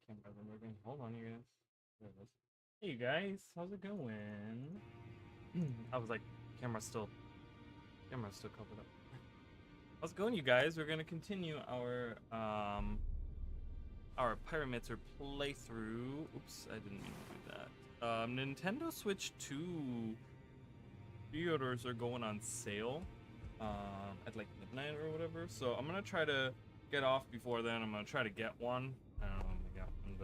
camera isn't working. Hold on, you guys. There it is. Hey, you guys. How's it going? I was like, camera's still covered up. How's it going, you guys? We're gonna continue our Pyromancer playthrough. Oops, I didn't mean to do that. Nintendo Switch 2 pre-orders are going on sale at like midnight or whatever. So I'm gonna try to get off before then. I'm gonna try to get one. I don't know when I got one,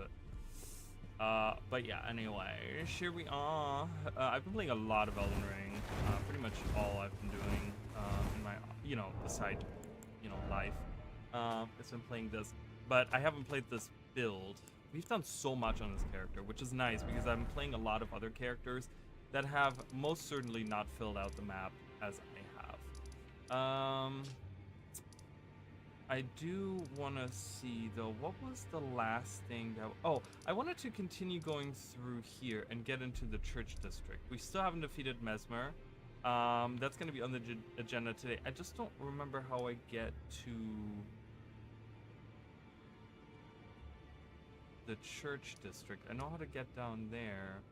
but yeah. Anyway, here we are. I've been playing a lot of Elden Ring. Pretty much all I've been doing in my, beside, life. It's been playing this, but I haven't played this build. We've done so much on this character, which is nice because I'm playing a lot of other characters that have most certainly not filled out the map as I have. I do want to see though, what was the last thing that, oh, I wanted to continue going through here and get into the church district. We still haven't defeated Mesmer. That's going to be on the agenda today. I just don't remember how I get to the church district. I know how to get down there.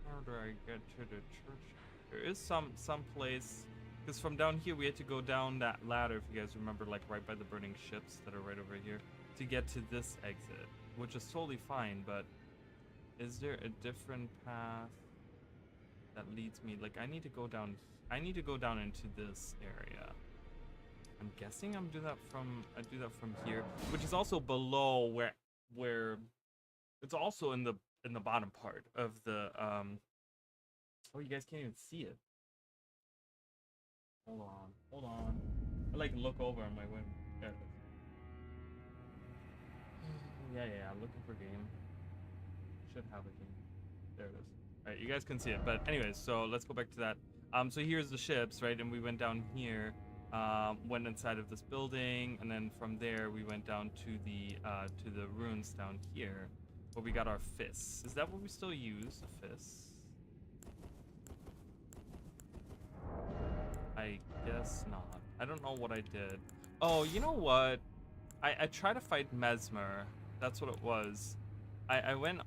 How do I get to the church? There is some place, because from down here we had to go down that ladder, if you guys remember, like right by the burning ships that are right over here, to get to this exit, which is totally fine. But is there a different path that leads me? Like I need to go down into this area. I'm guessing I do that from here, which is also below where it's also in the bottom part of the oh, you guys can't even see it. Hold on. I like look over on my window. There it is. Yeah, I'm looking for game. Should have a game. There it is. All right, you guys can see it. But anyways, so let's go back to that. So here's the ships, right? And we went down here, went inside of this building, and then from there we went down to the ruins down here, where we got our fists. Is that what we still use? The fists? I guess not. I don't know what I did. Oh, you know what? I tried to fight Mesmer. That's what it was. I went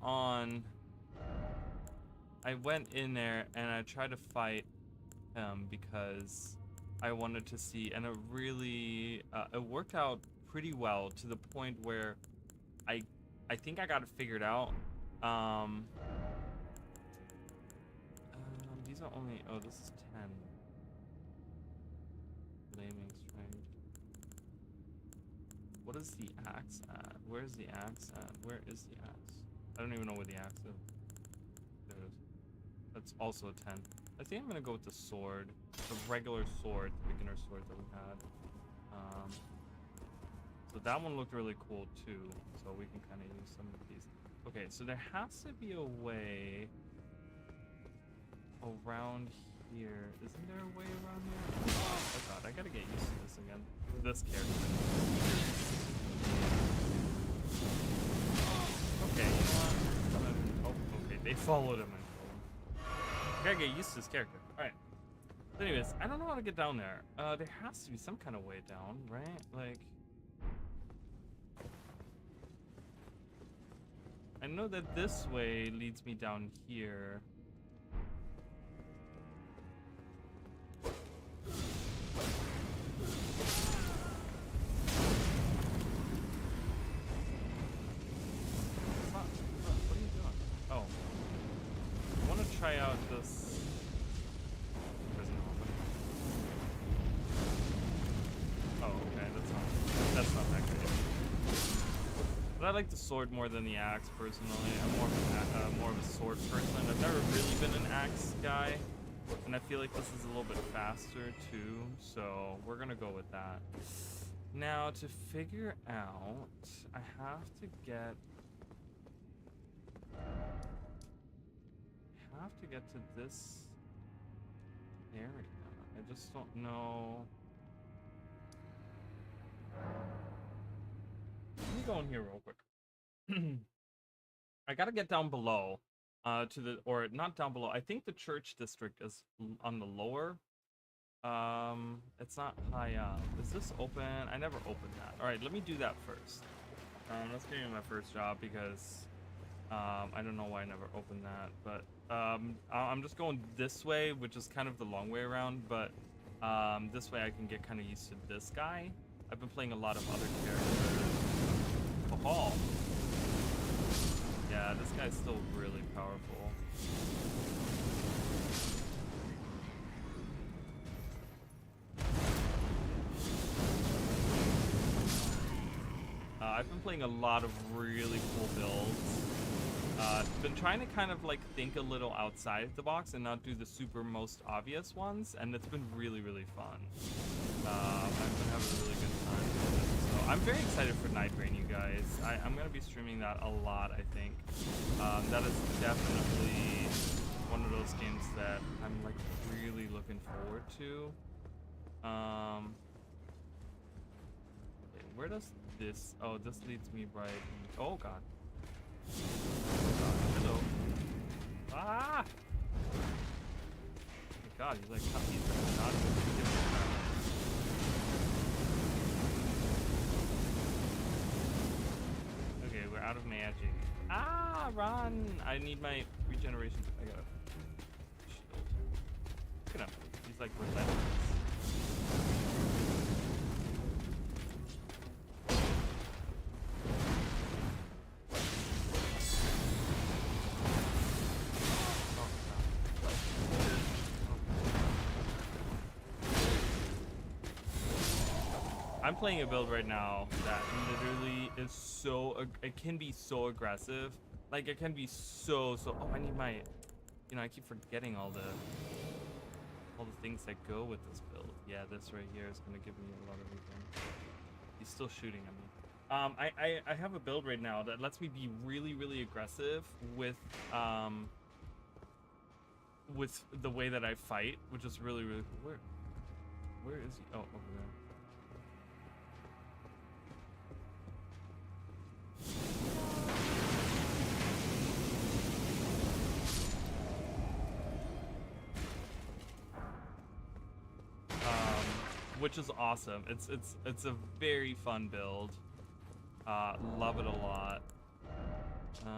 in there and I tried to fight him because I wanted to see, and it really it worked out pretty well to the point where I think I got it figured out. These are only, oh, this is 10. Flaming strength. What is the axe at? Where's the axe at? Where is the axe? I don't even know where the axe is. There it is. That's also a 10. I think I'm gonna go with the sword. The regular sword, the beginner sword that we had. So that one looked really cool too. So we can kind of use some of these. Okay, so there has to be a way around here. Isn't there a way around here? Oh god, I gotta get used to this again. This character. Okay, you know what? Oh, okay, they followed him. I gotta get used to this character. Alright. Anyways, I don't know how to get down there. There has to be some kind of way down, right? Like, I know that this way leads me down here. What are you doing? Oh. I want to try out this prison opening. Oh, okay, that's not that great. But I like the sword more than the axe personally. I'm more of a sword person. I've never really been an axe guy, and I feel like this is a little bit faster too. So we're gonna go with that. Now to figure out, I have to get to this area. I just don't know. Let me go in here real quick. I gotta get down below, to the, or not down below. I think the church district is on the lower. It's not high up. Is this open? I never opened that. All right, let me do that first. That's gonna be my first job because I don't know why I never opened that, but I'm just going this way, which is kind of the long way around, but this way I can get kind of used to this guy. I've been playing a lot of other characters. Oh, yeah, this guy's still really powerful. I've been playing a lot of really cool builds. Been trying to kind of like think a little outside the box and not do the super most obvious ones, and it's been really, really fun. I've been having a really good time with it. So I'm very excited for Night Rain, you guys. I'm gonna be streaming that a lot, I think. That is definitely one of those games that I'm like really looking forward to. Okay, where does this? Oh, this leads me right. Oh god. Hello. Ah! Oh my god, he's like not okay, we're out of magic. Ah, run! I need my regeneration. I got a shield. Look at him. He's like relentless. I'm playing a build right now that literally is so, it can be so aggressive. Like it can be so, oh, I need my, you know, I keep forgetting all the things that go with this build. Yeah, this right here is gonna give me a lot of everything. He's still shooting at me. I have a build right now that lets me be really, really aggressive with the way that I fight, which is really, really cool. Where is he? Oh, over there. Which is awesome. It's a very fun build. Love it a lot. Okay.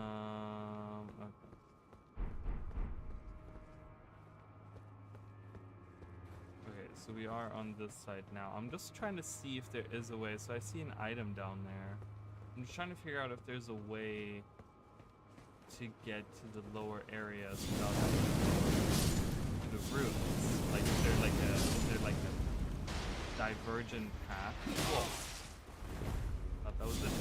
Okay, so we are on this side now. I'm just trying to see if there is a way. So I see an item down there. I'm just trying to figure out if there's a way to get to the lower areas without having to go through the roots. Like is there like a divergent path? Whoa. Thought that was it.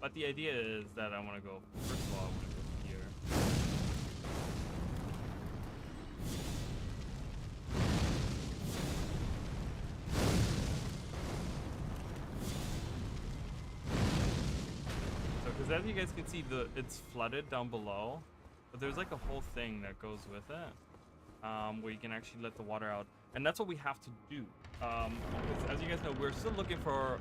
But the idea is that I want to go, first of all, I want to go here. Because as you guys can see, it's flooded down below, but there's like a whole thing that goes with it, where you can actually let the water out, and that's what we have to do. As you guys know, we're still looking for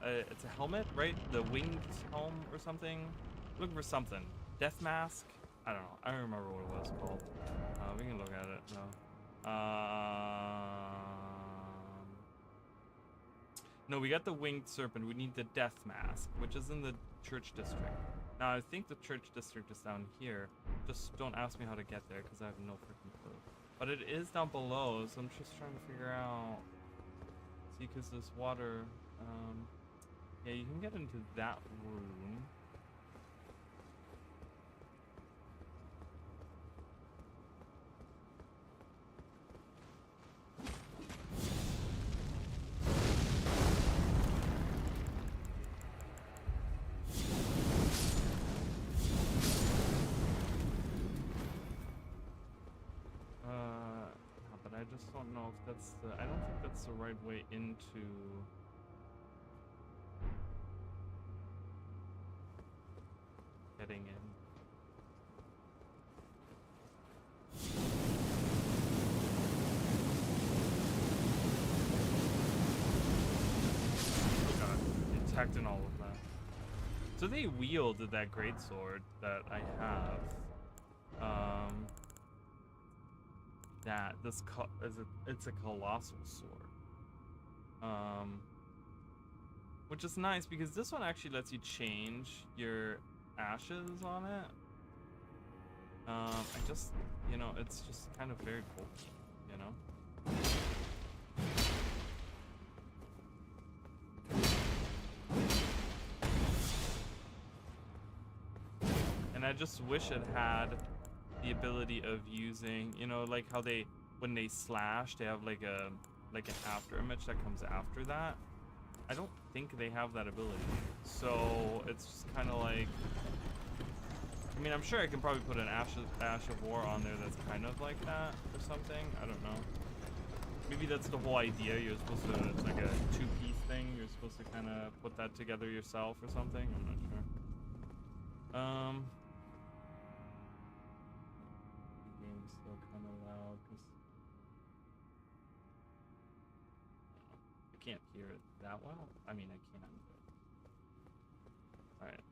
it's a helmet, right? The winged helm or something. Looking for something. Death mask. I don't know. I don't remember what it was called. We can look at it now. No, we got the winged serpent. We need the death mask, which is in the church district. Now, I think the church district is down here. Just don't ask me how to get there, because I have no freaking clue. But it is down below, so I'm just trying to figure out... See, because this water... yeah, you can get into that room. I just don't know if that's the... I don't think that's the right way into... getting in. Oh god, attacked in all of that. So they wielded that greatsword that I have. Um, that this it's a colossal sword. Which is nice because this one actually lets you change your ashes on it. I just, you know, it's just kind of very bulky, you know? And I just wish it had the ability of using, you know, like how they, when they slash, they have like an after image that comes after that. I don't think they have that ability. So it's just kind of like, I mean, I'm sure I can probably put an Ash of War on there that's kind of like that or something. I don't know. Maybe that's the whole idea. You're supposed to, it's like a two-piece thing. You're supposed to kind of put that together yourself or something. I'm not sure. The game's still kind of loud because I can't hear it that well. I mean, I can, but all right.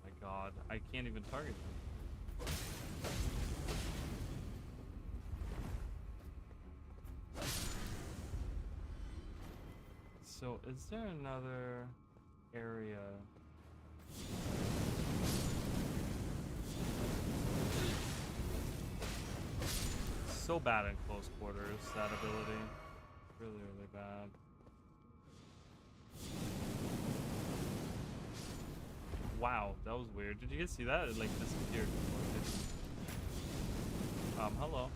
My God, I can't even target them. So, is there another area? So bad in close quarters, that ability. Really, really bad. Wow, that was weird. Did you guys see that? It like disappeared. Hello.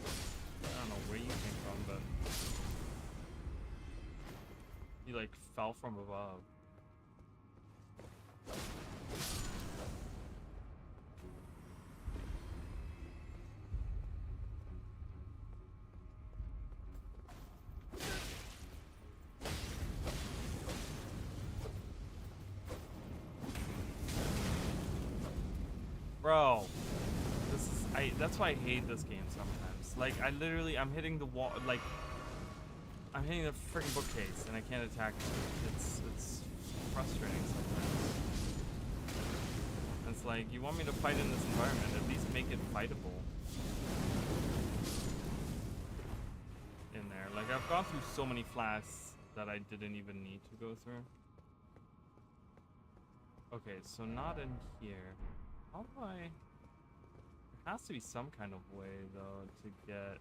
I don't know where you came from, but he like fell from above. Bro, this is that's why I hate this game sometimes. Like I'm hitting the wall, like I'm hitting the freaking bookcase and I can't attack it. It's frustrating sometimes. It's like, you want me to fight in this environment, at least make it fightable. In there. Like I've gone through so many flasks that I didn't even need to go through. Okay, so not in here. How do I... There has to be some kind of way, though, to get...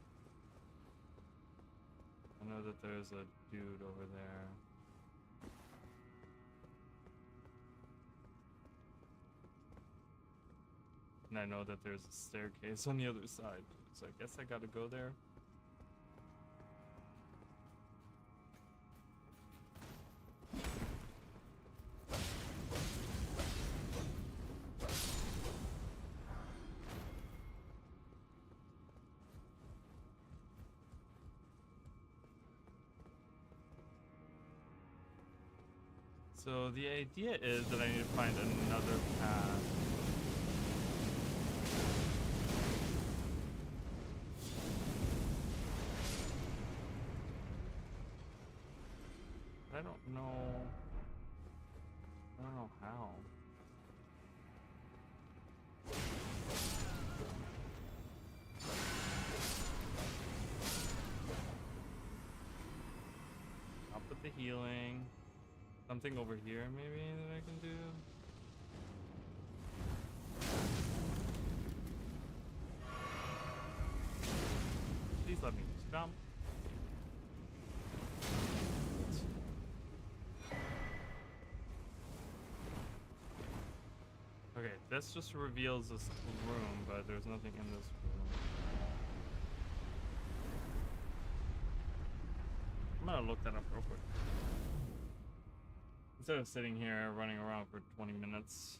I know that there's a dude over there. And I know that there's a staircase on the other side. So I guess I gotta go there. So the idea is that I need to find another path. I don't know how. I'll put the healing. Something over here maybe that I can do. Please let me jump. Okay, this just reveals this room, but there's nothing in this room. I'm gonna look that up real quick. Instead of sitting here running around for 20 minutes.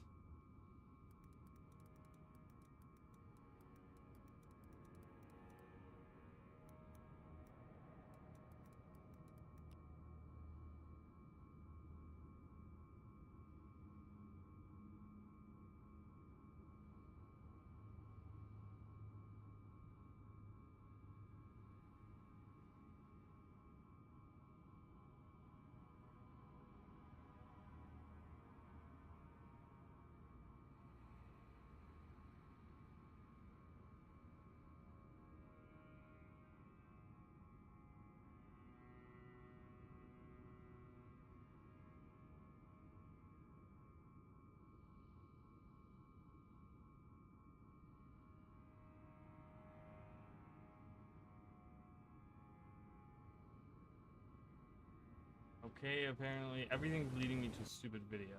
Okay, apparently everything's leading me to a stupid video.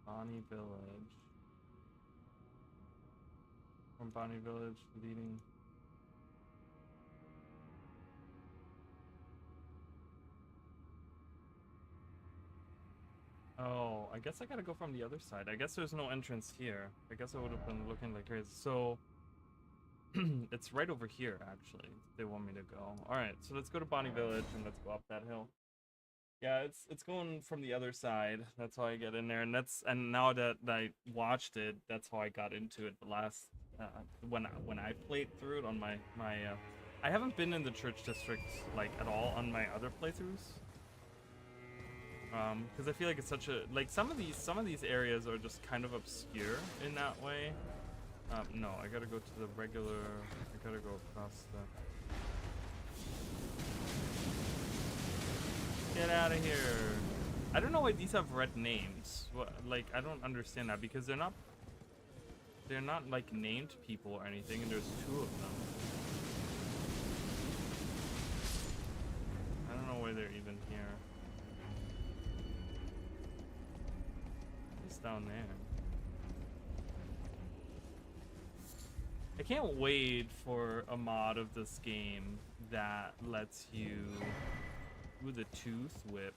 Bonnie Village. From Bonnie Village leading. Oh, I guess I gotta go from the other side. I guess there's no entrance here. I guess I would have been looking like crazy. So it's right over here, actually. They want me to go. All right, so let's go to Bonnie Village and let's go up that hill. Yeah, it's going from the other side. That's how I get in there, and now that I watched it, that's how I got into it. The last when I played through it on my I haven't been in the church district like at all on my other playthroughs. Because I feel like it's such a some of these areas are just kind of obscure in that way. No, I gotta go to the regular. I gotta go across the. Get out of here! I don't know why these have red names. What, like, I don't understand that because they're not like named people or anything, and there's 2 of them. I don't know why they're even here. It's down there. I can't wait for a mod of this game that lets you do the tooth whip.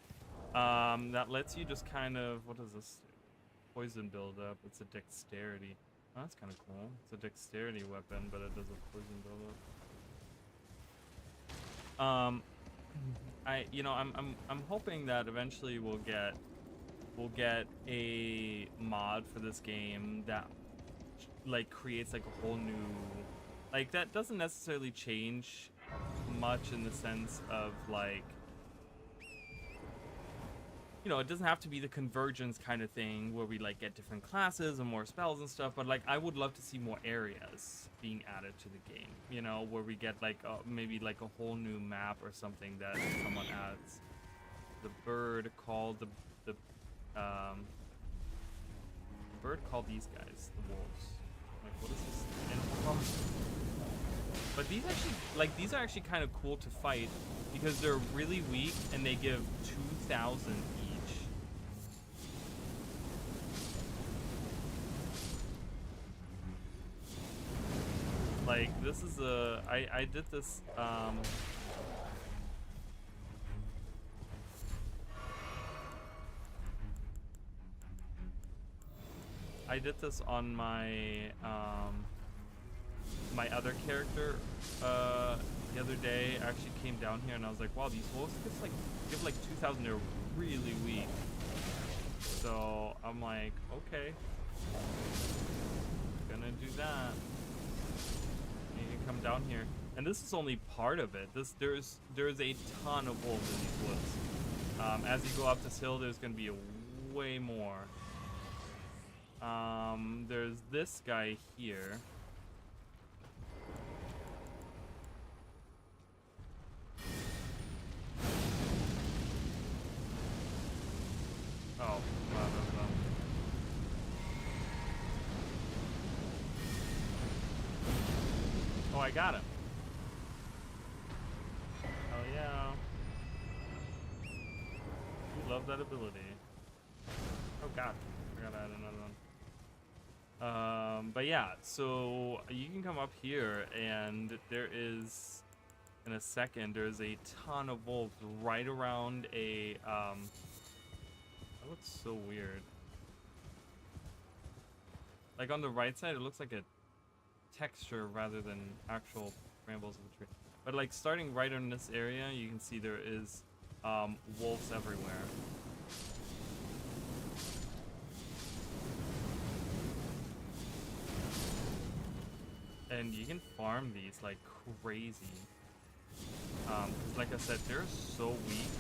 That lets you just kind of, what is this? Poison buildup. It's a dexterity. Oh, that's kind of cool. It's a dexterity weapon, but it does a poison buildup. I'm hoping that eventually we'll get a mod for this game that like creates like a whole new, like, that doesn't necessarily change much in the sense of like, you know, it doesn't have to be the convergence kind of thing where we like get different classes and more spells and stuff, but like I would love to see more areas being added to the game, you know, where we get like maybe like a whole new map or something that someone adds. The bird called the bird called these guys the wolves. Like, what is this? But these are actually kind of cool to fight because they're really weak and they give 2,000 each. Like, this is I did this I did this on my my other character the other day. I actually came down here and I was like, wow, these wolves give like 2,000. They're really weak. So I'm like, okay, gonna do that. You can come down here, and this is only part of it. There's a ton of wolves in these woods. As you go up this hill, there's gonna be way more. There's this guy here. Oh, wow, oh, I got him. Oh yeah. We love that ability. Oh god, I gotta add another one. But yeah, so you can come up here and there is, in a second, there's a ton of wolves right around a, that looks so weird. Like on the right side, it looks like a texture rather than actual brambles of the tree. But like starting right in this area, you can see there is wolves everywhere. And you can farm these like crazy. 'Cause like I said, they're so weak.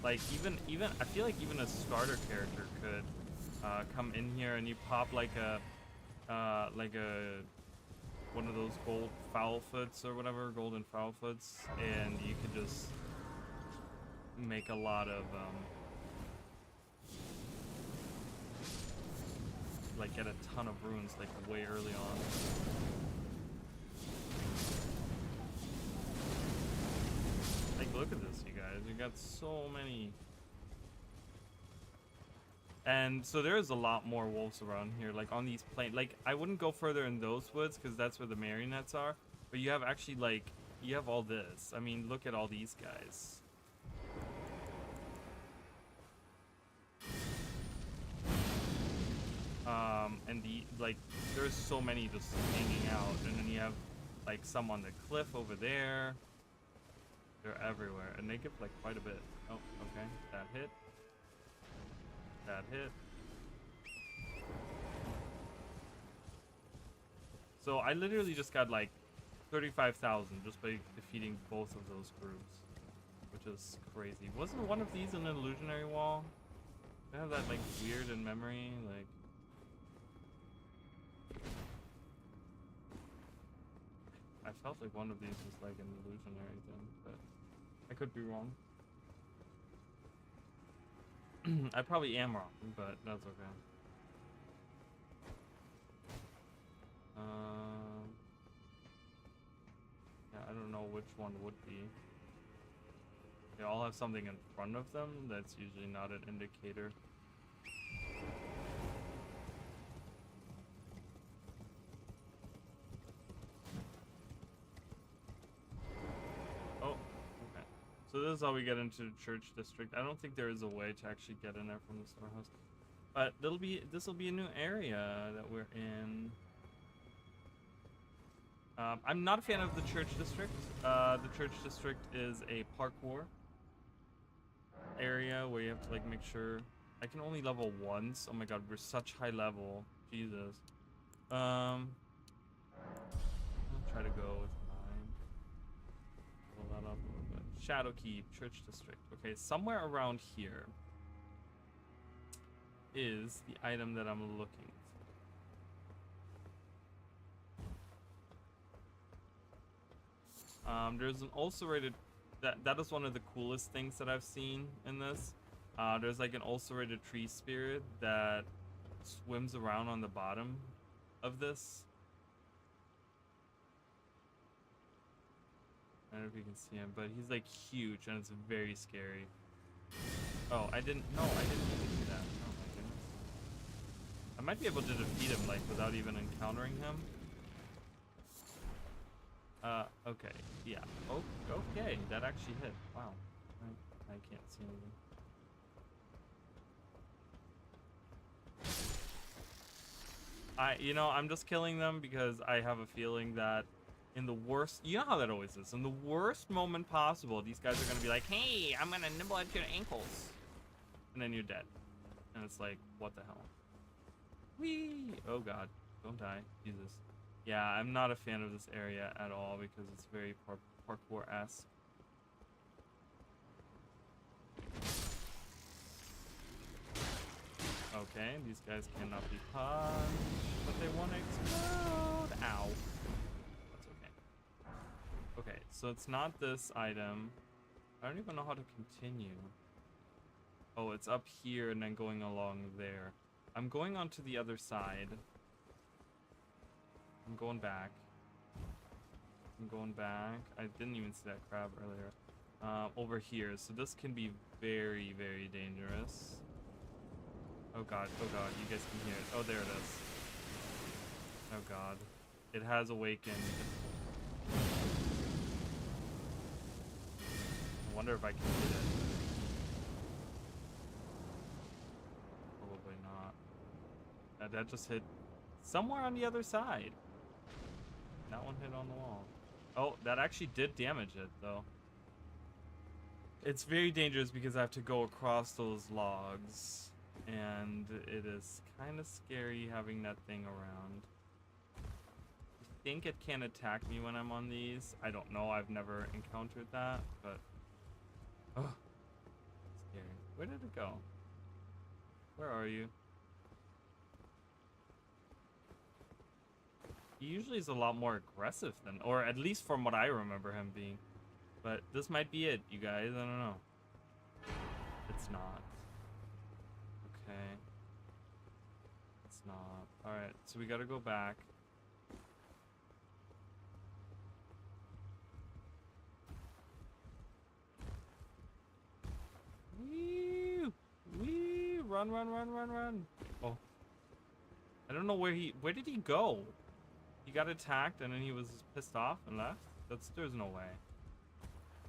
Like even I feel like even a starter character could come in here and you pop like a one of those gold foulfoots or whatever, golden foulfoots, and you could just make a lot of like get a ton of runes like way early on. Like, look at this, you guys. You got so many. And so there's a lot more wolves around here, like on these plains. Like, I wouldn't go further in those woods because that's where the marionettes are. But you have actually, like, you have all this. I mean, look at all these guys. And like, there's so many just hanging out. And then you have, like, some on the cliff over there. They're everywhere. And they give, like, quite a bit. Oh, okay. That hit. That hit. So I literally just got like 35,000 just by defeating both of those groups, which is crazy. Wasn't one of these an illusionary wall? I have that like weird in memory, like. I felt like one of these was like an illusionary thing, but I could be wrong. I probably am wrong, but that's okay. Yeah, I don't know which one would be. They all have something in front of them. That's usually not an indicator. Oh, okay. So this is how we get into the church district. I don't think there is a way to actually get in there from the storehouse. But this will be a new area that we're in. I'm not a fan of the church district. The church district is a parkour area where you have to like make sure. I can only level once. Oh my god, we're such high level. Jesus. I'll try to go with mine. Pull that up a little bit. Shadowkeep, church district. Okay, somewhere around here is the item that I'm looking for. There's an ulcerated. That is one of the coolest things that I've seen in this. There's like an ulcerated tree spirit that swims around on the bottom of this. I don't know if you can see him, but he's like huge and it's very scary. Oh, I didn't mean to do that. Oh my goodness. I might be able to defeat him like without even encountering him. Okay, yeah. Oh, okay, that actually hit. Wow. I can't see anything. I'm just killing them because I have a feeling that in the worst, you know how that always is, in the worst moment possible, these guys are gonna be like, hey, I'm gonna nibble at your ankles. And then you're dead. And it's like, what the hell? Whee! Oh god, don't die, Jesus. Yeah, I'm not a fan of this area at all because it's very parkour-esque. Okay, these guys cannot be punched, but they want to explode. Ow. That's okay. Okay, so it's not this item. I don't even know how to continue. Oh, it's up here and then going along there. I'm going on to the other side. I'm going back. I'm going back. I didn't even see that crab earlier. Over here. So this can be very, very dangerous. Oh god, you guys can hear it. Oh, there it is. Oh god. It has awakened. I wonder if I can hit it. Probably not. That just hit somewhere on the other side. That one hit on the wall. Oh, that actually did damage it, though. It's very dangerous because I have to go across those logs. And it is kind of scary having that thing around. I think it can attack me when I'm on these. I don't know. I've never encountered that, but... Oh, scary. Where did it go? Where are you? He usually is a lot more aggressive than, or at least from what I remember him being. But this might be it, you guys. I don't know. It's not. Okay. It's not. Alright, so we gotta go back. Wee! Wee! Run, run, run, run, run. Oh. I don't know where did he go? He got attacked and then he was pissed off and left? There's no way.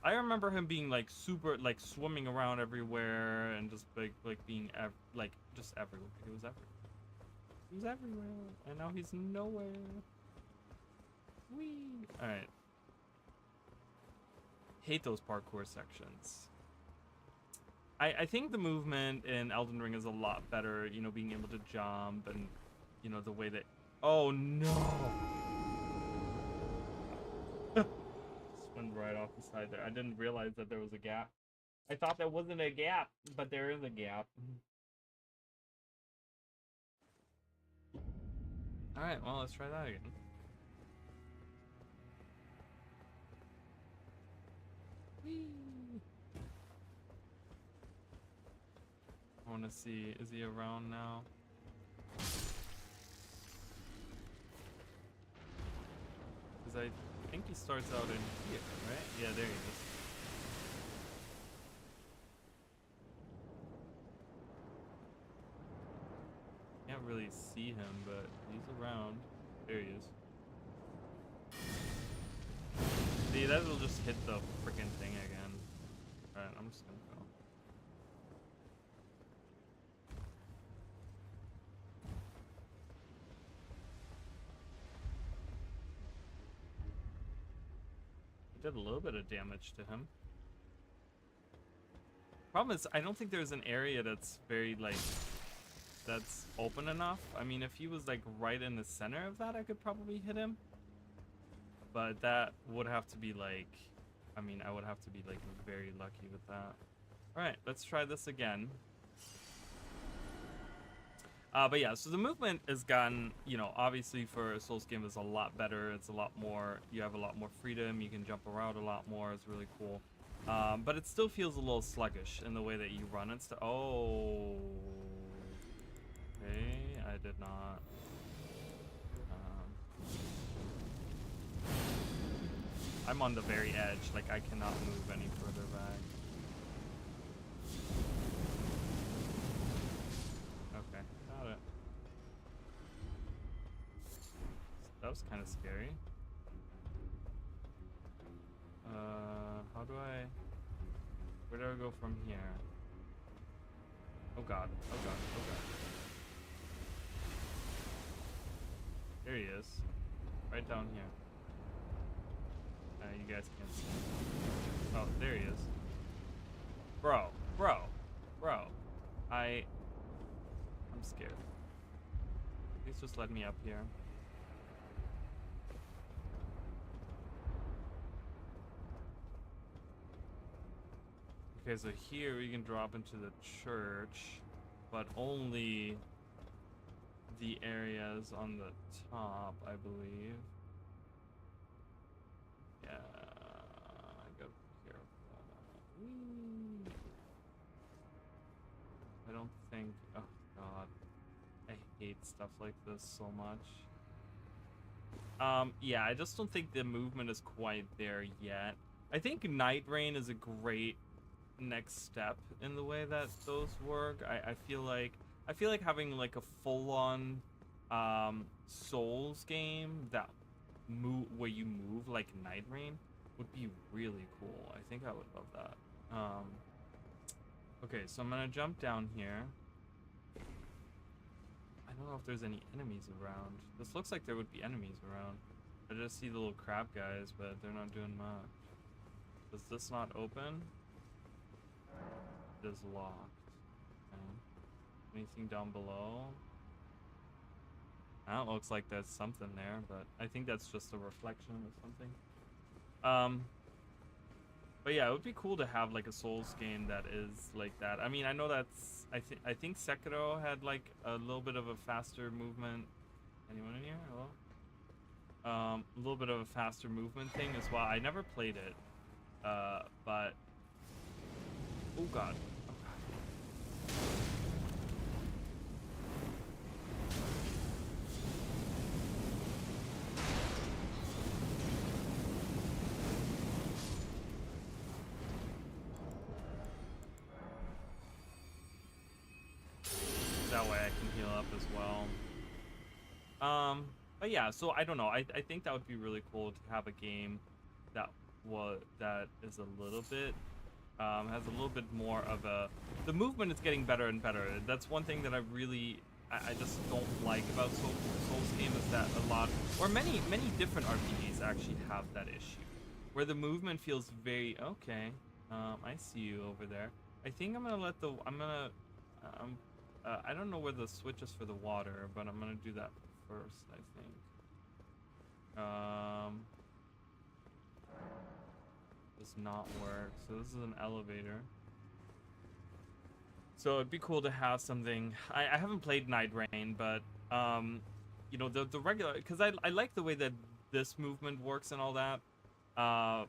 I remember him being like super, like swimming around everywhere and just like being just everywhere. He was everywhere. He was everywhere. And now he's nowhere. Whee! Alright. Hate those parkour sections. I think the movement in Elden Ring is a lot better, you know, being able to jump and, you know, the way that... Oh, no! Just went right off the side there. I didn't realize that there was a gap. I thought there wasn't a gap, but there is a gap. Alright, well, let's try that again. Whee! I want to see, is he around now? Because I think he starts out in here, right? Yeah, there he is. Can't really see him, but he's around. There he is. See, that will just hit the freaking thing again. Alright, I'm just gonna go. Did a little bit of damage to him. Problem is, I don't think there's an area that's very, like, that's open enough. I mean, if he was, like, right in the center of that, I could probably hit him. But that would have to be, like, I mean, I would have to be, like, very lucky with that. Alright, let's try this again. But yeah, so the movement has gotten, you know, obviously for a Souls game is a lot better. It's a lot more, you have a lot more freedom. You can jump around a lot more. It's really cool. But it still feels a little sluggish in the way that you run and stuff. Oh. Okay, I did not. I'm on the very edge. Like, I cannot move any further back. Okay, got it. That was kind of scary. How do I... Where do I go from here? Oh god, oh god, oh god. There he is. Right down here. You guys can't see. Oh, there he is. Bro. I'm scared. Please just let me up here. Okay, so here we can drop into the church, but only the areas on the top, I believe. Yeah, I gotta be careful. I don't think, oh god, I hate stuff like this so much. Yeah, I just don't think the movement is quite there yet. I think Night Rain is a great next step in the way that those work. I feel like having like a full-on Souls game that where you move like Night Rain would be really cool. I think I would love that. Okay, so I'm gonna jump down here. I don't know if there's any enemies around. This looks like there would be enemies around. I just see the little crab guys, but they're not doing much. Does this not open? It is locked. Okay. Anything down below? That looks like there's something there, but I think that's just a reflection or something. But yeah, it would be cool to have like a Souls game that is like that. I mean, I know that's I think Sekiro had like a little bit of a faster movement. Anyone in here? Hello? A little bit of a faster movement thing as well. I never played it, but oh god. But yeah, so I don't know. I think that would be really cool to have a game that that is a little bit has a little bit more of a, the movement is getting better and better. That's one thing that I just don't like about Souls game, is that a lot, or many different RPGs actually have that issue, where the movement feels very okay. I see you over there. I think I'm gonna let the I don't know where the switch is for the water, but I'm gonna do that first, I think. Does not work. So this is an elevator. So it'd be cool to have something. I haven't played Night Rain, but you know, the regular, because I like the way that this movement works and all that. Okay,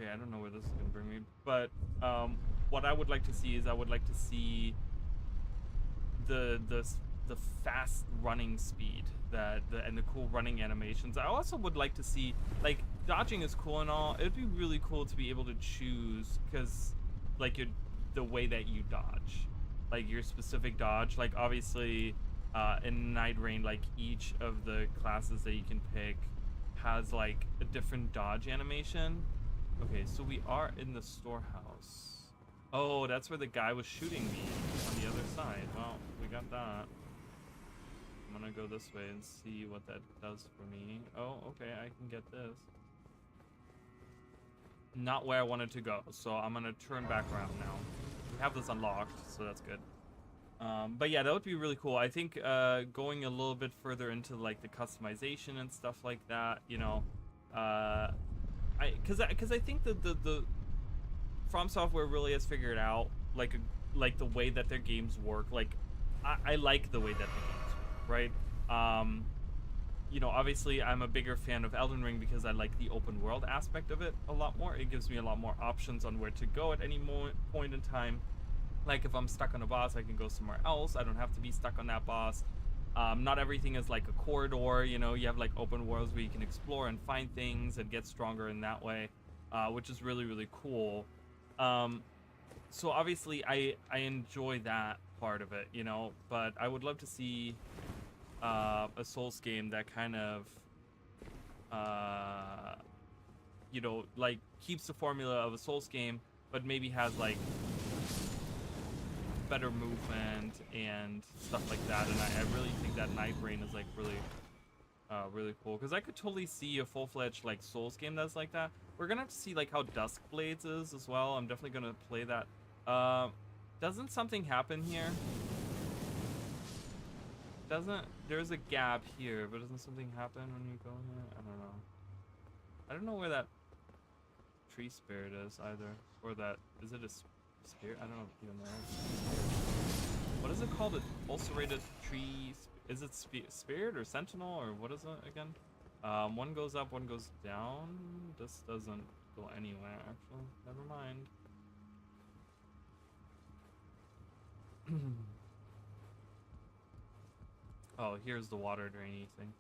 I don't know where this is gonna bring me, but what I would like to see is, I would like to see the fast running speed, and the cool running animations. I also would like to see, like, dodging is cool and all. It'd be really cool to be able to choose, because like the way that you dodge, like your specific dodge. Like obviously in Night Rain, like each of the classes that you can pick has like a different dodge animation. Okay, so we are in the storehouse. Oh, that's where the guy was shooting me on the other side. Well, we got that. I'm gonna go this way and see what that does for me. Oh, okay, I can get this. Not where I wanted to go, so I'm gonna turn back around now. We have this unlocked, so that's good. But yeah, that would be really cool. I think going a little bit further into like the customization and stuff like that, you know, because I think the From Software really has figured out like the way that their games work. Like I like the way that the games work, right? You know, obviously I'm a bigger fan of Elden Ring because I like the open world aspect of it a lot more. It gives me a lot more options on where to go at any point in time. Like if I'm stuck on a boss, I can go somewhere else. I don't have to be stuck on that boss. Not everything is like a corridor, you know. You have like open worlds where you can explore and find things and get stronger in that way, which is really, really cool. So obviously I enjoy that part of it, you know, but I would love to see a Souls game that kind of you know, like keeps the formula of a Souls game, but maybe has like better movement and stuff like that. And I really think that Night Rain is like really really cool, because I could totally see a full-fledged like Souls game that's like that. We're gonna have to see like how Dusk Blades is as well. I'm definitely gonna play that. Doesn't something happen here? There's a gap here, but doesn't something happen when you go here? I don't know. I don't know where that tree spirit is either, or that, is it a spirit? I don't even know. What is it called? An ulcerated tree? Is it spirit or sentinel, or what is it again? One goes up, one goes down. This doesn't go anywhere, actually. Never mind. Oh, here's the water drainy thing.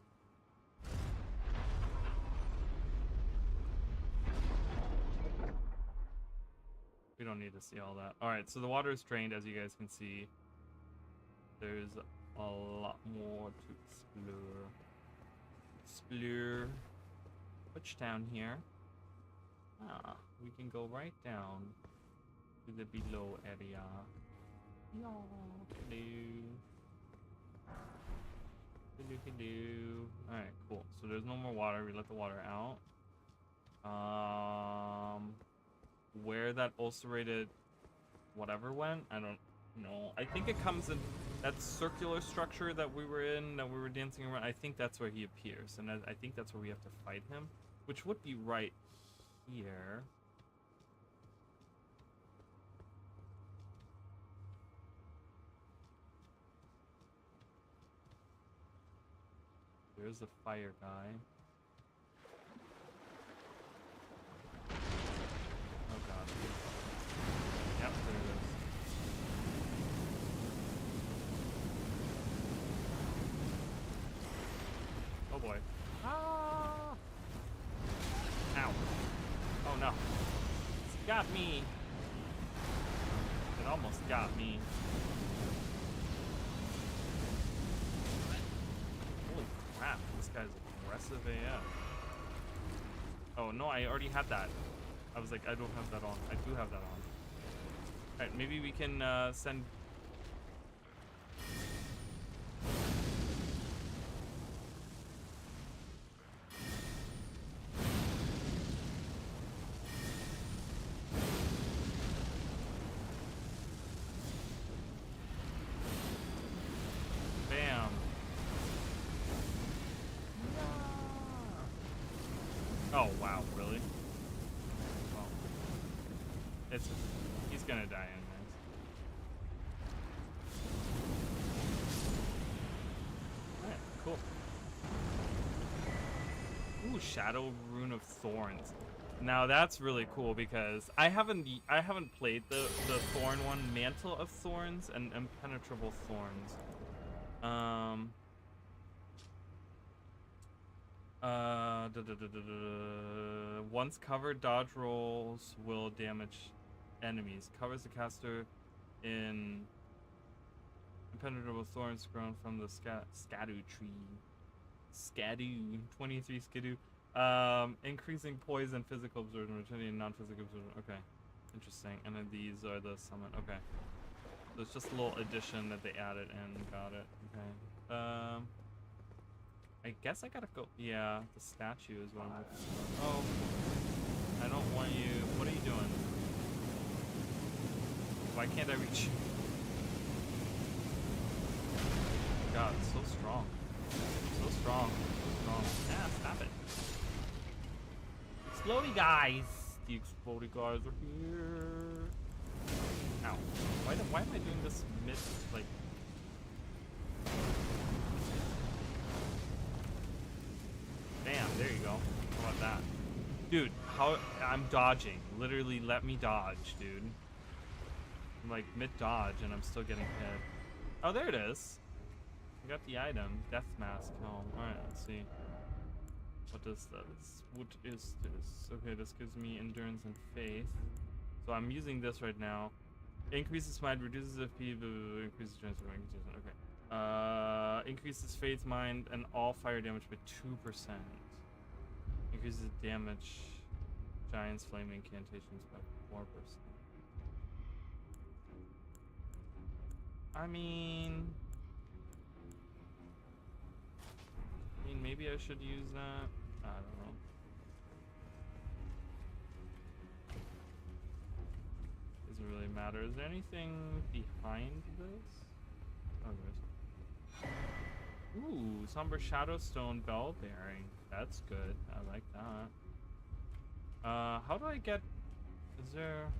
We don't need to see all that. Alright, so the water is drained, as you guys can see. There's a lot more to explore. Which down here? Ah, we can go right down to the below area. Hello. Alright, cool. So there's no more water. We let the water out. Where that ulcerated whatever went, I don't know. I think it comes in that circular structure that we were in, that we were dancing around. I think that's where he appears, and I think that's where we have to fight him, which would be right here. There's the fire guy. Oh god. Yep, there it is. Oh boy. Ah! Ow. Oh no. It's got me. It almost got me. This guy's aggressive AF. Oh no, I already had that. I was like, I don't have that on. I do have that on. Alright, maybe we can send... Bam. Oh wow, really? Well, he's gonna die anyways. Alright, cool. Ooh, Shadow Rune of Thorns. Now that's really cool because I haven't played the Thorn one, Mantle of Thorns and Impenetrable Thorns. Once covered, dodge rolls will damage enemies. Covers the caster in impenetrable thorns grown from the scadu tree. Scadu 23 skidoo. Increasing poison, physical absorption, returning and non-physical absorption. Okay, interesting. And then these are the summon. Okay, so it's just a little addition that they added and got it. Okay. I guess I gotta go. Yeah, the statue is what I'm looking for. Oh, I don't want you. What are you doing? Why can't I reach you? God, it's so strong. So strong. So strong. Yeah, stop it. Explodey guys! The explodey guys are here. Ow. Why am I doing this mid, like... Bam, there you go. How about that? Dude, I'm dodging. Literally let me dodge, dude. I'm like mid-dodge and I'm still getting hit. Oh, there it is. I got the item. Death Mask Helm. Alright, let's see. What is this? What is this? Okay, this gives me endurance and faith. So I'm using this right now. Increases mind, reduces FP, increases chance of okay. Increases faith, mind, and all fire damage by 2%. Increases damage, giants, flame incantations by 4%. I mean, maybe I should use that. I don't know. Doesn't really matter. Is there anything behind this? Oh, there's. Ooh, Somber Shadowstone Bell Bearing. That's good. I like that. How do I get... Is there...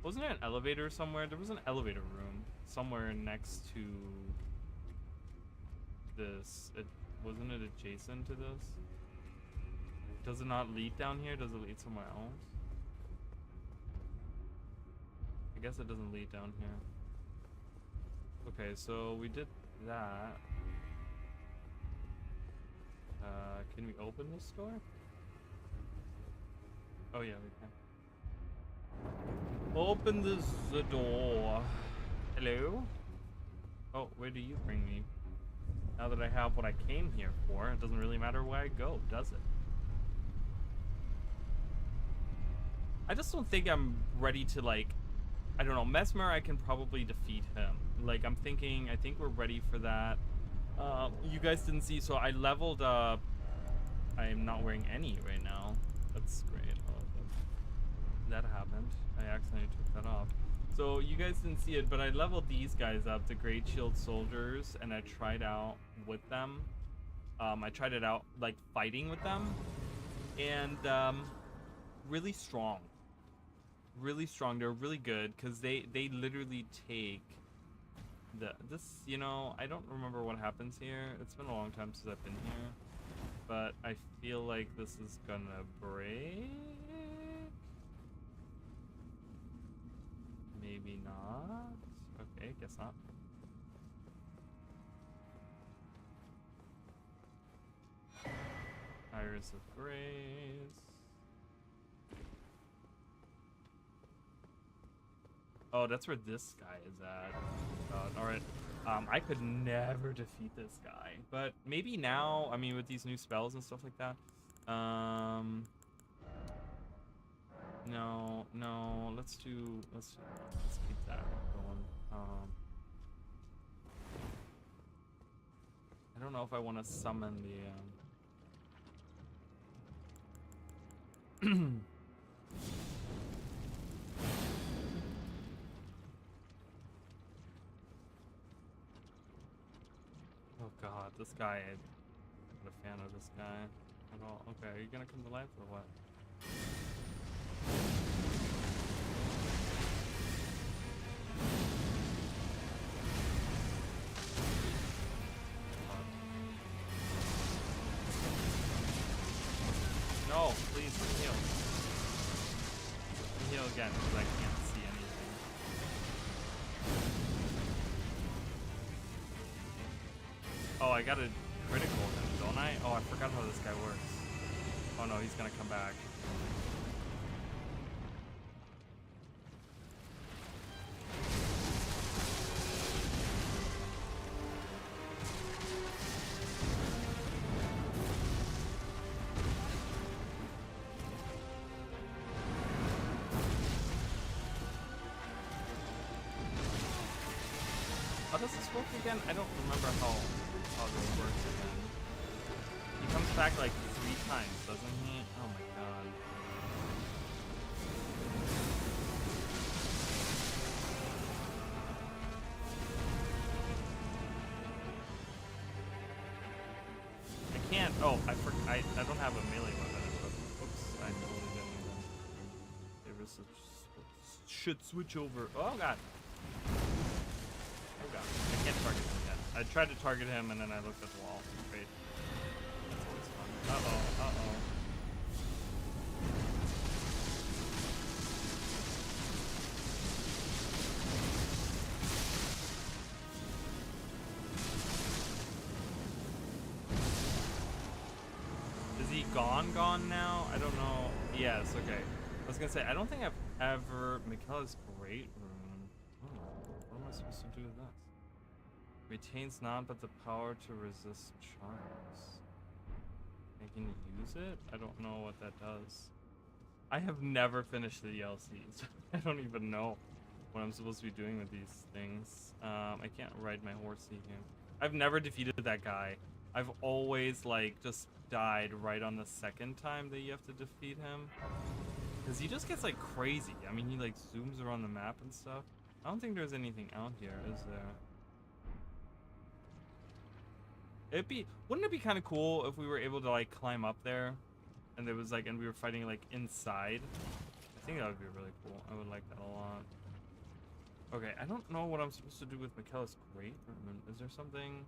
Wasn't there an elevator somewhere? There was an elevator room somewhere next to this. Wasn't it adjacent to this? Does it not lead down here? Does it lead somewhere else? I guess it doesn't lead down here. Okay, so we did that. Can we open this door? Oh yeah, we can. Open the door. Hello? Oh, where do you bring me? Now that I have what I came here for, it doesn't really matter where I go, does it? I just don't think I'm ready to, like, I don't know, Mesmer, I can probably defeat him. Like, I think we're ready for that. You guys didn't see, so I leveled up. I am not wearing any right now. That's great. That happened. I accidentally took that off. So you guys didn't see it, but I leveled these guys up, the Great Shield Soldiers, and I tried out with them. I tried it out, like, fighting with them, and really strong. Really strong. They're really good because they literally take this. You know, I don't remember what happens here. It's been a long time since I've been here, but I feel like this is gonna break. Maybe not. Okay, guess not. Iris of Grace. Oh, that's where this guy is at. Alright. I could never defeat this guy, but maybe now. I mean, with these new spells and stuff like that. No, no. Let's keep that going. I don't know if I want to summon the Oh god, this guy, I'm not a fan of this guy at all. Okay, are you gonna come to life or what? No, please heal. Heal again, because I can't see anything. Oh, I got a critical him, don't I? Oh, I forgot how this guy works. Oh no, he's gonna come back. How does this work again? I don't remember how this works again. He comes back like 3 times, doesn't he? Oh my god. I can't. Oh, I don't have a melee weapon. Oops, I totally didn't even. There was should switch over. Oh god. Oh god, I can't target him yet. I tried to target him and then I looked at the wall. Great. That's always fun. Uh-oh, uh-oh. Is he gone now? I don't know. Yes, okay. I was gonna say, I don't think I've ever... Michaela's Great Rune. Oh, what am I supposed to do with this? Retains none but the power to resist charms. I can use it? I don't know what that does. I have never finished the DLCs. I don't even know what I'm supposed to be doing with these things. I can't ride my horsey here. I've never defeated that guy. I've always, like, just died right on the second time that you have to defeat him. Because he just gets, like, crazy. I mean, he, like, zooms around the map and stuff. I don't think there's anything out here, is there? Wouldn't it be kind of cool if we were able to like climb up there and there was like, and we were fighting like inside? I think that would be really cool. I would like that a lot. Okay, I don't know what I'm supposed to do with Michaela's Great Rune. Is there something?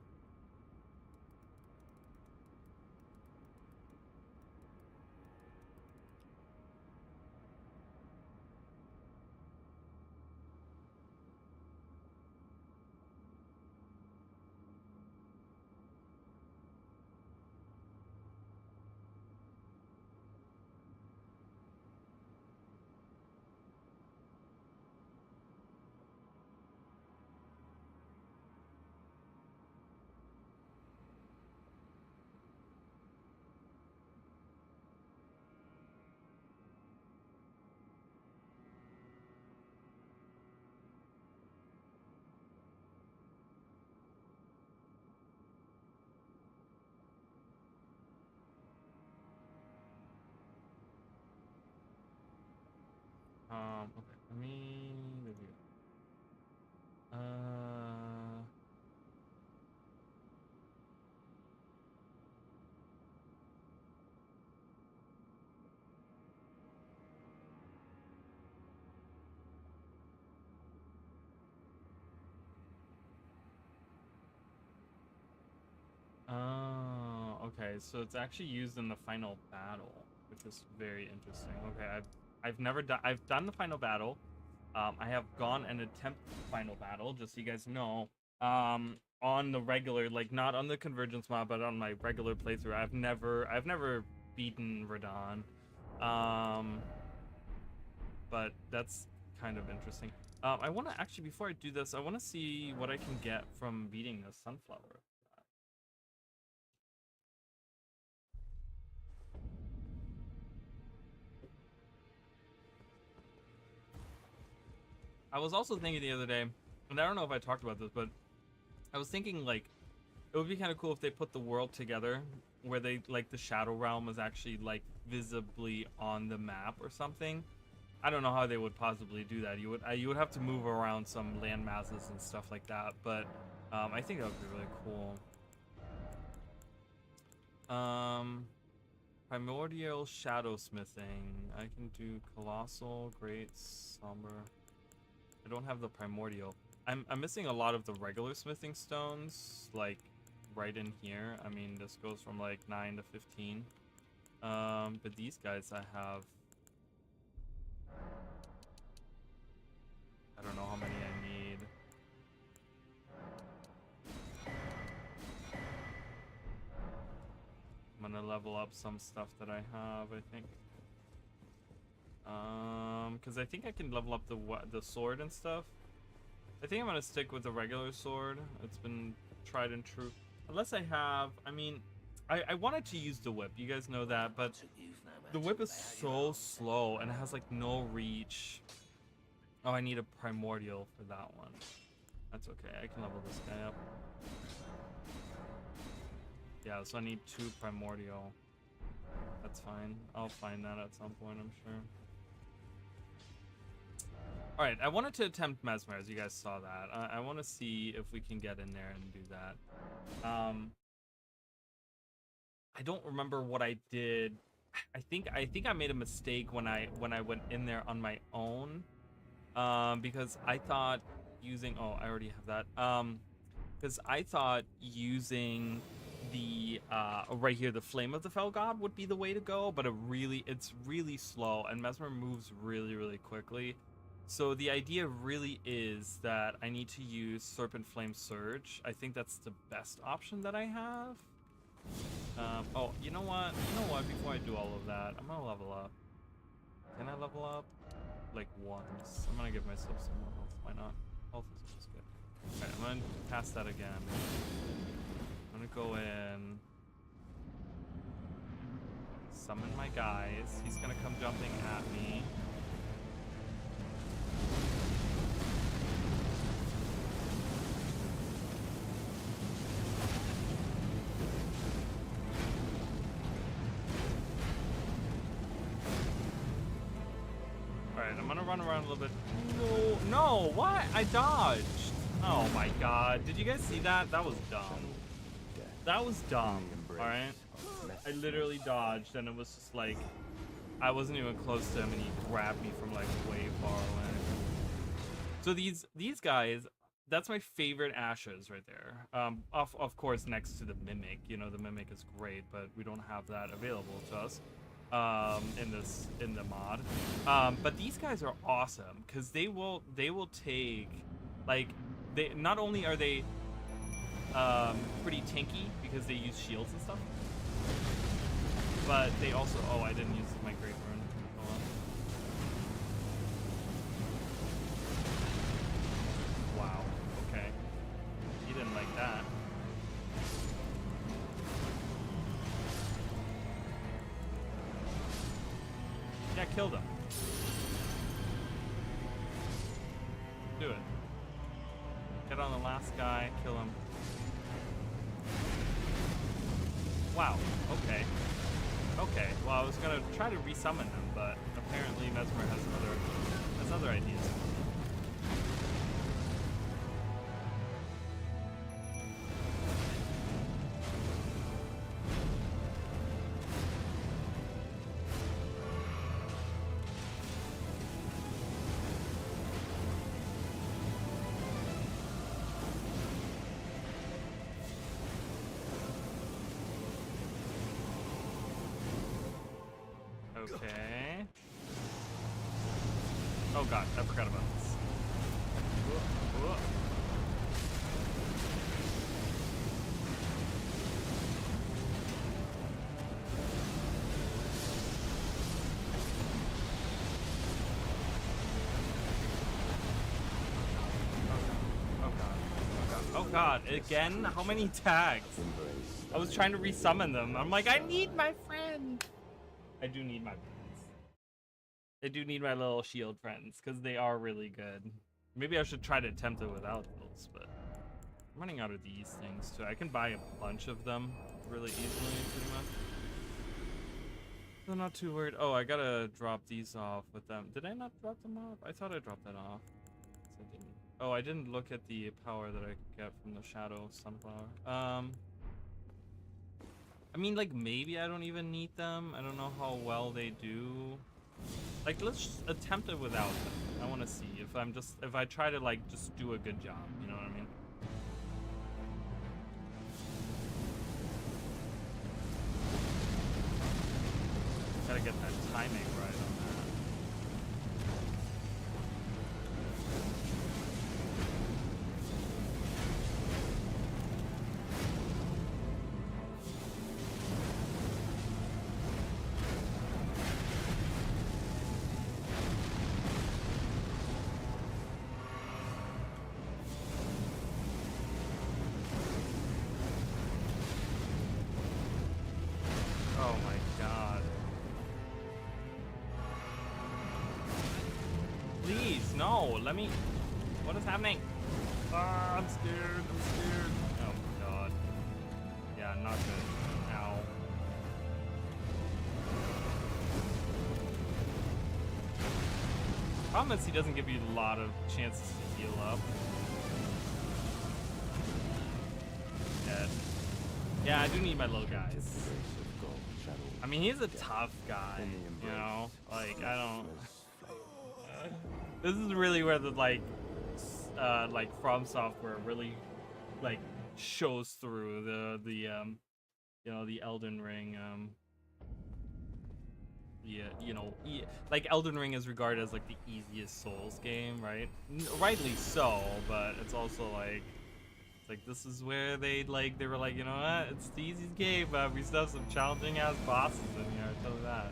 Okay, let me review. Oh, okay, so it's actually used in the final battle, which is very interesting. Okay, I've done the final battle. I have gone and attempted the final battle, just so you guys know. On the regular, like not on the Convergence mod, but on my regular playthrough, I've never beaten Radon. But that's kind of interesting. I want to actually, before I do this, I want to see what I can get from beating the sunflower. I was also thinking the other day, and I don't know if I talked about this, but I was thinking like it would be kind of cool if they put the world together, where they like the Shadow Realm is actually like visibly on the map or something. I don't know how they would possibly do that. You would have to move around some land masses and stuff like that, but I think that would be really cool. Primordial shadow smithing. I can do colossal, great, somber. I don't have the primordial. I'm missing a lot of the regular smithing stones, like right in here. I mean, this goes from like 9 to 15. But these guys I have. I don't know how many I need. I'm gonna level up some stuff that I have, I think. Because I think I can level up the sword and stuff. I think I'm gonna stick with the regular sword. It's been tried and true. Unless I have, I mean, I wanted to use the whip. You guys know that, but the whip is so slow and it has like no reach. Oh, I need a primordial for that one. That's okay. I can level this guy up. Yeah, so I need 2 primordial. That's fine. I'll find that at some point, I'm sure. Alright, I wanted to attempt Mesmer, as you guys saw that. I want to see if we can get in there and do that. I don't remember what I did. I think I made a mistake when I went in there on my own. Because I thought using... Oh, I already have that. Because I thought using the right here, the Flame of the Fell God would be the way to go, but it's really slow, and Mesmer moves really quickly. So the idea really is that I need to use Serpent Flame Surge. I think that's the best option that I have. Oh, you know what? Before I do all of that, I'm gonna level up. Can I level up? Like once. I'm gonna give myself some more health. Why not? Health is always good. Alright, I'm gonna pass that again. I'm gonna go in. Summon my guys. He's gonna come jumping at me. Alright, I'm gonna run around a little bit. No, what? I dodged. Oh my god. Did you guys see that? That was dumb. That was dumb. Alright? I literally dodged and it was just like, I wasn't even close to him and he grabbed me from like way far away. So these guys, that's my favorite ashes right there. Of course, next to the Mimic. You know, the Mimic is great, but we don't have that available to us in the mod. But these guys are awesome because they will take, like, they not only are they pretty tanky because they use shields and stuff, but they also, oh, I didn't use my Great Rune. Hold on. Wow, okay. He didn't like that. Yeah, killed him. Do it. Get on the last guy, kill him. Wow, okay. Okay, well, I was gonna try to resummon him, but apparently Mesmer has other ideas. Okay. Oh god, I forgot about this. Whoa. God, again? How many tags? I was trying to resummon them. I'm like, I need my friend. I do need my friends. I do need my little shield friends because they are really good. Maybe I should try to attempt it without those, but I'm running out of these things too. I can buy a bunch of them really easily, pretty much. I'm not too worried. Oh, I gotta drop these off with them. Did I not drop them off? I thought I dropped that off. I didn't. Oh, I didn't look at the power that I could get from the shadow sunflower. I mean, like, maybe I don't even need them. I don't know how well they do. Like, let's just attempt it without them. I want to see if I try to, like, just do a good job. You know what I mean? Gotta get that timing right on that. Oh my god. Please, no, let me... What is happening? Ah, I'm scared, I'm scared. Oh god. Yeah, not good. Ow. Problem is he doesn't give you a lot of chances to heal up. Dead. Yeah, I do need my low guys. I mean, he's a tough guy, you know? Like, I don't... This is really where the, like From Software really, like, shows through you know, the Elden Ring, yeah, you know, like, Elden Ring is regarded as, like, the easiest Souls game, right? Rightly so, but it's also, like, this is where they were like, you know what, it's the easiest game, but we still have some challenging ass bosses in here, I tell you that.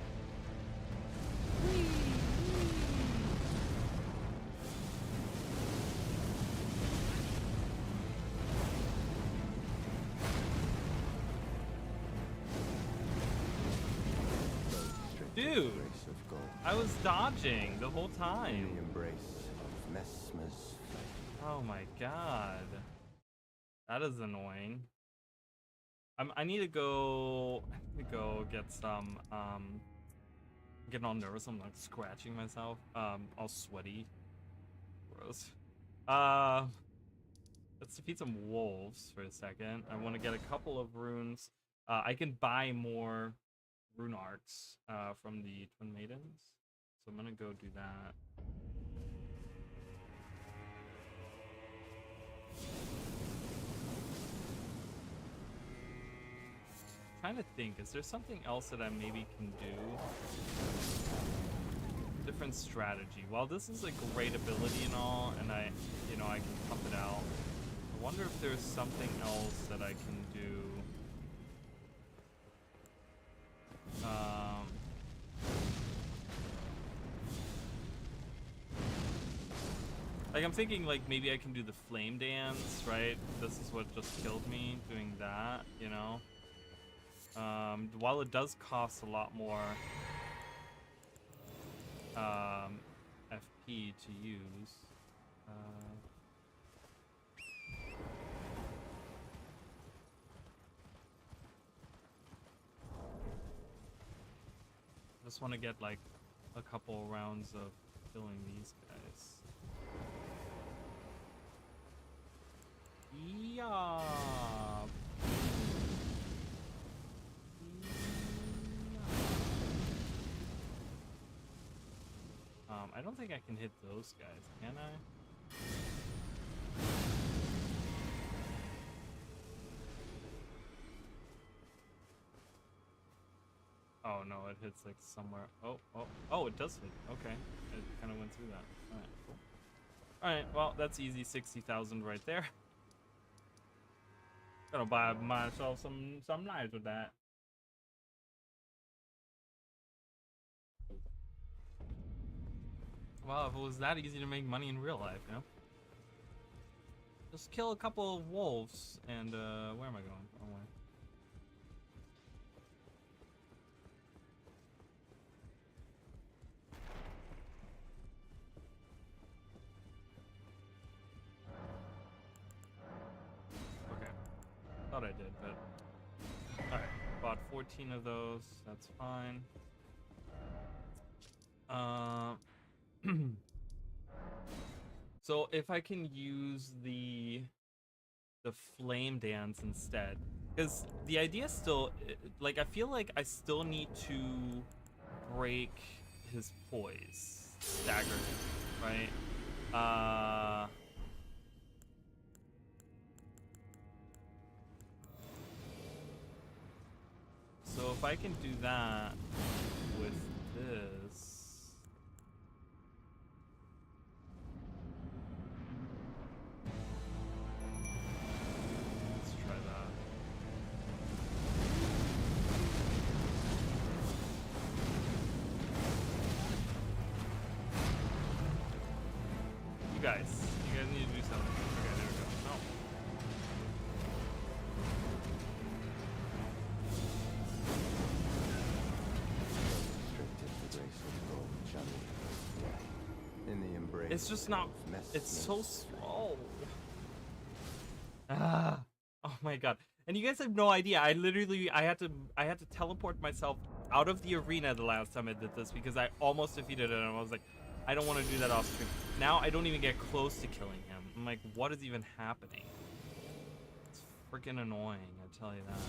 Dude, I was dodging the whole time. Oh my god. That is annoying. I need to go get some, I'm getting all nervous. I'm like scratching myself, all sweaty. Gross. Let's defeat some wolves for a second. I want to get a couple of runes. I can buy more rune arcs from the Twin Maidens, so I'm gonna go do that. Trying to think, is there something else that I maybe can do? Different strategy. While this is a great ability and all, and I can pump it out, I wonder if there's something else that I can do. Like, I'm thinking, like, maybe I can do the flame dance, right? This is what just killed me, doing that, you know? While it does cost a lot more FP to use, I just want to get like a couple rounds of killing these guys. Yeah. I don't think I can hit those guys, can I? Oh no, it hits like somewhere. Oh, it does hit. Okay, it kind of went through that. All right, cool. All right, well, that's easy 60,000 right there. Gonna buy myself some knives with that. Well, if it was that easy to make money in real life, you know? Just kill a couple of wolves and where am I going? Oh, where? Okay. Thought I did, but alright. Bought 14 of those. That's fine. So if I can use the flame dance instead, because the idea still, like, I feel like I still need to break his poise, stagger him, right? So if I can do that with this. Let's try that. You guys need to do something. Okay, there we go. No. It's just not. It's so slow. Ah. Oh my god. And you guys have no idea. I had to teleport myself out of the arena the last time I did this because I almost defeated it and I was like, I don't want to do that off stream. Now I don't even get close to killing him. I'm like, what is even happening? It's freaking annoying, I tell you that.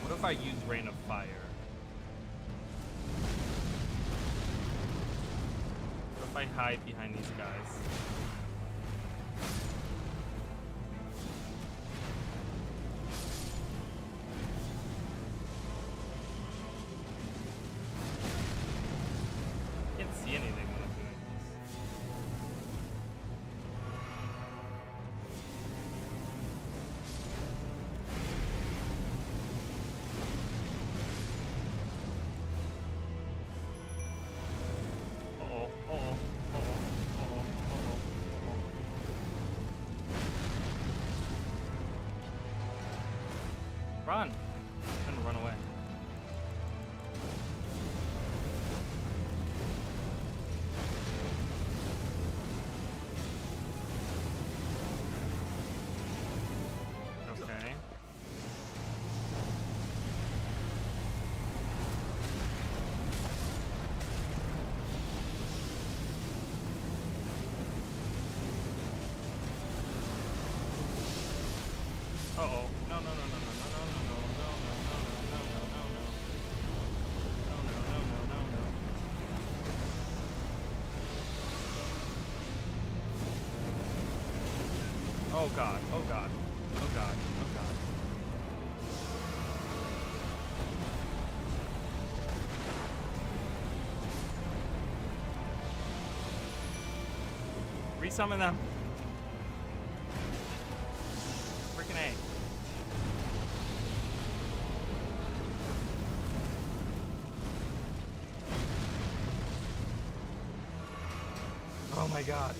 What if I use Rain of Fire? What if I hide behind these guys? Can't see anything when I'm doing this. Run! And run away. Okay. Uh-oh. No, no, no, no, no, no, no, no, no, no, no, no, no, no, no, no, no, no, no, no. Oh god, oh god, oh god, oh god. Resummon them. Freaking A. Oh my god.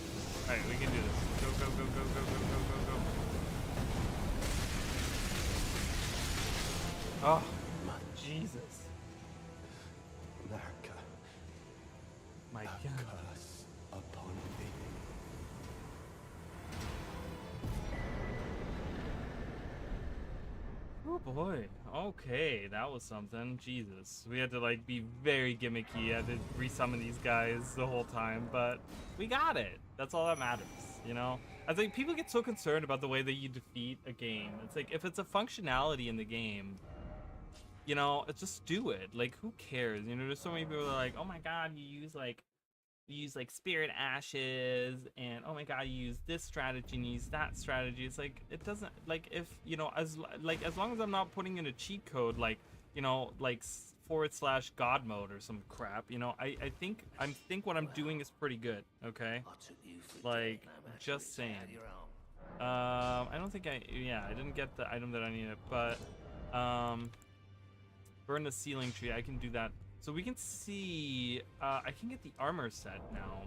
Alright, we can do this. Go, go, go, go, go, go, go, go, go. Oh, Jesus. America. My god. Curse upon thee. Oh boy. Okay, that was something. Jesus. We had to like be very gimmicky. I had to resummon these guys the whole time, but we got it. That's all that matters, you know? I think people get so concerned about the way that you defeat a game. It's like, if it's a functionality in the game, you know, just do it. Like, who cares? You know, there's so many people that are like, oh my god, you use like spirit ashes, and oh my god, you use this strategy and use that strategy. It's like, it doesn't, like, if, you know, as long as I'm not putting in a cheat code, like, you know, like / god mode or some crap, you know, I think what I'm doing is pretty good. Okay, like, just saying. I don't think I didn't get the item that I needed, but burn the ceiling tree, I can do that So we can see, I can get the armor set now.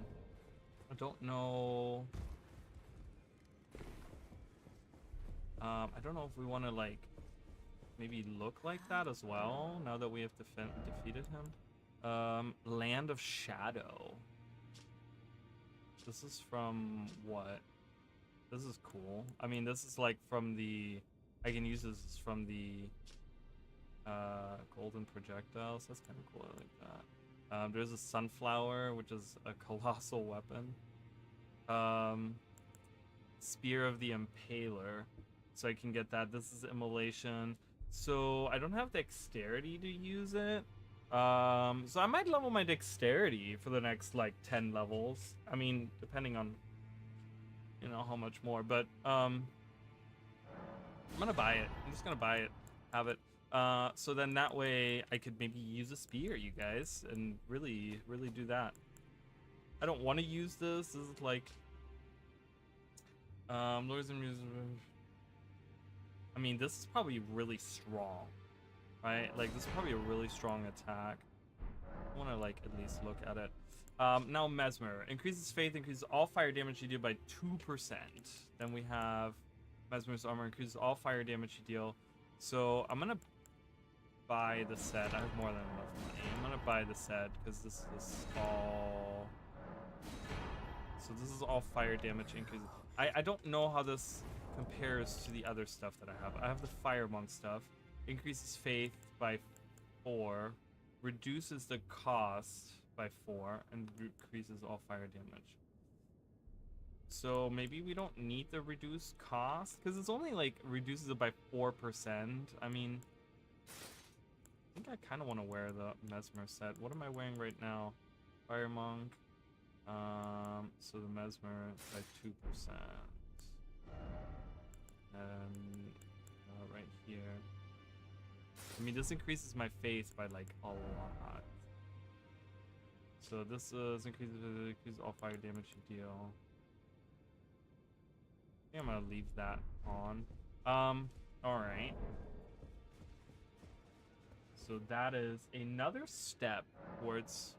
I don't know. I don't know if we want to like maybe look like that as well now that we have defeated him. Land of Shadow. This is from what? This is cool. I mean, this is like from the, I can use this from the golden projectiles. That's kind of cool. I like that. There's a sunflower, which is a colossal weapon. Spear of the Impaler. So I can get that. This is immolation. So I don't have dexterity to use it. So I might level my dexterity for the next like 10 levels. I mean, depending on, you know, how much more. But I'm gonna buy it. I'm just gonna buy it, have it. So then that way I could maybe use a spear, you guys, and really do that. I don't want to use this. This is like lures and music. I mean, this is probably really strong, right? Like, this is probably a really strong attack. I want to, like, at least look at it. Now, Mesmer. Increases faith, increases all fire damage you deal by 2%. Then we have Mesmer's armor, increases all fire damage you deal. So, I'm going to buy the set. I have more than enough money. I'm going to buy the set, because this is all... So, this is all fire damage increases. I don't know how this compares to the other stuff that I have. I have the Fire Monk stuff. Increases faith by 4, reduces the cost by 4, and increases all fire damage. So maybe we don't need the reduced cost, because it's only like reduces it by 4%. I mean, I think I kind of want to wear the Mesmer set. What am I wearing right now? Fire Monk. So the Mesmer by 2%. And right here. I mean, this increases my faith by like a lot. So this increases all fire damage you deal. I think I'm gonna leave that on. Alright. So that is another step towards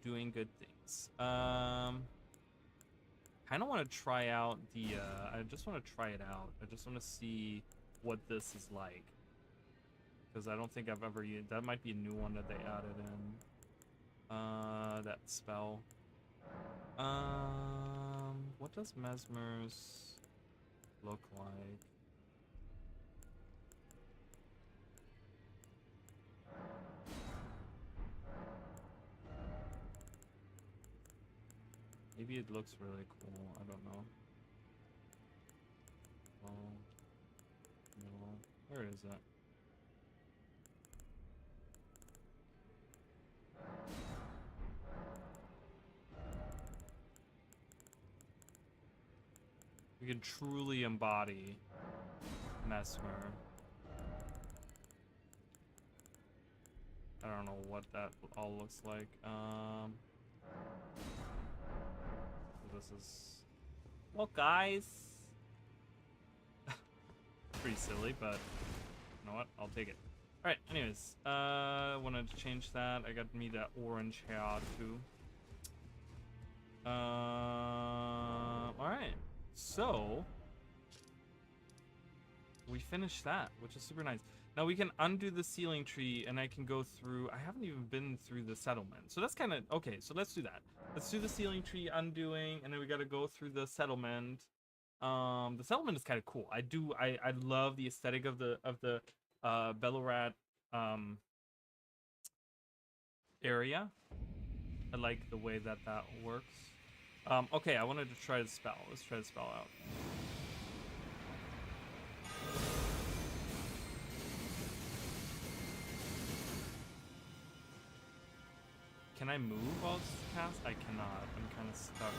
doing good things. Kind of want to try out the I just want to try it out. I just want to see what this is like, because I don't think I've ever used that. Might be a new one that they added in. That spell. What does Mesmer's look like? Maybe it looks really cool. I don't know. Oh, no. Where is it? We can truly embody Mesmer. I don't know what that all looks like. This is, well, guys, pretty silly, but you know what? I'll take it. All right. Anyways, wanted to change that. I got me that orange hair too. All right. So we finished that, which is super nice. Now we can undo the ceiling tree, and I can go through. I haven't even been through the settlement, so that's kind of okay. So let's do that. Let's do the ceiling tree undoing, and then we got to go through the settlement. The settlement is kind of cool. I love the aesthetic of the Belorat area. I like the way that works. Okay, I wanted to try the spell. Let's try the spell out. Can I move while it's cast? I cannot. I'm kind of stuck.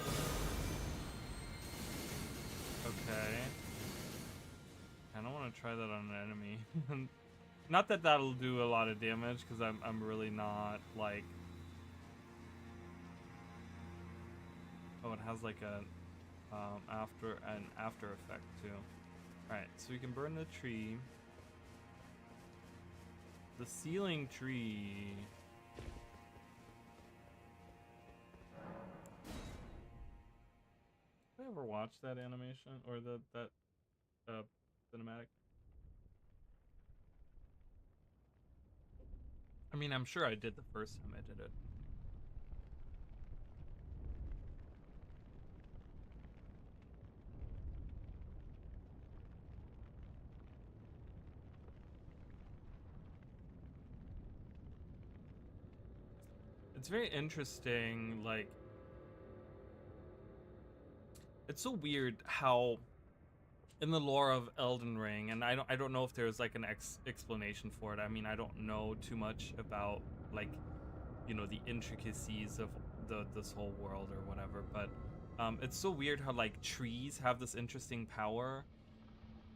Okay. I don't want to try that on an enemy. Not that that'll do a lot of damage, because I'm really not like. Oh, it has like a after effect too. All right, so we can burn the tree. The ceiling tree. Did I ever watch that animation or that cinematic? I mean, I'm sure I did the first time I did it. It's very interesting, like, it's so weird how in the lore of Elden Ring, and I don't know if there's like an explanation for it. I mean, I don't know too much about, like, you know, the intricacies of this whole world or whatever, but it's so weird how like trees have this interesting power,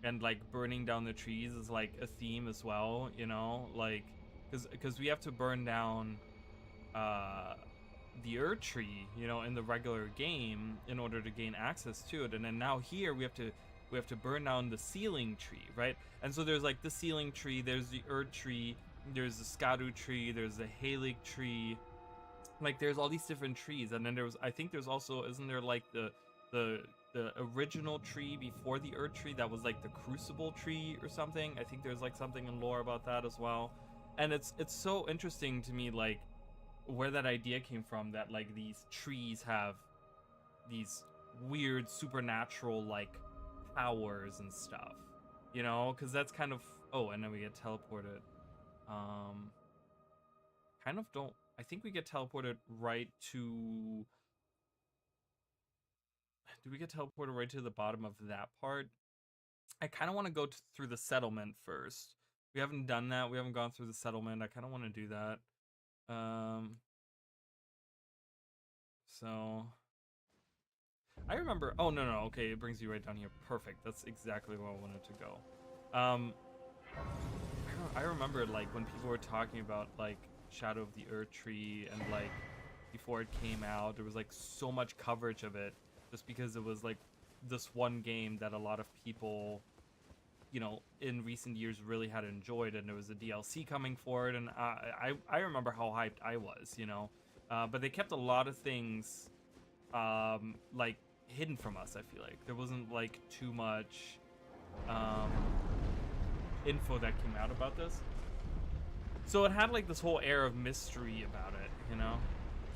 and like burning down the trees is like a theme as well, you know, like because we have to burn down uh the Erd tree, you know, in the regular game in order to gain access to it, and then now here we have to burn down the ceiling tree, right? And so there's like the ceiling tree, there's the Erd tree, there's the Skadu tree, there's the Halig tree, like there's all these different trees, and then I think there's also, isn't there like the original tree before the Erd tree that was like the Crucible tree or something? I think there's like something in lore about that as well, and it's so interesting to me, like, where that idea came from, that like these trees have these weird supernatural like powers and stuff, you know, because that's kind of, oh, and then we get teleported. Kind of don't, I think we get teleported right to, do we get teleported right to the bottom of that part? I kind of want to go through the settlement first. We haven't done that. We haven't gone through the settlement. I kind of want to do that. So I remember, oh no, okay, it brings you right down here. Perfect. That's exactly where I wanted to go. I remember like when people were talking about like Shadow of the Erd tree, and like before it came out, there was like so much coverage of it just because it was like this one game that a lot of people, you know, in recent years really had enjoyed, and there was a DLC coming for it, and I remember how hyped I was, you know. But they kept a lot of things like hidden from us. I feel like there wasn't like too much info that came out about this, so it had like this whole air of mystery about it, you know.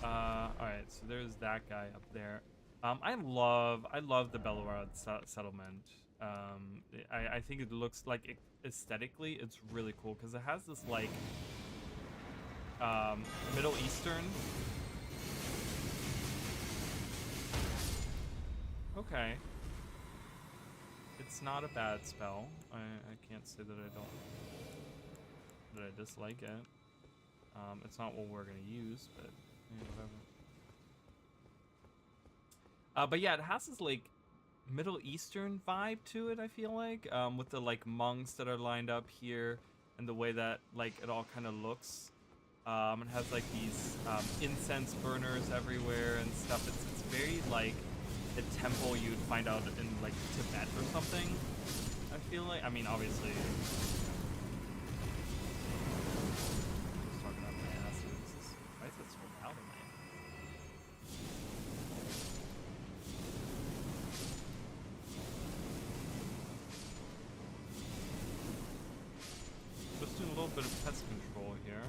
All right, so there's that guy up there. I love the Belorod settlement. I think it looks like aesthetically it's really cool because it has this like Middle Eastern. Okay. It's not a bad spell. I can't say that I dislike it. It's not what we're gonna use, but yeah, whatever. But yeah, it has this like Middle Eastern vibe to it, I feel like, with the like monks that are lined up here and the way that like it all kind of looks. It has like these incense burners everywhere and stuff. It's very like a temple you'd find out in like Tibet or something, I feel like. I mean, obviously, I was talking about my ass. Why is it so loud in my ear? Just doing a little bit of pest control here.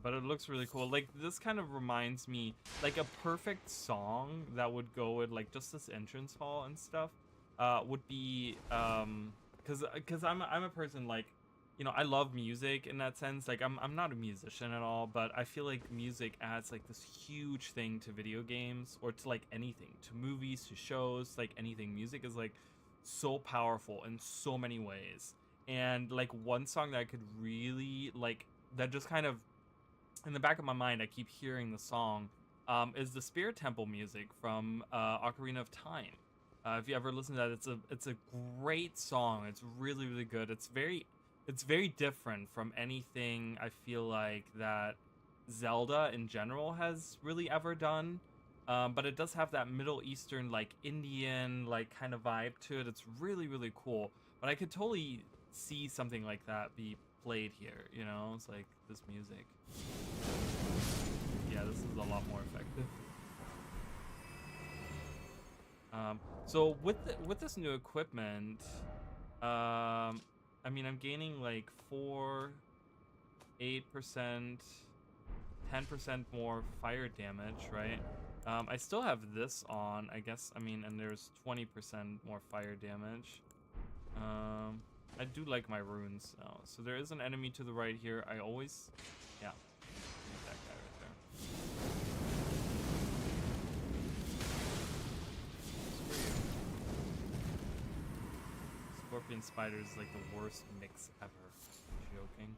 But it looks really cool. Like, this kind of reminds me, like, a perfect song that would go with, like, just this entrance hall and stuff, would be, cause I'm a person, like, you know, I love music in that sense. Like, I'm not a musician at all, but I feel like music adds, like, this huge thing to video games, or to, like, anything, to movies, to shows, like, anything. Music is, like, so powerful in so many ways. And, like, one song that I could really, like, that just kind of, in the back of my mind, I keep hearing the song, is the Spirit Temple music from Ocarina of Time. If you ever listen to that, it's a great song. It's really, really good. It's very it's very different from anything I feel like that Zelda in general has really ever done. But it does have that Middle Eastern, like Indian, like kind of vibe to it. It's really, really cool. But I could totally see something like that be played here, you know? It's like this music. Yeah, this is a lot more effective. So with this new equipment, I mean, I'm gaining like 4, 8%, 10% more fire damage, right? I still have this on, I guess. I mean, and there's 20% more fire damage. I do like my runes now. So there is an enemy to the right here. I always, yeah, that guy right there. Screw you. Scorpion spider is like the worst mix ever. Joking.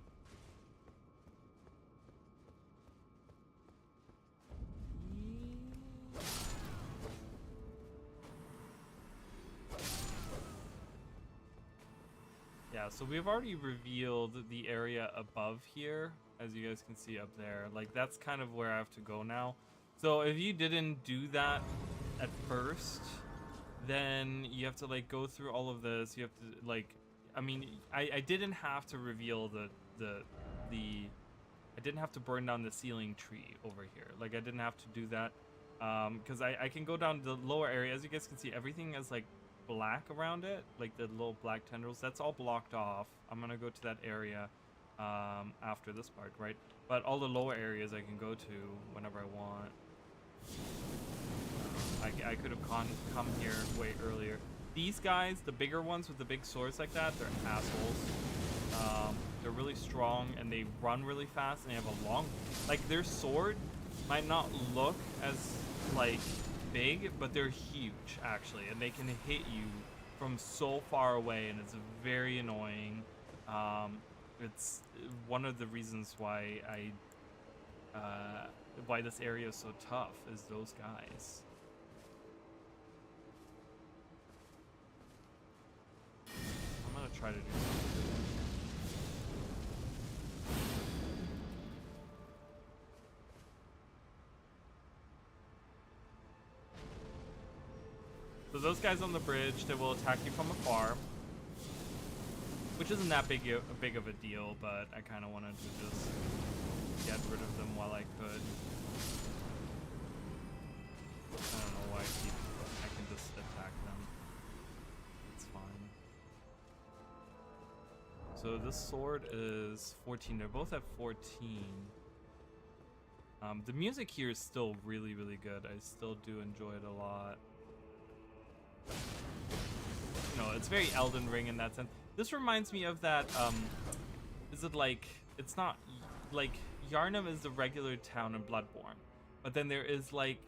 Yeah, so we've already revealed the area above here, as you guys can see up there. Like, that's kind of where I have to go now. So if you didn't do that at first, then you have to, like, go through all of this. You have to, like, I mean, I didn't have to reveal I didn't have to burn down the ceiling tree over here. Like, I didn't have to do that. Because I can go down the lower area. As you guys can see, everything is, like, black around it, like the little black tendrils. That's all blocked off. I'm gonna go to that area after this part, right? But all the lower areas I can go to whenever I want. I could have come here way earlier. These guys, the bigger ones with the big swords like that, they're assholes. They're really strong and they run really fast and they have a long, like, their sword might not look as like big, but they're huge actually, and they can hit you from so far away, and it's very annoying. It's one of the reasons why why this area is so tough, is those guys. I'm gonna try to do something. So those guys on the bridge, they will attack you from afar, which isn't that big of a deal, but I kind of wanted to just get rid of them while I could. I don't know why I can just attack them. It's fine. So this sword is 14. They're both at 14. The music here is still really, really good. I still do enjoy it a lot. You know, it's very Elden Ring in that sense. This reminds me of that, is it like, it's not, like, Yharnam is the regular town in Bloodborne, but then there is, like,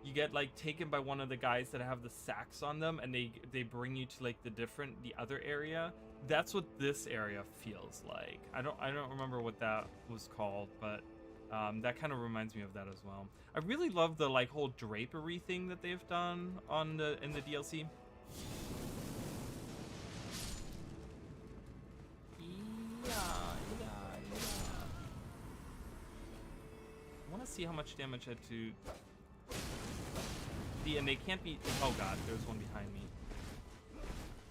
you get, like, taken by one of the guys that have the sacks on them, and they bring you to, like, the other area. That's what this area feels like. I don't remember what that was called, but that kind of reminds me of that as well. I really love the, like, whole drapery thing that they've done on in the DLC. I want to see how much damage I had to. See, and they can't be. Oh god, there's one behind me.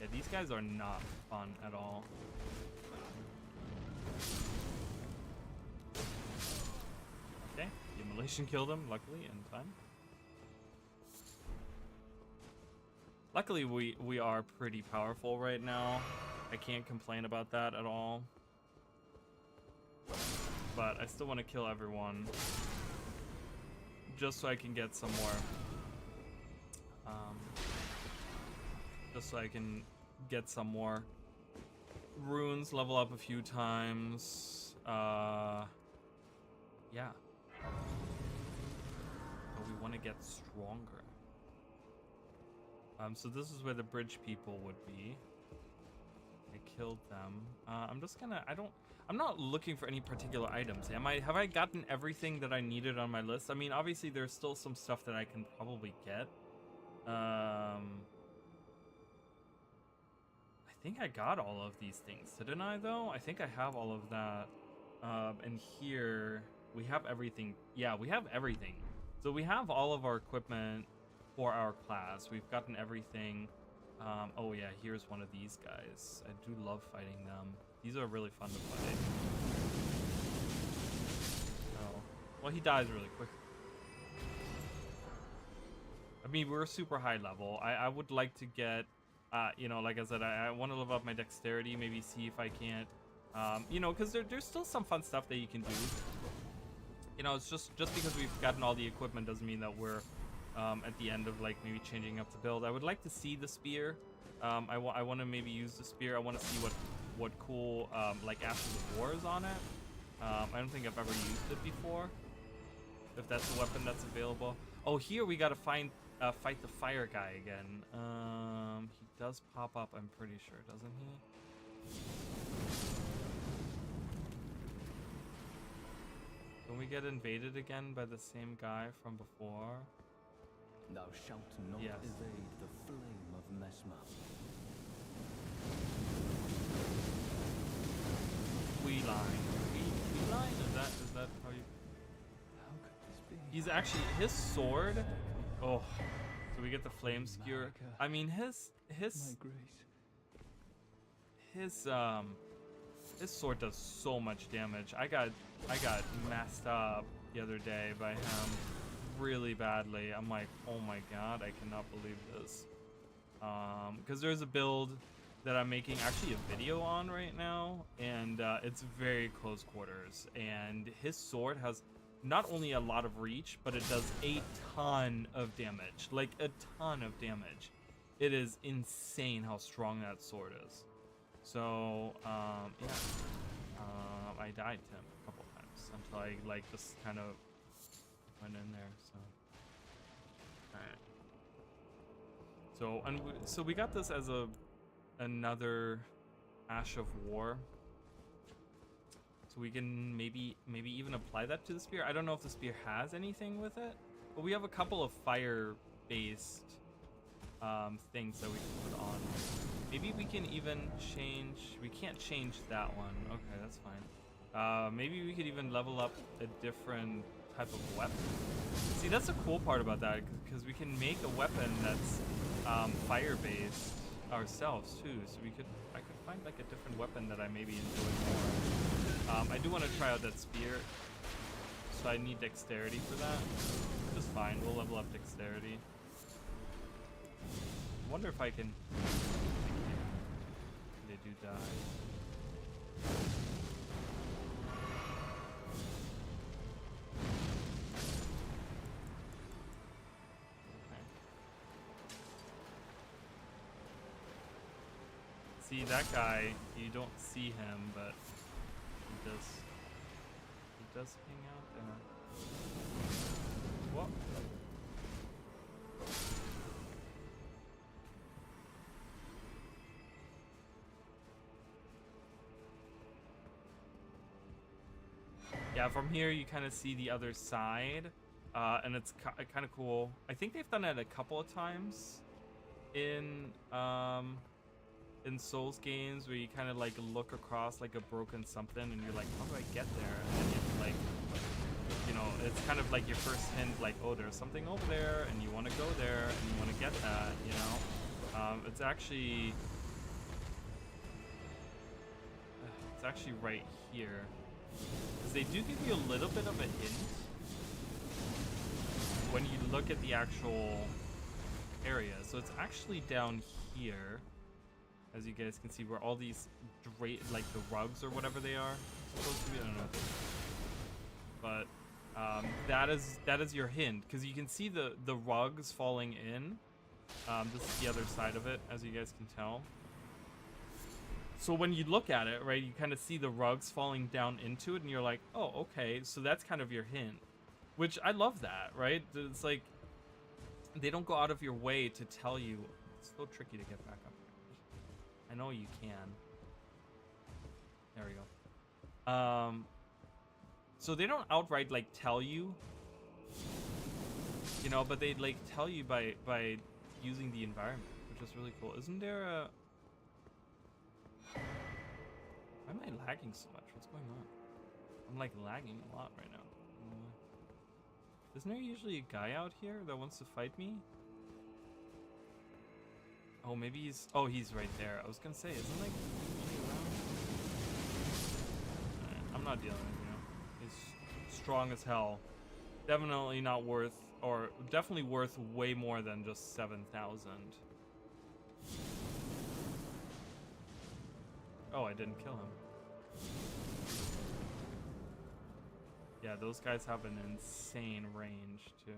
Yeah, these guys are not fun at all. Okay, the immolation killed him, luckily, in time. Luckily, we are pretty powerful right now. I can't complain about that at all. But I still want to kill everyone, just so I can get some more. Just so I can get some more runes, level up a few times. Yeah. But we want to get stronger. So this is where the bridge people would be. I killed them. I'm just gonna. I'm not looking for any particular items. Have I gotten everything that I needed on my list? I mean, obviously there's still some stuff that I can probably get. I think I got all of these things, didn't I though? I think I have all of that. And here we have everything. Yeah, we have everything. So we have all of our equipment for our class. We've gotten everything. Oh yeah, here's one of these guys. I do love fighting them. These are really fun to fight. Oh, well, he dies really quick. I mean, we're super high level. I would like to get, you know, like I said, I want to level up my dexterity, maybe see if I can't, you know, because there's still some fun stuff that you can do. You know, it's just because we've gotten all the equipment doesn't mean that we're at the end of like maybe changing up the build. I would like to see the spear. I want to maybe use the spear. I want to see what cool like Ashes of War is on it. I don't think I've ever used it before. If that's a weapon that's available. Oh, here we gotta fight the fire guy again. He does pop up, I'm pretty sure, doesn't he? Don't we get invaded again by the same guy from before? Thou shalt not Yes. evade the flame of Mesmer. Wheeline? Is that how you... How could this be? He's actually, his sword... Oh, so we get the flame skewer. I mean, his My grace. his sword does so much damage. I got messed up the other day by him really badly. I'm like, oh my god, I cannot believe this. Because there's a build that I'm making actually a video on right now, and it's very close quarters. And his sword has not only a lot of reach, but it does a ton of damage, like a ton of damage. It is insane how strong that sword is. So yeah, I died to him a couple times until I like just kind of went in there. So all right. So we got this as another Ash of War. So we can maybe even apply that to the spear. I don't know if the spear has anything with it, but we have a couple of fire-based things that we can put on. Maybe we can even change. We can't change that one. Okay, that's fine. Maybe we could even level up a different type of weapon. See, that's the cool part about that, because we can make a weapon that's fire-based ourselves too. So I could find like a different weapon that I maybe enjoy more. I do want to try out that spear, so I need dexterity for that. Just fine, we'll level up dexterity. I wonder if I can... They do die. Okay. See, that guy, you don't see him, but he does hang out there. What? Yeah, from here you kind of see the other side, and it's kind of cool. I think they've done it a couple of times in Souls games, where you kind of like look across like a broken something, and you're like, how do I get there? And then you like, you know, it's kind of like your first hint, like, oh, there's something over there, and you want to go there, and you want to get that, you know. It's actually right here. Because they do give you a little bit of a hint when you look at the actual area. So it's actually down here, as you guys can see, where all these like the rugs or whatever they are supposed to be. I don't know. But that is your hint, because you can see the rugs falling in. This is the other side of it, as you guys can tell. So when you look at it, right, you kind of see the rugs falling down into it, and you're like, oh, okay, so that's kind of your hint. Which, I love that, right? It's like, they don't go out of your way to tell you. It's so tricky to get back up. I know you can. There we go. So they don't outright, like, tell you, you know, but they, like, tell you by using the environment, which is really cool. Isn't there a... am I lagging so much? What's going on? I'm like lagging a lot right now. Isn't there usually a guy out here that wants to fight me? Oh, maybe he's... Oh, he's right there. I was gonna say, isn't like... I'm not dealing with him. He's strong as hell. Definitely not worth... Or definitely worth way more than just 7,000. Oh, I didn't kill him. Yeah, those guys have an insane range, too.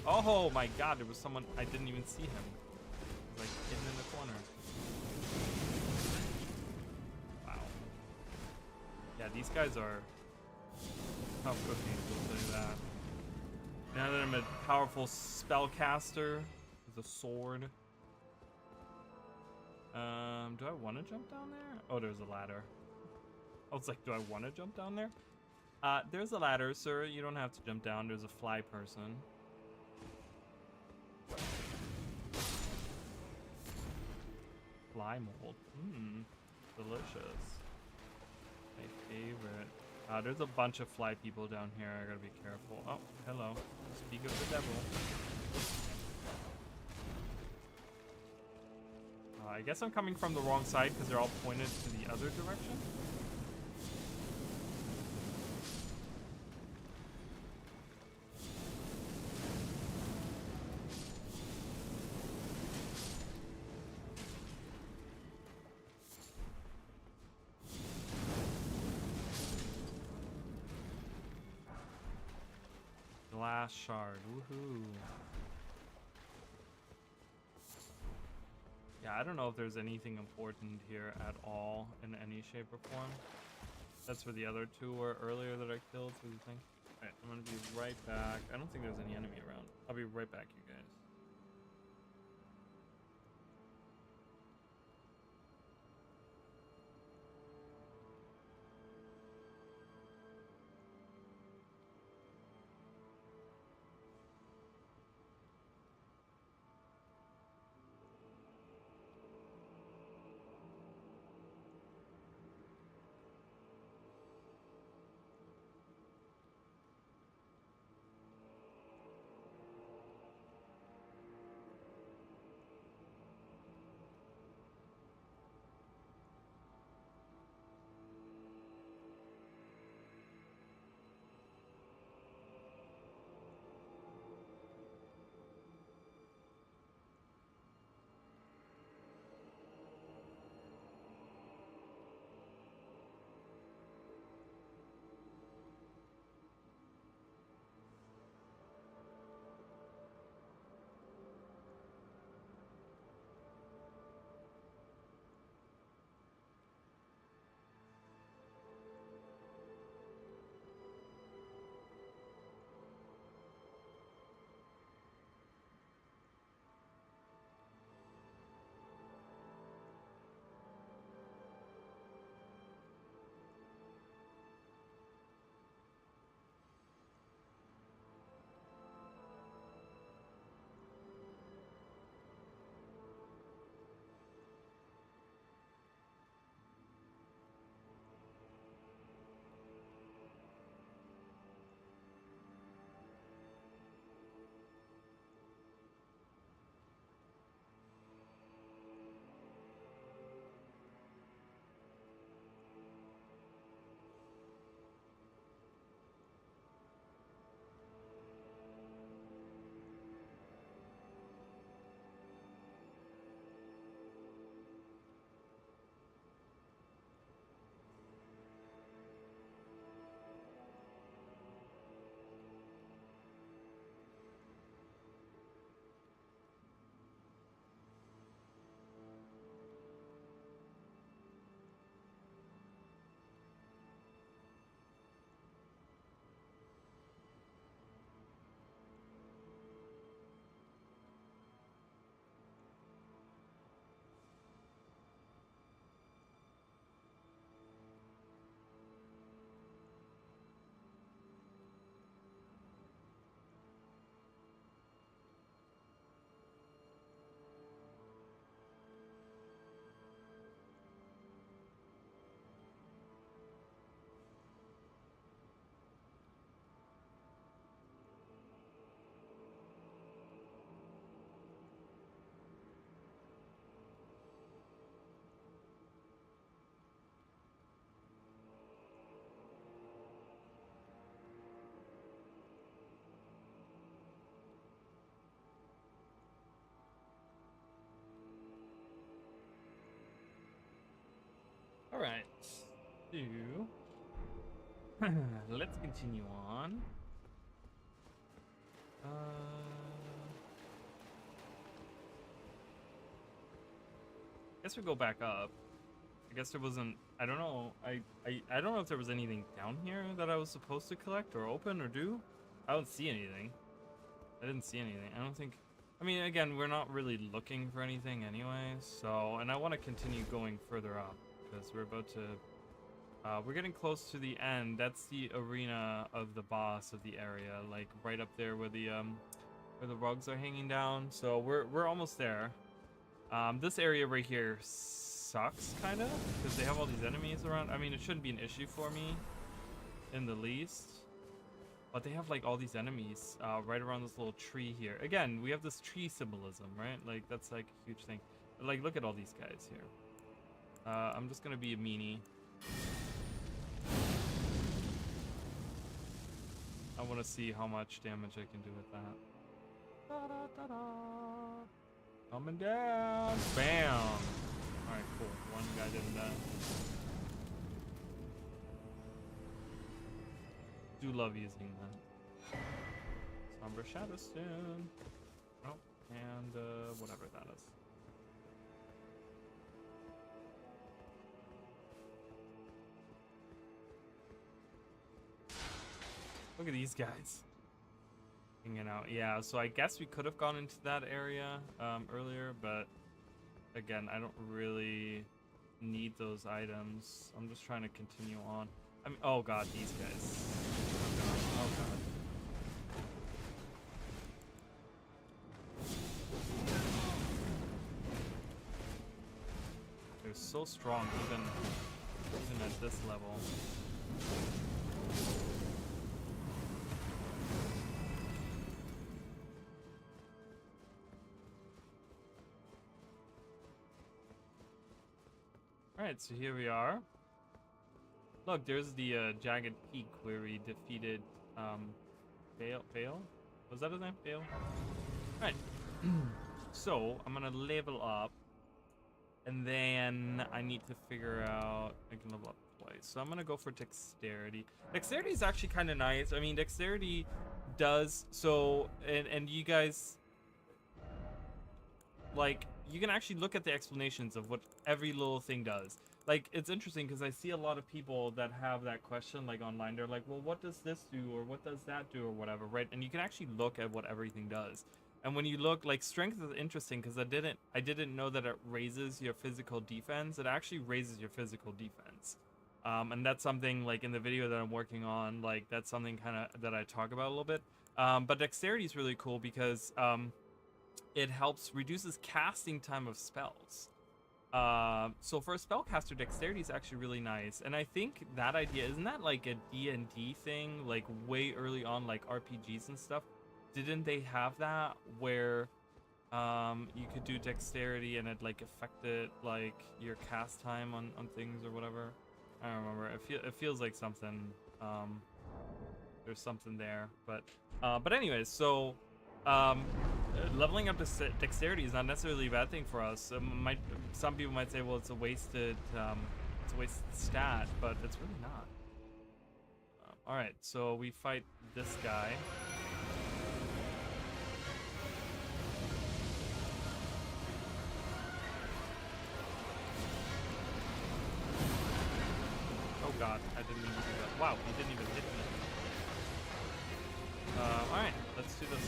Oh my god, there was someone... I didn't even see him. He was, like, hidden in the corner. Wow. Yeah, these guys are tough cookies, we'll say that. Now that I'm a powerful spellcaster with a sword. Do I want to jump down there? Oh, there's a ladder. I was like, do I want to jump down there? There's a ladder, sir. You don't have to jump down. There's a fly person. Fly mold. Delicious. My favorite. There's a bunch of fly people down here. I gotta be careful. Oh, hello. Speak of the devil. I guess I'm coming from the wrong side because they're all pointed to the other direction. Glass shard, woohoo. Yeah, I don't know if there's anything important here at all in any shape or form. That's where the other two were earlier that I killed through the thing. Alright, I'm gonna be right back. I don't think there's any enemy around. I'll be right back, you guys. right. So, let's continue on. Guess we go back up. I guess there wasn't. I don't know. I don't know if there was anything down here that I was supposed to collect or open or do. I don't see anything. I didn't see anything. I don't think. I mean, again, we're not really looking for anything anyway. So, and I want to continue going further up because we're about to. We're getting close to the end. That's the arena of the boss of the area, like right up there where the rugs are hanging down. So we're almost there. This area right here sucks, kind of, because they have all these enemies around. I mean, it shouldn't be an issue for me in the least. But they have, like, all these enemies right around this little tree here. Again, we have this tree symbolism, right? Like, that's, like, a huge thing. But, like, look at all these guys here. I'm just going to be a meanie. I want to see how much damage I can do with that. Da-da-da-da. Coming down. Bam. Alright, cool. One guy didn't die. Do love using that. Somber Shadowstone. Oh, and whatever that is. Look at these guys. Hanging out. Yeah, so I guess we could have gone into that area earlier, but again, I don't really need those items. I'm just trying to continue on. I mean, oh god, these guys. Oh god. They're so strong even at this level. Alright, so here we are. Look, there's the jagged peak where we defeated Bale? Was that his name? Bale? Alright. So, I'm gonna level up. And then I need to figure out I can level up twice. So I'm gonna go for dexterity. Dexterity is actually kind of nice. I mean, dexterity does so and you guys like you can actually look at the explanations of what every little thing does. Like, it's interesting because I see a lot of people that have that question, like, online. They're like, well, what does this do, or what does that do, or whatever, right? And you can actually look at what everything does. And when you look, like, strength is interesting because I didn't know that it raises your physical defense. It actually raises your physical defense. And that's something, like, in the video that I'm working on, like, that's something kind of that I talk about a little bit. But dexterity is really cool because it reduces casting time of spells. So for a spellcaster, dexterity is actually really nice. And I think that idea, isn't that like a D&D thing, like way early on, like RPGs and stuff? Didn't they have that where you could do dexterity and it like affected like your cast time on things or whatever? I don't remember. It feels like something, there's something there. But anyways, so leveling up to dexterity is not necessarily a bad thing for us. Some people might say, well, it's a wasted stat, but it's really not. All right, so we fight this guy. Oh god, I didn't even do that. Wow, he didn't even hit me. All right, let's do this.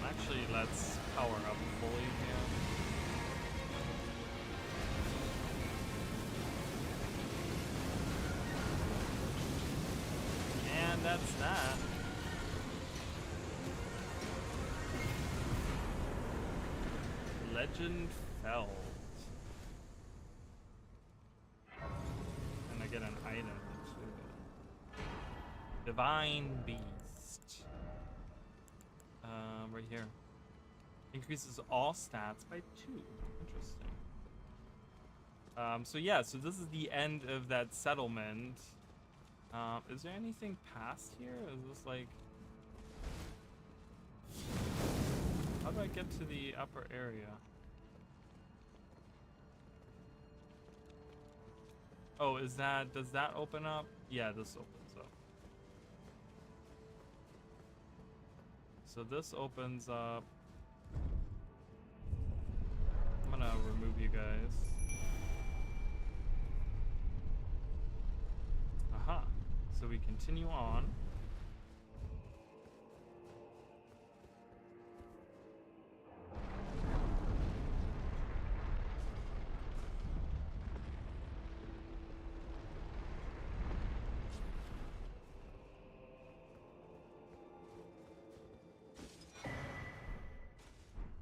Actually, let's power up fully here. And that's that. Legend felled. And I get an item too. Divine Beast. Right here. Increases all stats by 2. Interesting. So yeah, so this is the end of that settlement. Is there anything past here? Is this like... How do I get to the upper area? Oh, is that, does that open up? Yeah, this opens up. So this opens up. I'm gonna remove you guys. Aha. So we continue on.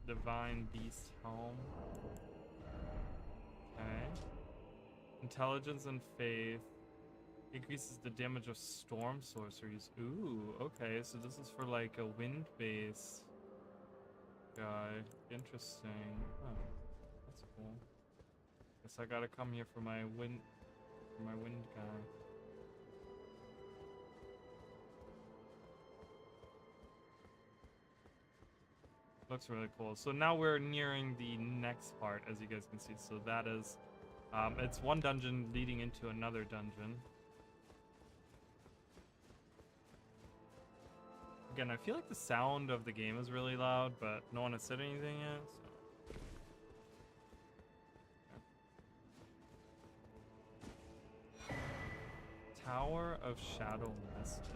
Divine Beast Helm. Okay. Intelligence and Faith. Increases the damage of storm sorceries. Ooh, okay. So this is for like a wind base guy. Interesting. Oh, that's cool. Guess I gotta come here for my wind guy. Looks really cool. So now we're nearing the next part, as you guys can see. So that is, it's one dungeon leading into another dungeon. Again, I feel like the sound of the game is really loud, but no one has said anything yet. So. Tower of Shadow Message.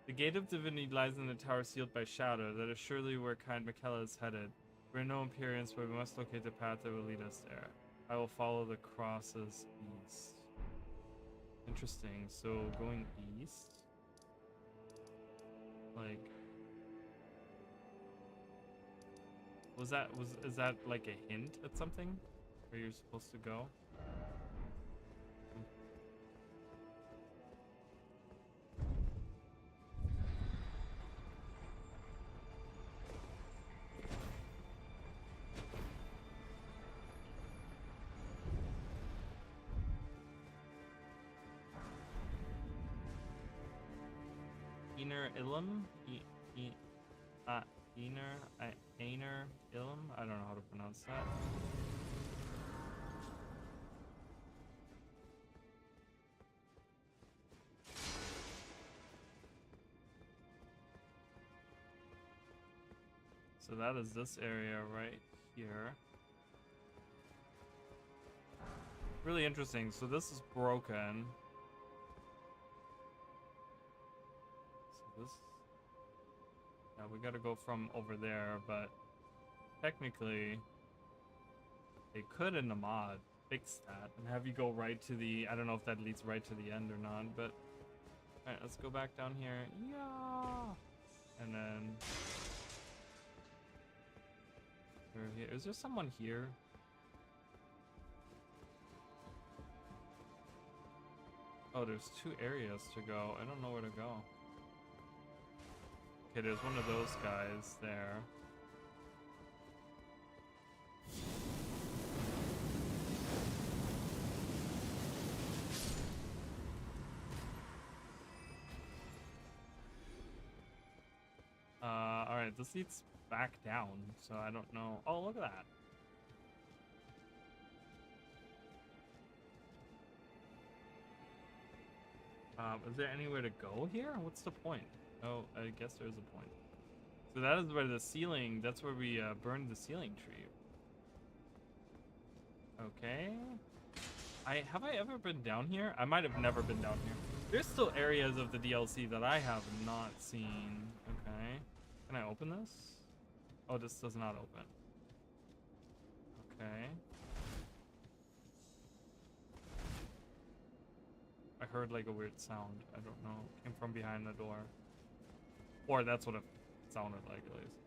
The gate of divinity lies in the tower sealed by shadow. That is surely where kind Michaela is headed. We are no Imperians, but we must locate the path that will lead us there. I will follow the crosses east. Interesting. So going east, like, is that like a hint at something where you're supposed to go? Einer Ilum? Einer Ilum? I don't know how to pronounce that. So that is this area right here. Really interesting. So this is broken. This, yeah, we gotta go from over there, but technically they could in the mod fix that and have you go right to the, I don't know if that leads right to the end or not, but all right, let's go back down here. Yeah, and then here. Is there someone here? Oh, there's two areas to go. I don't know where to go. Okay, there's one of those guys there. Alright, this leads back down, so I don't know. Oh, look at that. Is there anywhere to go here? What's the point? Oh, I guess there's a point. So that is where the ceiling, that's where we burned the ceiling tree. Okay. Have I ever been down here? I might have never been down here. There's still areas of the DLC that I have not seen. Okay. Can I open this? Oh, this does not open. Okay. I heard like a weird sound. I don't know. It came from behind the door. Or that's what it sounded like at least.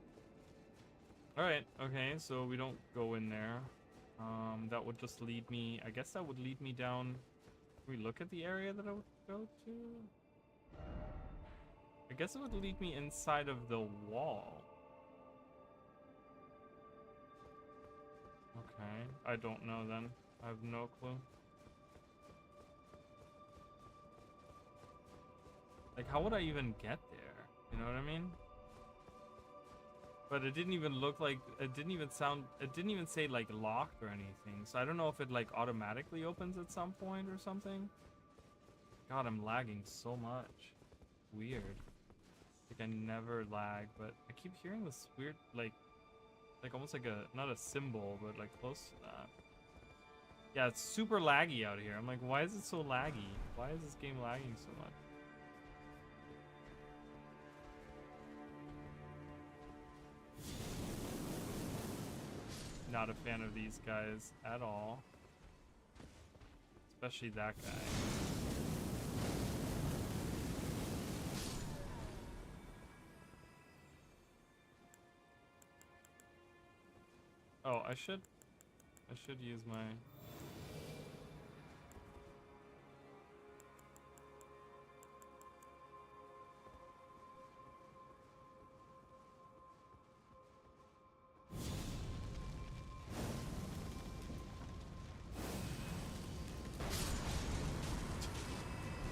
Alright, okay, so we don't go in there. That would just lead me, I guess that would lead me down. Can we look at the area that I would go to? I guess it would lead me inside of the wall. Okay, I don't know then. I have no clue. Like, how would I even get there? You know what I mean? But it didn't even look like, it didn't even sound, it didn't even say like locked or anything. So I don't know if it like automatically opens at some point or something. God, I'm lagging so much. Weird. Like I never lag, but I keep hearing this weird, like almost like a, not a symbol, but like close to that. Yeah, it's super laggy out here. I'm like, why is it so laggy? Why is this game lagging so much? Not a fan of these guys at all. Especially that guy. Oh, I should use my...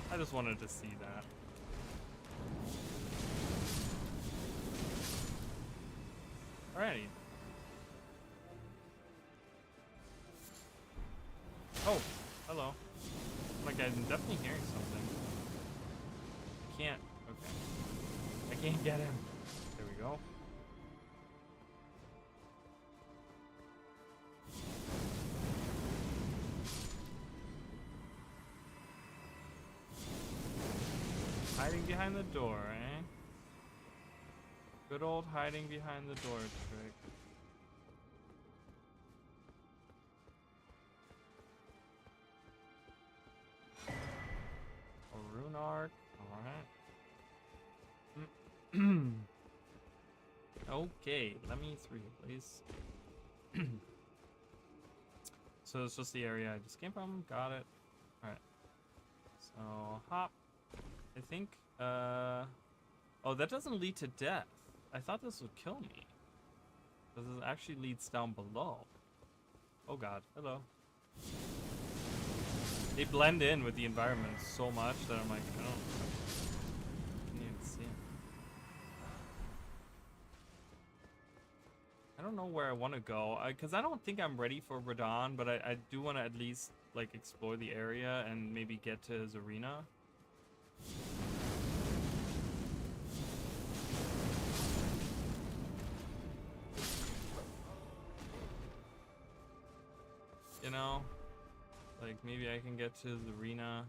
I just wanted to see that. Alrighty. Oh, hello. Like I'm definitely hearing something. I can't. Okay. I can't get him. There we go. Hiding behind the door, eh? Good old hiding behind the door trick. A rune arc, alright. Okay, let me through here, please. So it's just the area I just came from, got it. Alright. So, hop. I think, oh, that doesn't lead to death. I thought this would kill me. This actually leads down below. Oh god, hello. They blend in with the environment so much that I'm like, I don't even see them. I don't know where I want to go, because I don't think I'm ready for Radon, but I do want to at least, like, explore the area and maybe get to his arena. You know, like maybe I can get to the arena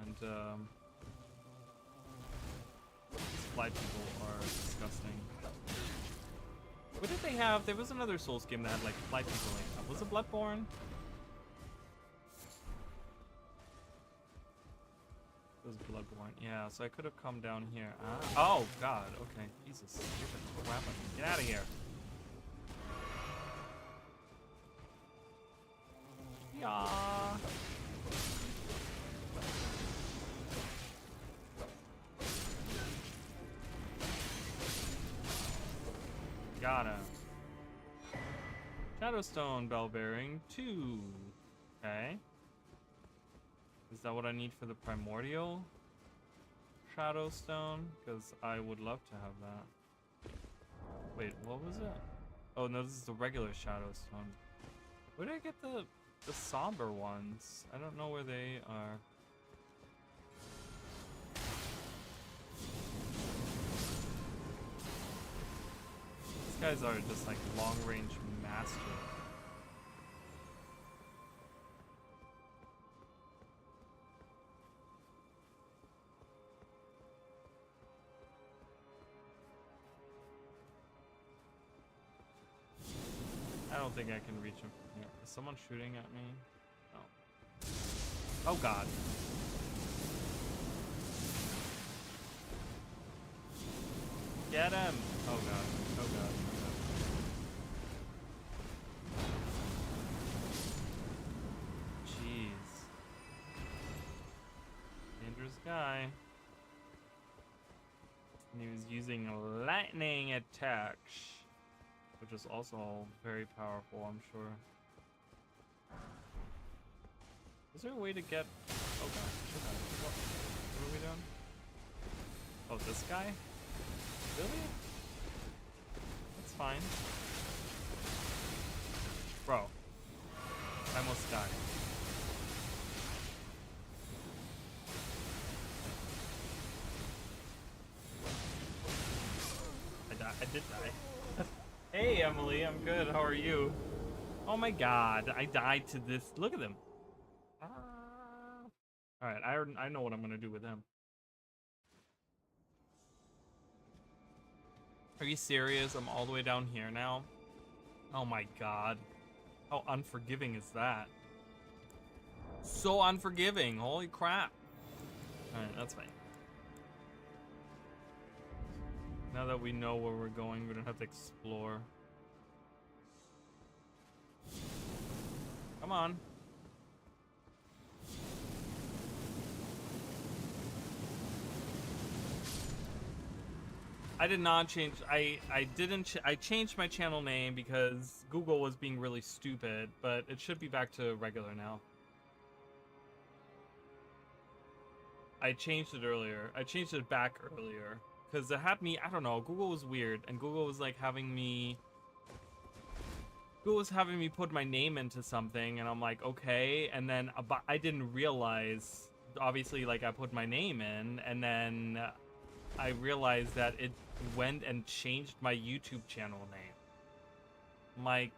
and fly people are disgusting. What did they have? There was another Souls game that had like fly people like that. Was it Bloodborne? It was Bloodborne. Yeah, so I could have come down here. Oh god, okay. Jesus. Get out of here. Yeah. Got him. Shadowstone bell bearing 2. Okay. Is that what I need for the primordial Shadowstone? Because I would love to have that. Wait, what was it? Oh no, this is the regular Shadowstone. Where did I get the somber ones? I don't know where they are. These guys are just like long-range masters. I don't think I can reach him from here. Is someone shooting at me? No. Oh god. Get him! Oh god. Oh god. Jeez. Dangerous guy. And he was using lightning attacks, which is also very powerful, I'm sure. Is there a way to get... Oh god, what are we doing? Oh, this guy? Really? fine. Bro. I almost died. I did die. Hey, Emily, I'm good. How are you? Oh my god, I died to this. Look at them. Alright, I know what I'm gonna do with him. Are you serious? I'm all the way down here now? Oh my god. How unforgiving is that? So unforgiving. Holy crap. Alright, that's fine. Now that we know where we're going, we don't have to explore. Come on. I did not change. I changed my channel name because Google was being really stupid, but it should be back to regular now. I changed it earlier. I changed it back earlier because it had me, I don't know, Google was weird, and Google was like having me put my name into something, and I'm like, okay, and then I didn't realize, obviously, like, I put my name in, and then I realized that it went and changed my YouTube channel name. I'm like,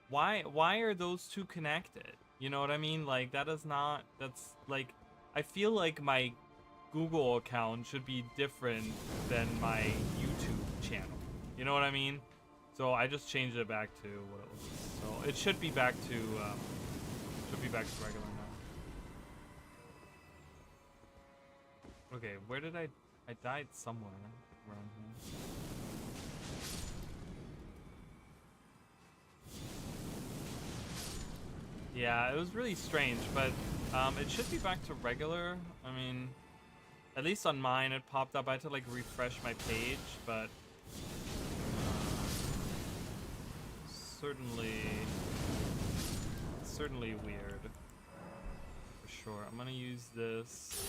why are those two connected? You know what I mean? Like, that is not, that's like, I feel like my Google account should be different than my YouTube channel. You know what I mean? So I just changed it back to what it was. So it should be back to regular now. Okay, where did I died somewhere around here. Yeah, it was really strange, but it should be back to regular. I mean, at least on mine it popped up. I had to like refresh my page, but certainly weird for sure. I'm gonna use this.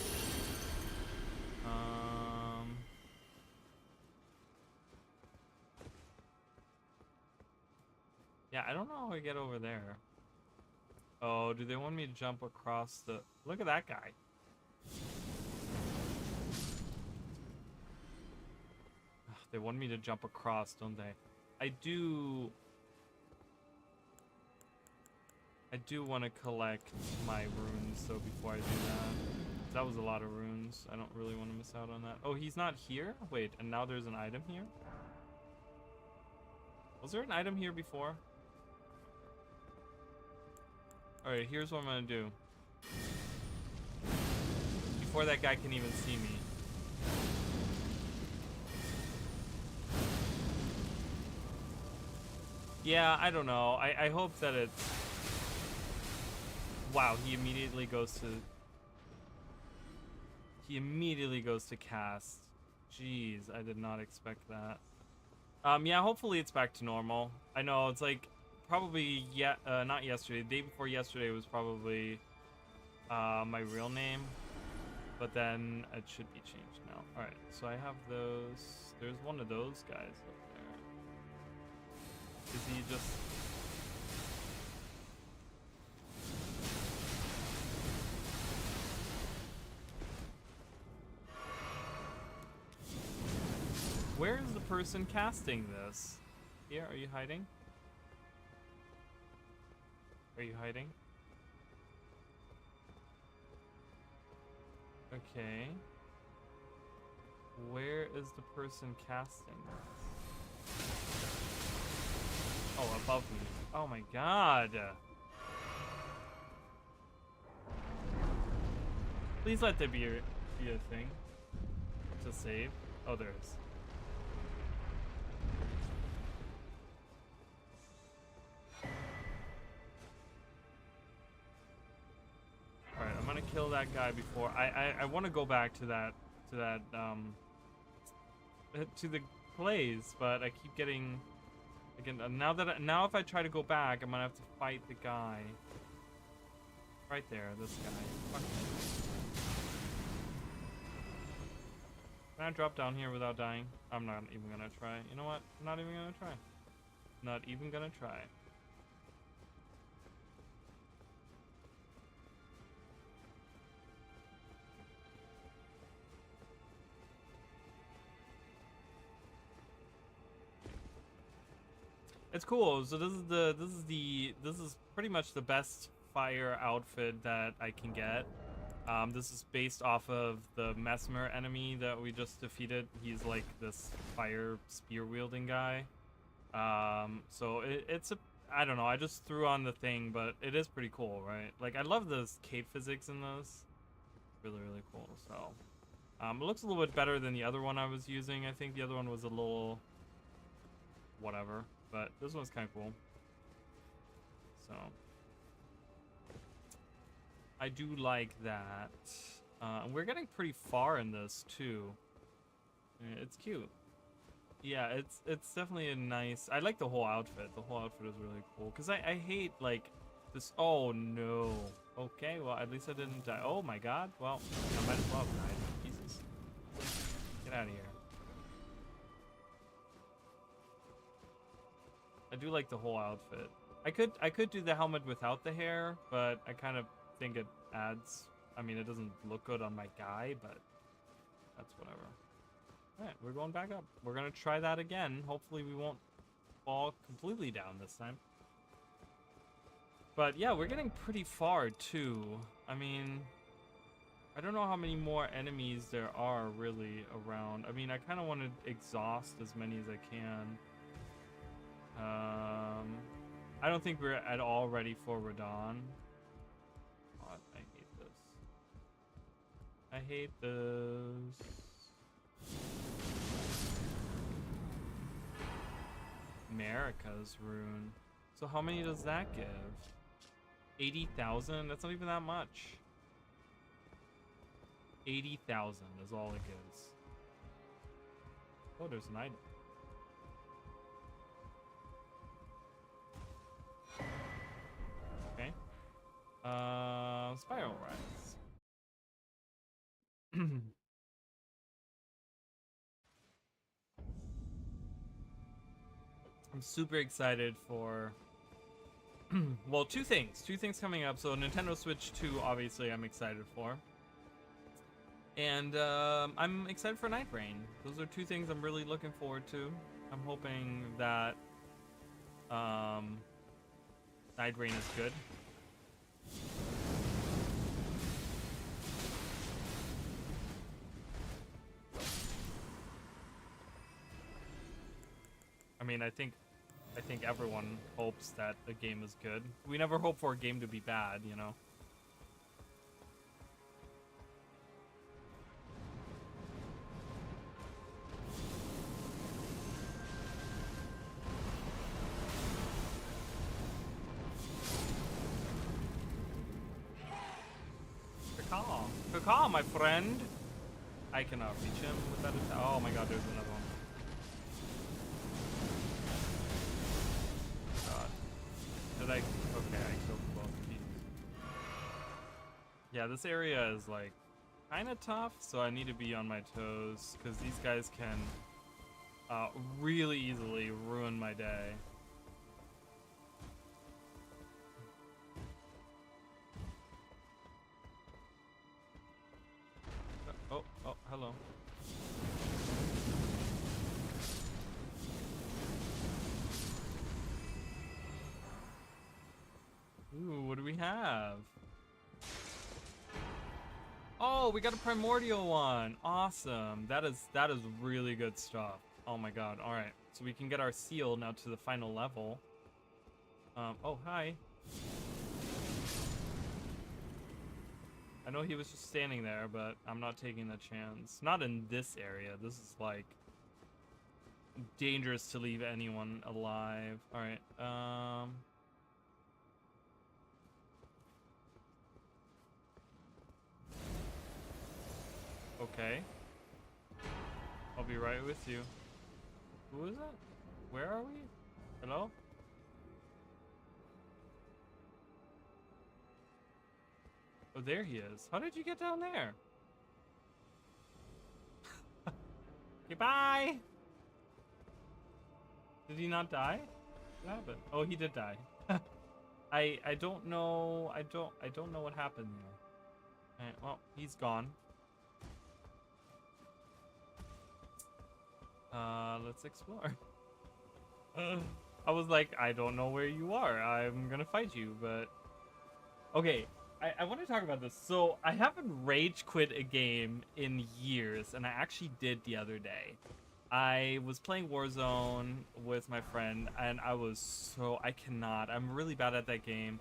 Yeah, I don't know how I get over there. Oh, do they want me to jump across the... Look at that guy. Ugh, they want me to jump across, don't they? I do want to collect my runes, though, before I do that. That was a lot of runes. I don't really want to miss out on that. Oh, he's not here? Wait, and now there's an item here? Was there an item here before? Alright, here's what I'm gonna do. Before that guy can even see me. Yeah, I don't know. I hope that it's... Wow, he immediately goes to cast. Jeez, I did not expect that. Yeah, hopefully it's back to normal. I know, it's like... Probably not yesterday. The day before yesterday was probably my real name, but then it should be changed now. All right, so I have those. There's one of those guys up there. Is he just? Where is the person casting this? Here, are you hiding? Are you hiding? Okay. Where is the person casting this? Oh, above me. Oh my god. Please let there be a thing to save. Oh, there is. Alright, I'm gonna kill that guy before I want to go back to that to the plays, but I keep getting again now if I try to go back, I'm gonna have to fight the guy right there. This guy. Fuck. Can I drop down here without dying? I'm not even gonna try. You know what? I'm not even gonna try. Not even gonna try. It's cool. So this is pretty much the best fire outfit that I can get. This is based off of the Mesmer enemy that we just defeated. He's like this fire spear wielding guy. So it's a, I don't know, I just threw on the thing, but it is pretty cool, right? Like, I love those cape physics in those. Really, really cool. So, it looks a little bit better than the other one I was using. I think the other one was a little whatever, but this one's kind of cool. So, I do like that. We're getting pretty far in this too. It's cute. Yeah, it's definitely a nice. I like the whole outfit. The whole outfit is really cool. Cause I hate like this. Oh no. Okay, well at least I didn't die. Oh my god. Well, I might as well have died. Jesus. Get out of here. I do like the whole outfit. I could do the helmet without the hair, but I kind of think it adds. I mean, it doesn't look good on my guy, but that's whatever. Alright, we're going back up. We're gonna try that again. Hopefully we won't fall completely down this time. But yeah, we're getting pretty far too. I mean, I don't know how many more enemies there are really around. I mean, I kind of want to exhaust as many as I can. I don't think we're at all ready for Radon. God, I hate this. I hate this. America's rune. So how many does that give? 80,000? That's not even that much. 80,000 is all it gives. Oh, there's an item. Okay. Spiral Rise. I'm super excited for well, two things coming up. So Nintendo Switch 2 obviously I'm excited for, and I'm excited for Night Rain. Those are two things I'm really looking forward to. I'm hoping that Night Rain is good. I mean, I think everyone hopes that the game is good. We never hope for a game to be bad, you know? Caw, my friend! I cannot reach him with that attack. Oh my god, there's another one. Did I? Okay, I killed both keys. Yeah, this area is like kind of tough, so I need to be on my toes because these guys can really easily ruin my day. Oh, hello. Ooh, what do we have? Oh, we got a primordial one. Awesome. That is really good stuff. Oh my god. All right. So we can get our seal now to the final level. Oh, hi. I know he was just standing there, but I'm not taking the chance. Not in this area. This is like dangerous to leave anyone alive. All right. Okay. I'll be right with you. Who is it? Where are we? Hello? Oh, there he is. How did you get down there? bye. Did he not die? What happened? Oh, he did die. I don't know. I don't know what happened there. Alright, well, he's gone. Let's explore. I was like, I don't know where you are. I'm gonna fight you, but okay. I want to talk about this. So I haven't rage quit a game in years, and I actually did the other day. I was playing Warzone with my friend, and I cannot. I'm really bad at that game.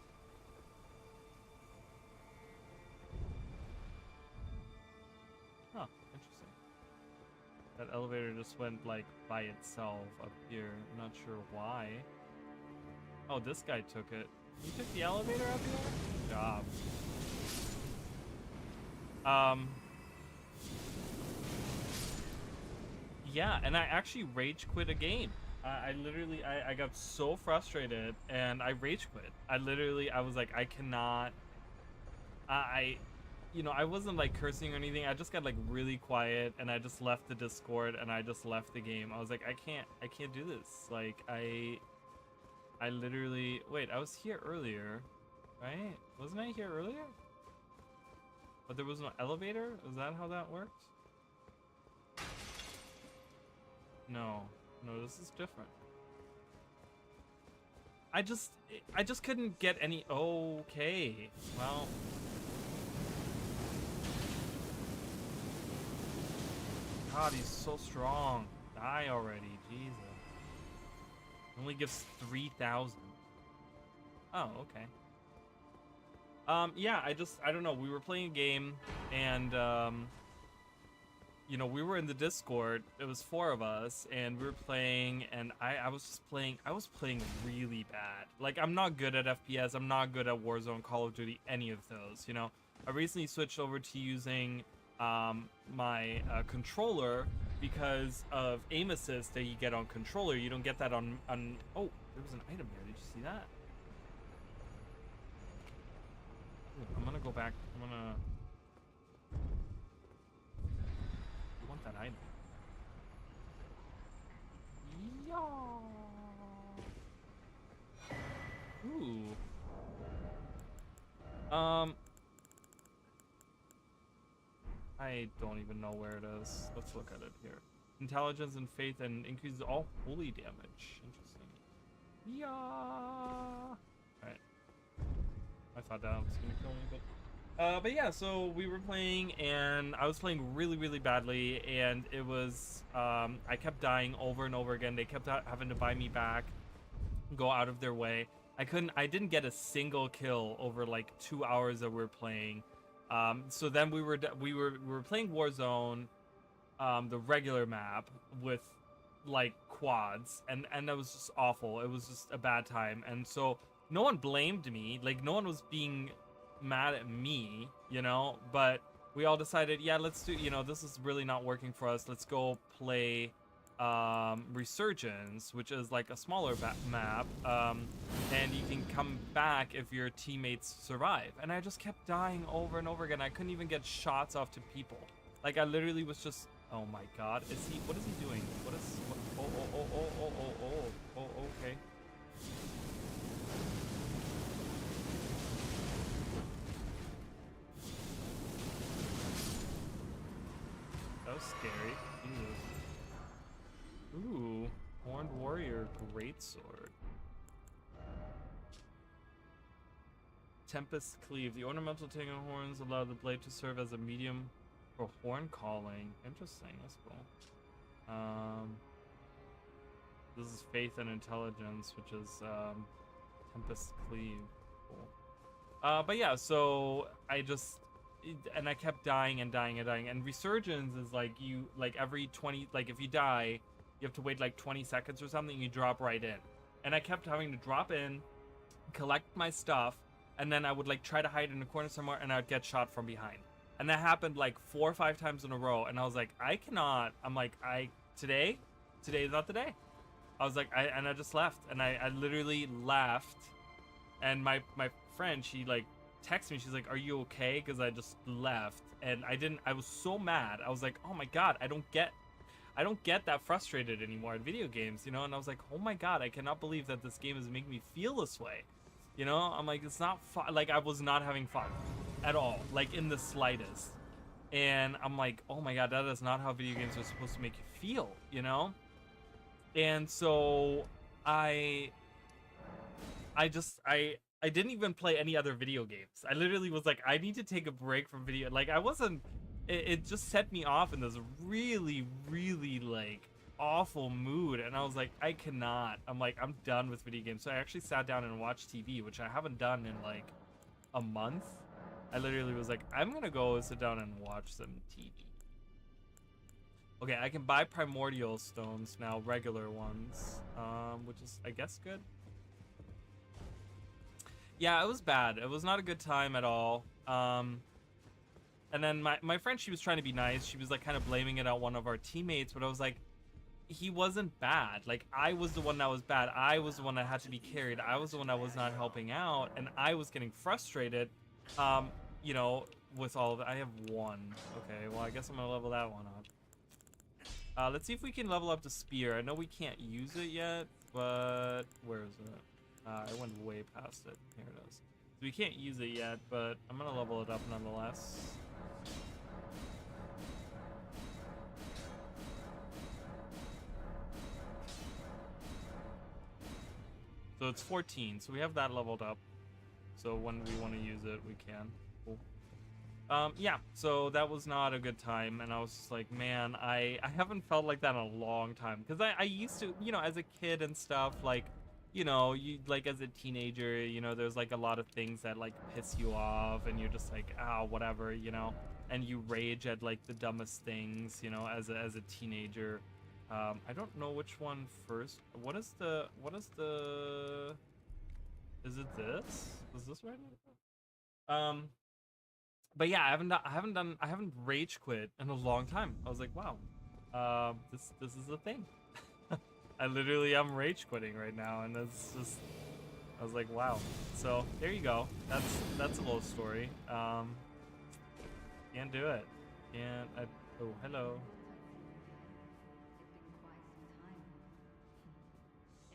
Huh, interesting. That elevator just went like by itself up here. I'm not sure why. Oh, this guy took it. You took the elevator up here? Good job. Yeah, and I actually rage quit a game. I literally, I got so frustrated and I rage quit. I was like, I cannot. You know, I wasn't like cursing or anything. I just got like really quiet and I just left the Discord and I just left the game. I was like, I can't do this. Like, I literally, wait, I was here earlier, right? Wasn't I here earlier? But there was no elevator? Is that how that worked? No, this is different. I just couldn't get any. Okay, well. God, he's so strong. Die already, Jesus. Only gives 3,000. Oh, okay. Yeah, I don't know. We were playing a game, and you know, we were in the Discord. It was 4 of us, and we were playing, and I was playing really bad. Like, I'm not good at FPS. I'm not good at Warzone, Call of Duty, any of those, you know. I recently switched over to using my controller because of aim assist that you get on controller. You don't get that on oh, there was an item there. Did you see that? Ooh, I'm gonna go back. I want that item. Yeah. Ooh. I don't even know where it is. Let's look at it here. Intelligence and faith and increases all holy damage. Interesting. Yeah. Alright. I thought that was gonna kill me, but yeah, so we were playing and I was playing really, really badly, and it was I kept dying over and over again. They kept having to buy me back, go out of their way. I didn't get a single kill over like 2 hours that we were playing. So then we were playing Warzone, the regular map with like quads, and that was just awful. It was just a bad time, and so no one blamed me. Like, no one was being mad at me, you know. But we all decided, yeah, let's do. You know, this is really not working for us. Let's go play Resurgence, which is like a smaller map, and you can come back if your teammates survive. And I just kept dying over and over again. I couldn't even get shots off to people. Like, I literally was just, oh my god, what is he doing? Oh, okay. That was scary. Jesus. Ooh, Horned Warrior Greatsword. Tempest Cleave. The ornamental tango horns allow the blade to serve as a medium for horn calling. Interesting, that's cool. This is Faith and Intelligence, which is Tempest Cleave. Cool. But yeah, so I kept dying and dying and dying. And Resurgence is like every 20, like if you die, you have to wait like 20 seconds or something, you drop right in. And I kept having to drop in, collect my stuff, and then I would like try to hide in a corner somewhere, and I'd get shot from behind. And that happened like 4 or 5 times in a row, and I was like, I cannot. I'm like, today is not the day. I was like, I just left, and I literally left. And my friend, she like texted me, she's like, are you okay? Because I just left, and I was so mad. I was like, oh my god, I don't get I don't get that frustrated anymore at video games, you know. And I was like, oh my god, I cannot believe that this game is making me feel this way, you know. I'm like, it's not fun. Like, I was not having fun at all, like in the slightest. And I'm like, oh my god, that is not how video games are supposed to make you feel, you know. And so I didn't even play any other video games. I literally was like, I need to take a break from video. Like, I wasn't, it just set me off in this really, really like awful mood. And I was like, I cannot. I'm like, I'm done with video games. So I actually sat down and watched TV, which I haven't done in like a month. I literally was like, I'm gonna go sit down and watch some TV. Okay, I can buy primordial stones now, regular ones, which is, I guess, good. Yeah, it was bad. It was not a good time at all. And then my friend, she was trying to be nice. She was like kind of blaming it on one of our teammates, but I was like, he wasn't bad. Like, I was the one that was bad. I was the one that had to be carried. I was the one that was not helping out, and I was getting frustrated, you know, with all of it. I have one. Okay, well, I guess I'm gonna level that one up. Let's see if we can level up the spear. I know we can't use it yet, but where is it? I went way past it. Here it is. So we can't use it yet, but I'm gonna level it up nonetheless. So it's 14, so we have that leveled up. So when we want to use it, we can. Cool. Yeah, so that was not a good time, and I was just like, man, I haven't felt like that in a long time. Because I used to, you know, as a kid and stuff, like, you know, you like as a teenager, you know, there's like a lot of things that like piss you off, and you're just like, ah, whatever, you know, and you rage at like the dumbest things, you know, as a teenager. I don't know which one first. Is it this? Is this right? But yeah, I haven't rage quit in a long time. I was like, wow, this is a thing. I literally am rage quitting right now, and it's just, I was like, wow. So there you go. That's a little story. Can't do it. Oh, hello. It's been quite some time.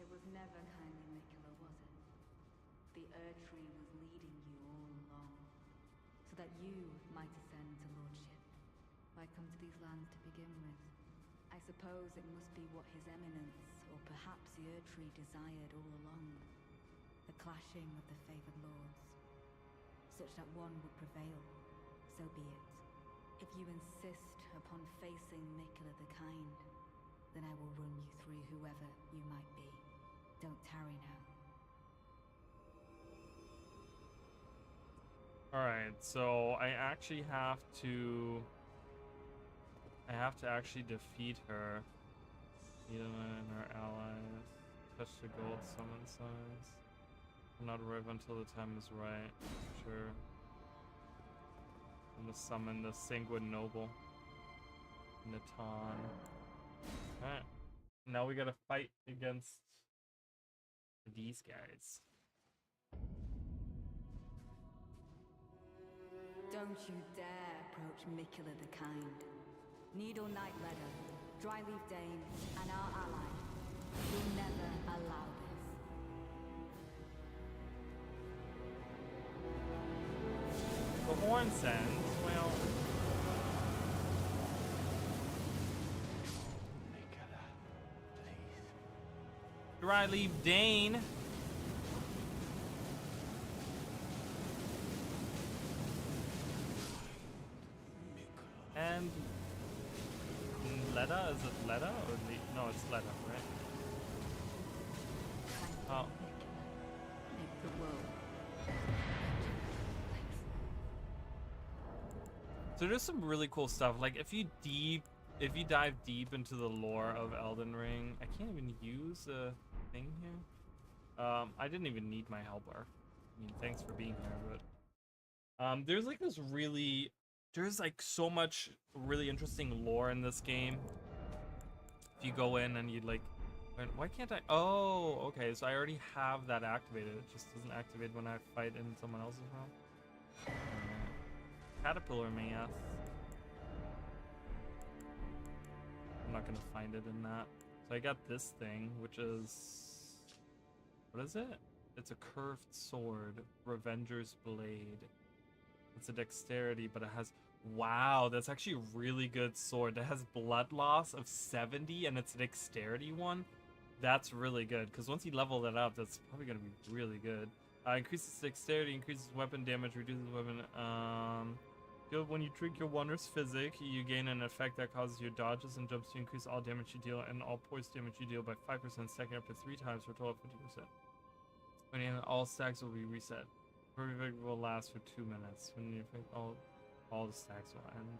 It was never kindly Nicola, was it? The Earth Tree was leading you all along, so that you might ascend to lordship. Why come to these lands to begin with? I suppose it must be what His Eminence, or perhaps the Earth Tree, desired all along. The clashing of the favored lords, such that one would prevail. So be it. If you insist upon facing Nicola the Kind, then I will run you through whoever you might be. Don't tarry now. Alright, so I actually have to actually defeat her. Needle and her allies. Touch the gold summon size. Will not arrive until the time is right. Sure. I'm gonna summon the Sanguine Noble. Natan. Alright. Now we gotta fight against these guys. Don't you dare approach Nicola the Kind. Needle Knight Ledder, Dryleaf Dane, and our ally will never allow this. The horn sends, well... Nicola, please. Dryleaf Dane. And Leda? Is it Leda or no? It's Leda, right? Oh. Make the world. So there's some really cool stuff. Like if you dive deep into the lore of Elden Ring, I can't even use a thing here. I didn't even need my helper. I mean, thanks for being here, but there's like this really. There's like so much really interesting lore in this game. If you go in and you like, why can't I? Oh, okay. So I already have that activated. It just doesn't activate when I fight in someone else's realm. Caterpillar math. I'm not not gonna find it in that. So I got this thing, which is, what is it? It's a curved sword, Revenger's Blade. It's a dexterity, but it has, wow, that's actually a really good sword. It has blood loss of 70 and it's a dexterity one. That's really good, because once you level that up, that's probably gonna be really good. Increases dexterity, increases weapon damage, reduces weapon, when you drink your wondrous physic, you gain an effect that causes your dodges and jumps to increase all damage you deal and all poise damage you deal by 5%, stacking up to 3 times for a total of 50%. When you all stacks will be reset. Perfect will last for 2 minutes. When you think all the stacks will end.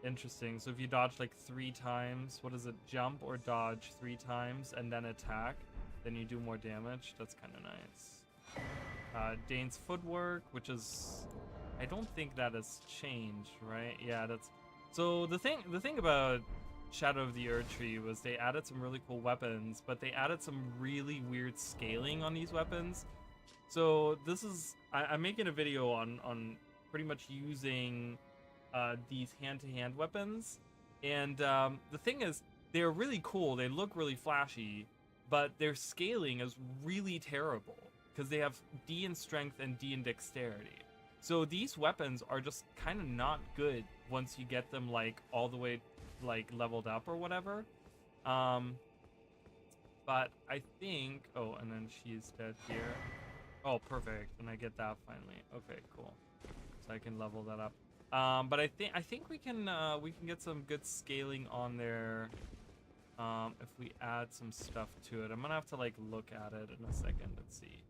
Interesting. So if you dodge like 3 times, what is it? Jump or dodge 3 times and then attack, then you do more damage. That's kind of nice. Dane's footwork, which is, I don't think that has changed, right? Yeah, that's, so the thing about Shadow of the Erdtree was they added some really cool weapons, but they added some really weird scaling on these weapons. So this is, I'm making a video on pretty much using these hand-to-hand weapons, and the thing is, they're really cool, they look really flashy, but their scaling is really terrible because they have D in strength and D in dexterity. So these weapons are just kind of not good once you get them like all the way like leveled up or whatever. But I think, oh, and then she's dead here. Oh, perfect. And I get that finally. Okay, cool. So I can level that up. But I think we can get some good scaling on there if we add some stuff to it. I'm gonna have to like look at it in a second. Let's see.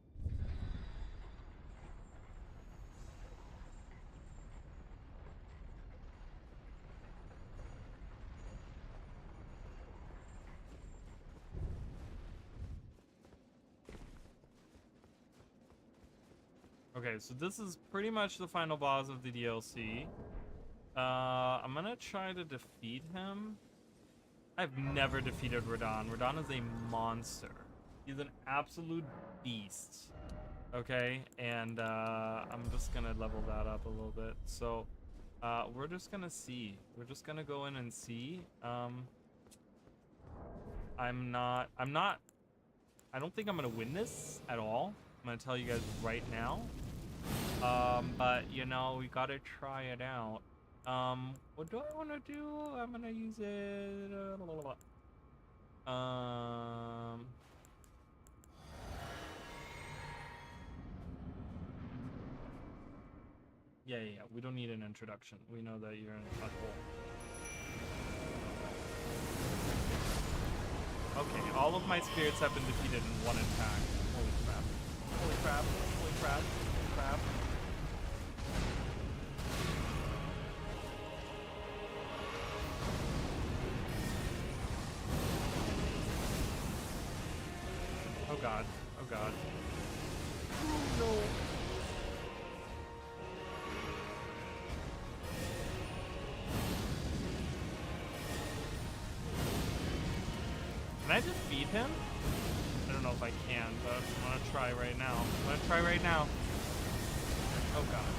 Okay, so this is pretty much the final boss of the DLC. I'm gonna try to defeat him. I've never defeated Radahn. Radahn is a monster. He's an absolute beast. Okay, and I'm just gonna level that up a little bit. So we're just gonna see. We're just gonna go in and see. I don't think I'm gonna win this at all. I'm gonna tell you guys right now. But you know, we gotta try it out. What do I want to do? I'm gonna use it. Yeah. We don't need an introduction. We know that you're in a butthole. Okay, all of my spirits have been defeated in one attack. Holy crap! Holy crap! Holy crap! Holy crap! Oh god. Oh god. Oh no. Can I defeat him? I don't know if I can, but I'm gonna try right now. Oh god.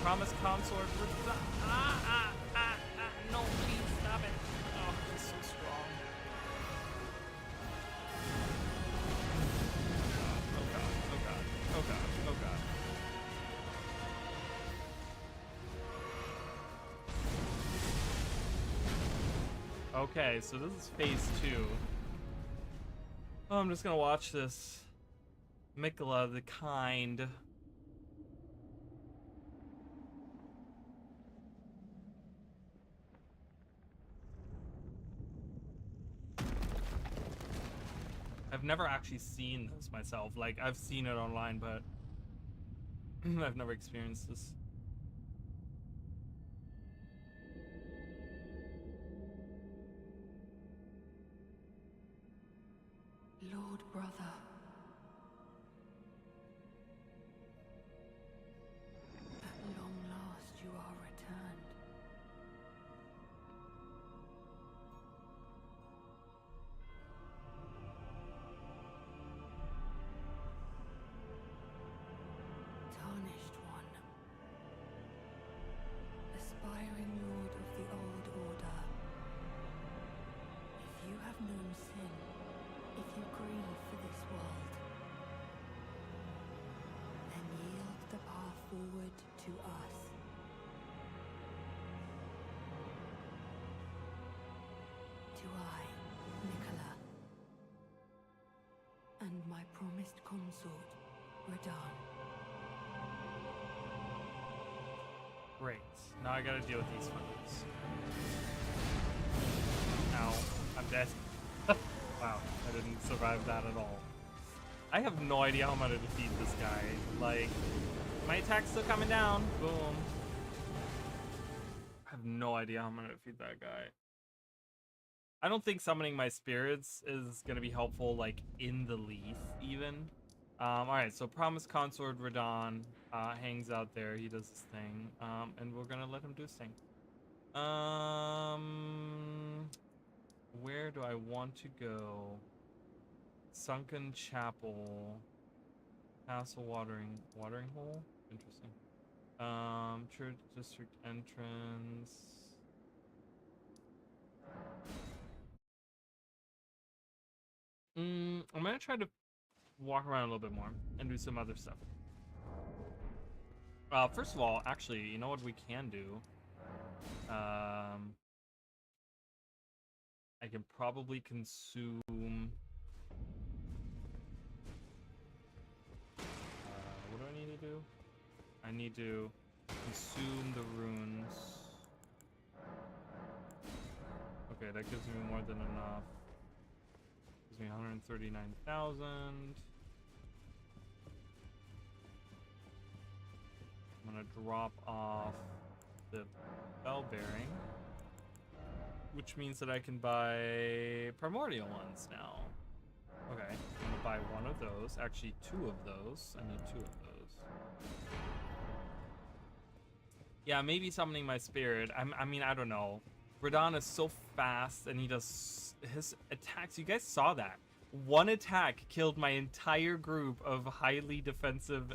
Promise consort for no, please stop it. Oh, he's so strong. Oh god, oh god, oh god, oh god. Okay, so this is phase 2. Oh, I'm just gonna watch this. Mikola the Kind. I've never actually seen this myself. Like, I've seen it online, but I've never experienced this. Lord brother. At long last you are returned. Tarnished aspiring lord of the old order, if you have known sin, if you grieve for this world, then yield the path forward to us. To I, Nicola, and my promised consort, Radahn. Great. Now I gotta deal with these fuckers. Ow. I'm dead. Wow. I didn't survive that at all. I have no idea how I'm gonna defeat this guy. Like, my attack's still coming down. Boom. I have no idea how I'm gonna defeat that guy. I don't think summoning my spirits is gonna be helpful, like, in the leaf, even. Alright, so Promised Consort Radahn hangs out there. He does his thing. And we're gonna let him do his thing. Where do I want to go? Sunken Chapel. Castle watering hole? Interesting. Church district entrance. I'm gonna try to walk around a little bit more and do some other stuff. First of all, actually, you know what we can do? I can probably consume... what do I need to do? I need to consume the runes. Okay, that gives me more than enough. Gives me 139,000. I'm gonna drop off the bell bearing, which means that I can buy primordial ones now. Okay, I'm gonna buy one of those. Actually, two of those. I need two of those. Yeah, maybe summoning my spirit. I mean, I don't know. Radahn is so fast, and he does his attacks. You guys saw that. One attack killed my entire group of highly defensive,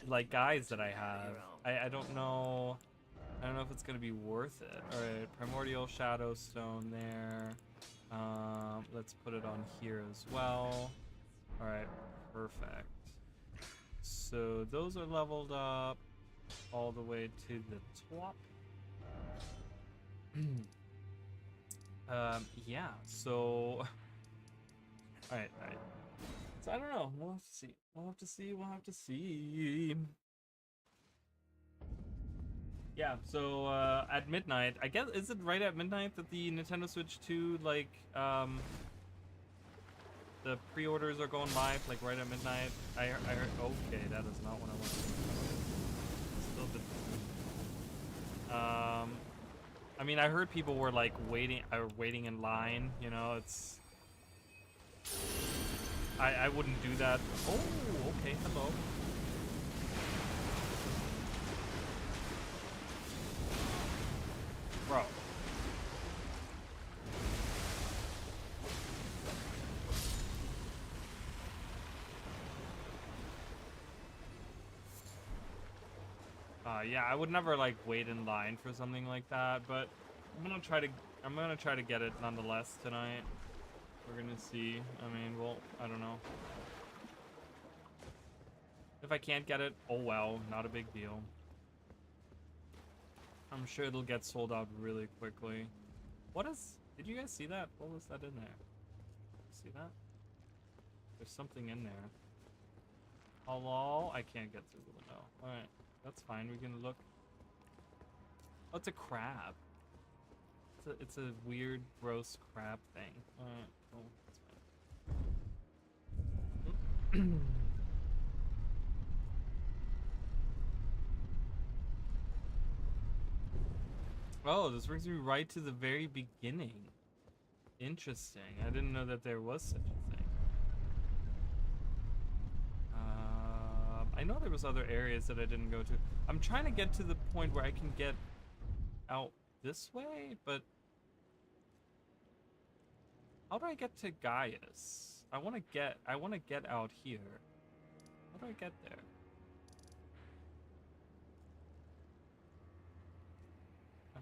like, guys that I have. I don't know. I don't know if it's gonna be worth it. All right, primordial shadow stone there. Let's put it on here as well. All right, perfect. So those are leveled up all the way to the top. Yeah, so all right. So I don't know. We'll have to see. Yeah, so at midnight, I guess, is it right at midnight that the Nintendo Switch 2, like, the pre-orders are going live, like, right at midnight? I heard, okay, that is not what I wanted. Still didn't. I mean, I heard people were, like, waiting in line, you know, it's... I wouldn't do that. Oh, okay, hello. Bro. Yeah, I would never, like, wait in line for something like that, but I'm gonna try to get it nonetheless tonight. We're gonna see. I mean, well, I don't know. If I can't get it, oh well, not a big deal. I'm sure it'll get sold out really quickly. Did you guys see that? What was that in there? See that? There's something in there. Hello? I can't get through the window. Alright, that's fine. We can look. Oh, it's a crab. It's a weird, gross crab thing. Alright, cool. That's fine. Oh, this brings me right to the very beginning. Interesting. I didn't know that there was such a thing. I know there was other areas that I didn't go to. I'm trying to get to the point where I can get out this way, but how do I get to Gaius? I want to get out here. How do I get there?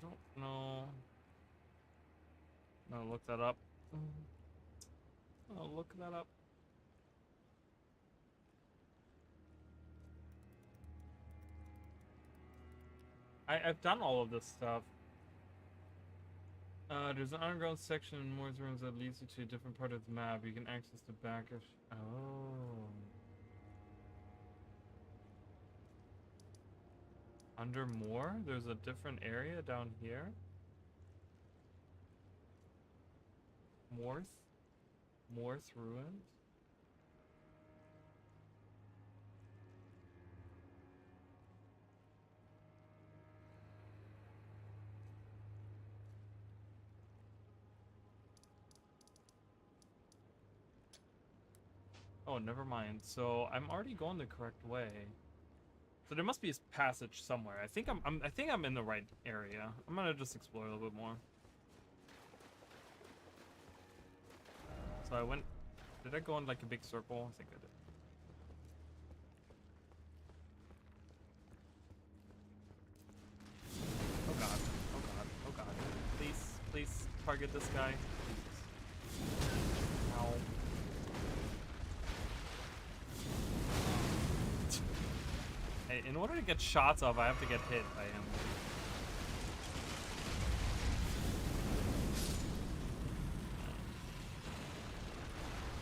don't know. No, look that up. Oh, look that up. I've done all of this stuff. There's an underground section in more rooms that leads you to a different part of the map. You can access the back of... Oh. Under more? There's a different area down here? Morth Ruins? Oh, never mind. So I'm already going the correct way. So there must be a passage somewhere. I think I'm in the right area. I'm gonna just explore a little bit more. So I went. Did I go in like a big circle? I think I did. Oh god. Oh god. Oh god. Please target this guy. Please. Ow. Hey, in order to get shots off, I have to get hit by him.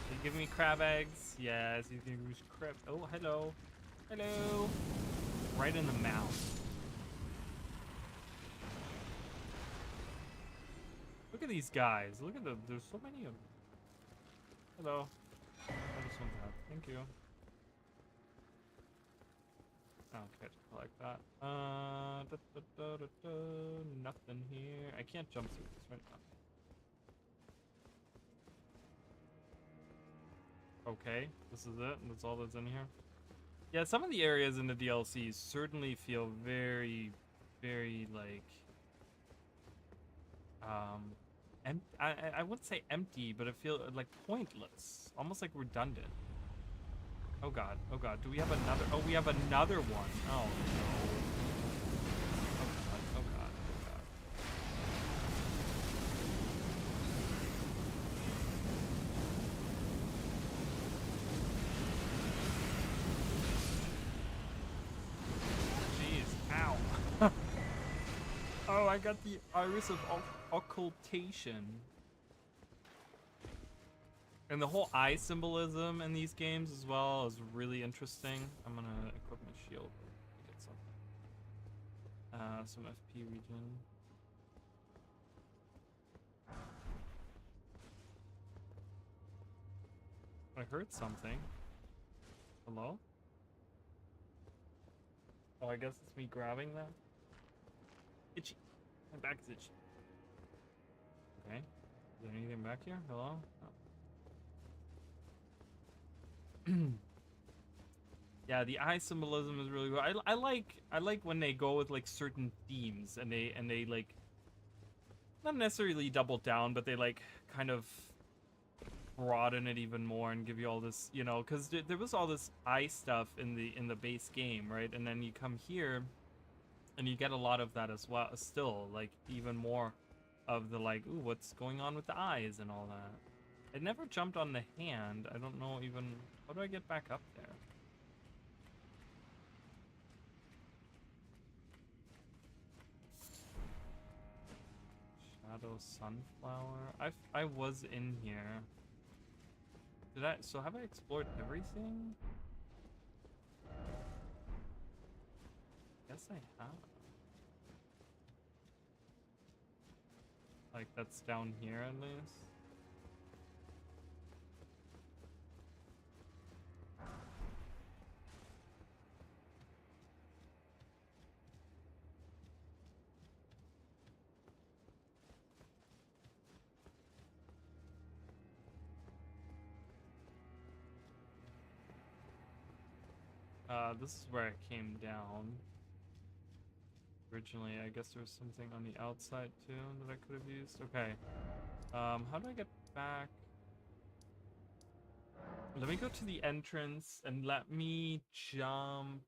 You give me crab eggs? Yes, you can use crab. Oh, hello. Hello. Right in the mouth. Look at these guys. Look at them. There's so many of them. Hello. I just want that. Thank you. Okay, collect that. Nothing here. I can't jump through this right now. Okay, this is it. That's all that's in here. Yeah, some of the areas in the DLCs certainly feel very, very like, I wouldn't say empty, but it feels like pointless, almost like redundant. Oh god, oh god, do we have another? Oh, we have another one. Oh no. Oh god, oh god, oh god. Jeez, ow. Oh, I got the iris of occultation. And the whole eye symbolism in these games as well is really interesting. I'm gonna equip my shield to get some FP regen. I heard something. Hello? Oh, I guess it's me grabbing that. Itchy. My back's itchy. Okay. Is there anything back here? Hello? No. Yeah, the eye symbolism is really good. I like when they go with like certain themes and they like not necessarily double down, but they like kind of broaden it even more and give you all this, you know, because there was all this eye stuff in the base game, right? And then you come here and you get a lot of that as well, still, like even more of the like, ooh, what's going on with the eyes and all that. I never jumped on the hand. I don't know even... How do I get back up there? Shadow Sunflower. I was in here. Did I... So have I explored everything? Guess I have. Like, that's down here at least. This is where I came down. Originally, I guess there was something on the outside too that I could have used. Okay. How do I get back? Let me go to the entrance and let me jump.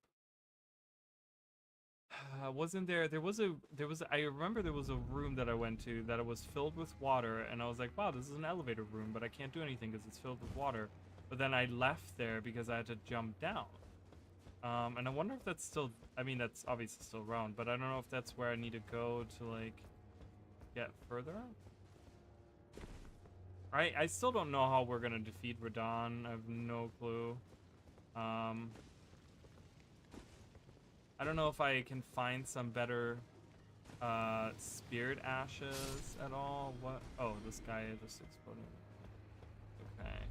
Wasn't there? There was a. I remember there was a room that I went to that it was filled with water, and I was like, wow, this is an elevator room, but I can't do anything because it's filled with water. But then I left there because I had to jump down. And I wonder if that's still. I mean, that's obviously still around, but I don't know if that's where I need to go to like get further. I still don't know how we're gonna defeat Radon. I have no clue. I don't know if I can find some better spirit ashes at all. What? Oh, this guy just exploded. Okay.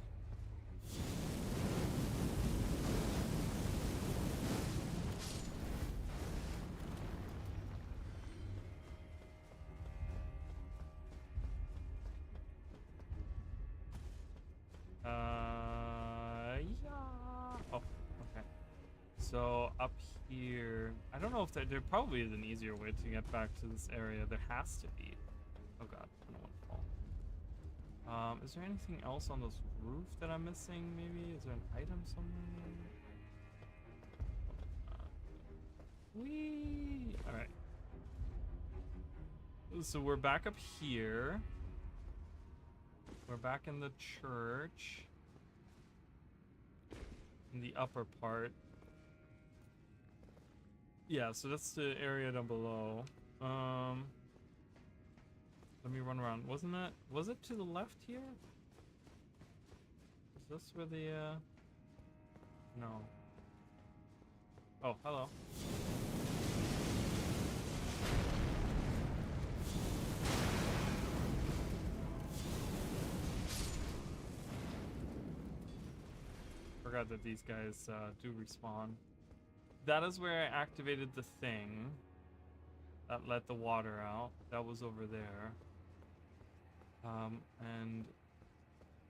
Yeah. Oh, okay. So up here, I don't know if there probably is an easier way to get back to this area. There has to be. Oh god, I don't want to fall. Is there anything else on this roof that I'm missing? Maybe is there an item somewhere? Whee! All right. So we're back up here. We're back in the church. In the upper part. Yeah, so that's the area down below. Let me run around. Was it to the left here? Is this where the, no. Oh, hello. Forgot that these guys do respawn. That is where I activated the thing that let the water out. That was over there. And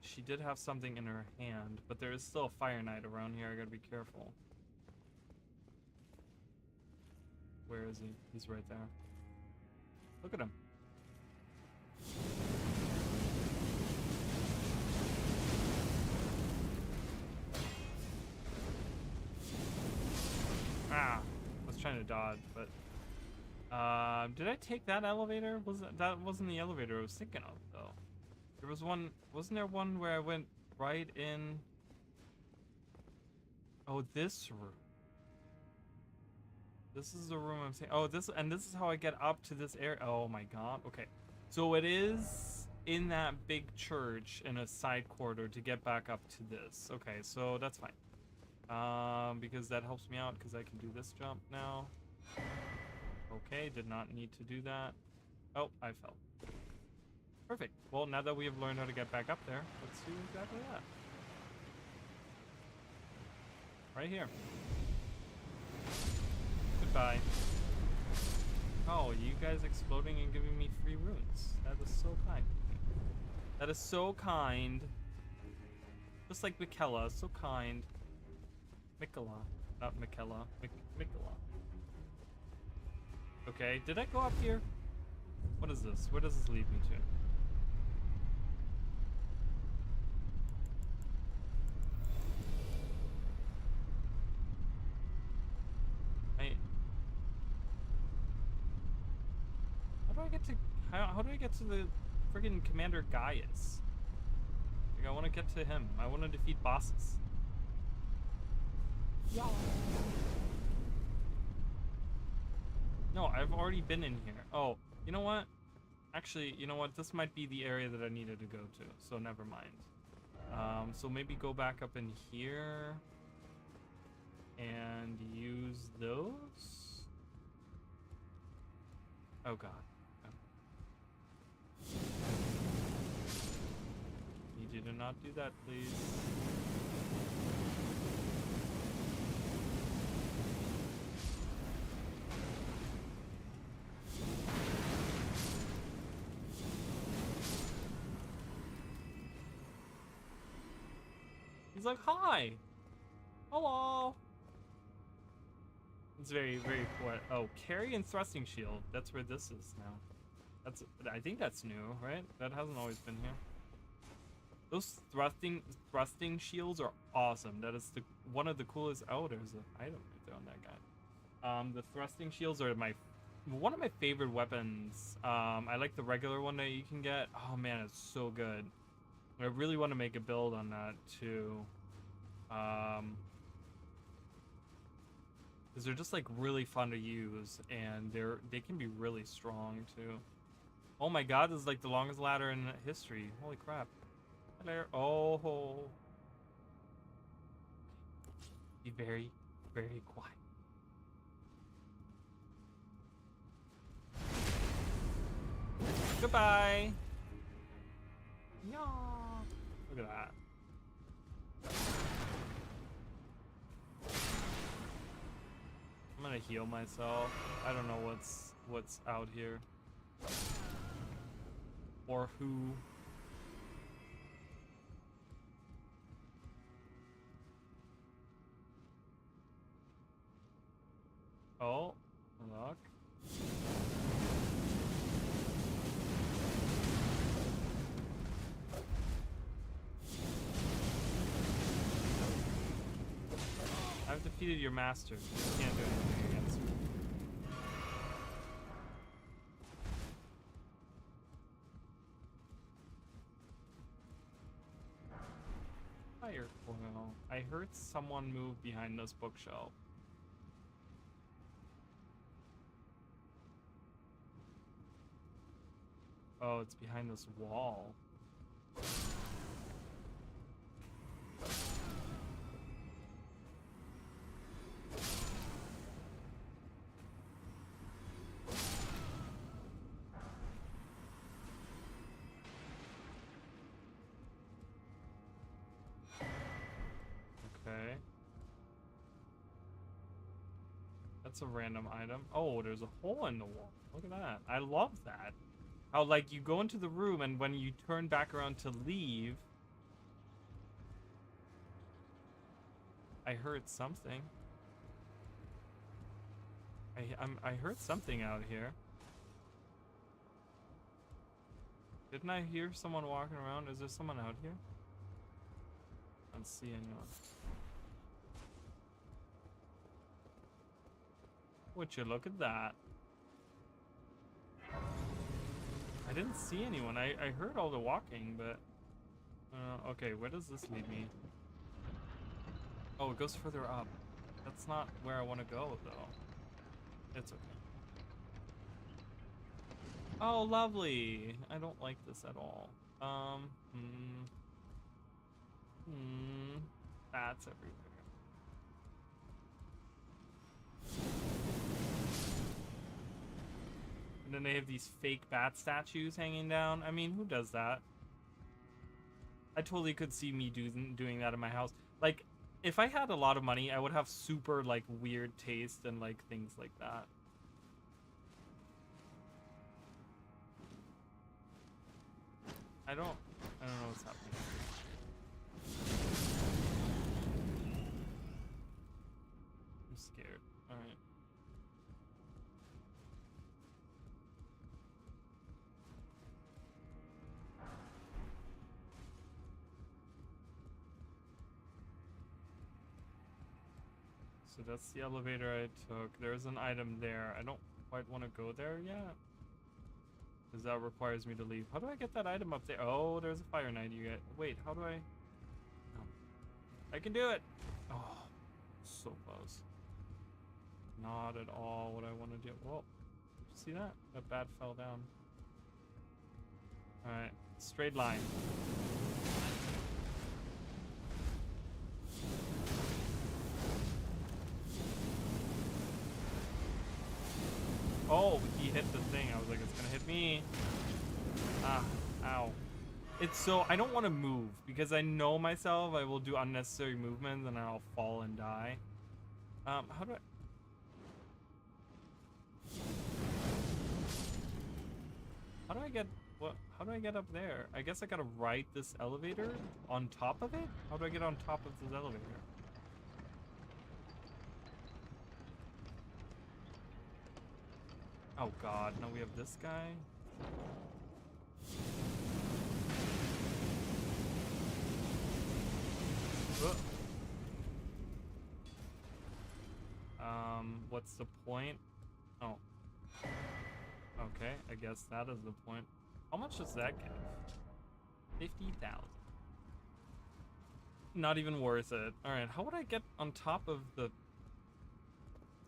she did have something in her hand, but there is still a Fire Knight around here. I gotta be careful. Where is he? He's right there. Look at him. Ah, I was trying to dodge, but did I take that elevator? That wasn't the elevator I was thinking of though. There was one, wasn't there one where I went right in? Oh, this room. This is the room I'm saying. Oh, this is how I get up to this area. Oh my god. Okay. So it is in that big church in a side corridor to get back up to this. Okay, so that's fine. Because that helps me out because I can do this jump now. Okay, did not need to do that. Oh, I fell. Perfect. Well, now that we have learned how to get back up there, let's do exactly that. Right here. Goodbye. Oh, you guys exploding and giving me free runes. That is so kind. That is so kind. Just like Michaela, so kind. Michaela, not Michaela. Michaela. Okay, did I go up here? What is this? Where does this lead me to? How do I get to the friggin' Commander Gaius? Like, I want to get to him. I want to defeat bosses. Yeah. No, I've already been in here. Oh, you know what? Actually, you know what? This might be the area that I needed to go to, so never mind. So maybe go back up in here and use those. Oh god. Need you to not do that, please. He's like, hi! Hello! It's very, very poetic. Oh, carry and thrusting shield. That's where this is now. I think that's new, right? That hasn't always been here. Those thrusting shields are awesome. That is one of the coolest. Oh, there's an item right there on that guy. The thrusting shields are one of my favorite weapons. I like the regular one that you can get. Oh man, it's so good. I really want to make a build on that too. Because they're just like really fun to use, and they can be really strong too. Oh my god, this is like the longest ladder in history. Holy crap. Hello. Oh. Be very, very quiet. Goodbye. Yeah. Look at that. I'm gonna heal myself. I don't know what's out here. Or who. Oh, unlock. I've defeated your master. You can't do anything against me. Fire coil. I heard someone move behind this bookshelf. Oh, it's behind this wall. Okay. That's a random item. Oh, there's a hole in the wall. Look at that. I love that. How, like, you go into the room, and when you turn back around to leave... I heard something. I heard something out here. Didn't I hear someone walking around? Is there someone out here? I don't see anyone. Would you look at that? I didn't see anyone. I heard all the walking, but... okay, where does this lead me? Oh, it goes further up. That's not where I want to go, though. It's okay. Oh, lovely! I don't like this at all. That's everywhere. And then they have these fake bat statues hanging down. I mean, who does that? I totally could see me doing that in my house. Like, if I had a lot of money, I would have super, like, weird taste and, like, things like that. I don't know what's happening. I'm scared. Alright. So that's the elevator I took. There's an item there. I don't quite want to go there yet, because that requires me to leave. How do I get that item up there? Oh, there's a fire knight you get. Wait, how do I? No. I can do it! Oh, so close. Not at all what I want to do. Whoa, did you see that? That bat fell down. Alright, straight line. Oh, he hit the thing. I was like, it's gonna hit me. Ah, ow. It's so, I don't want to move because I know myself. I will do unnecessary movements and I'll fall and die. How do I? How do I get, what? How do I get up there? I guess I gotta ride this elevator on top of it? How do I get on top of this elevator? Oh god, now we have this guy. What's the point? Oh. Okay, I guess that is the point. How much does that give? 50,000. Not even worth it. All right, how would I get on top of the...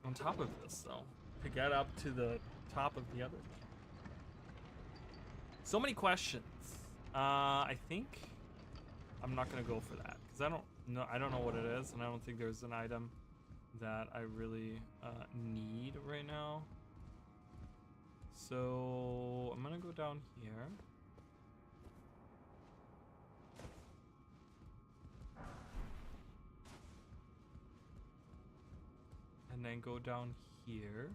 on top of this, though? To get up to the top of the other thing. So many questions. I think I'm not gonna go for that because I don't know what it is, and I don't think there's an item that I really need right now. So I'm gonna go down here. And then go down here.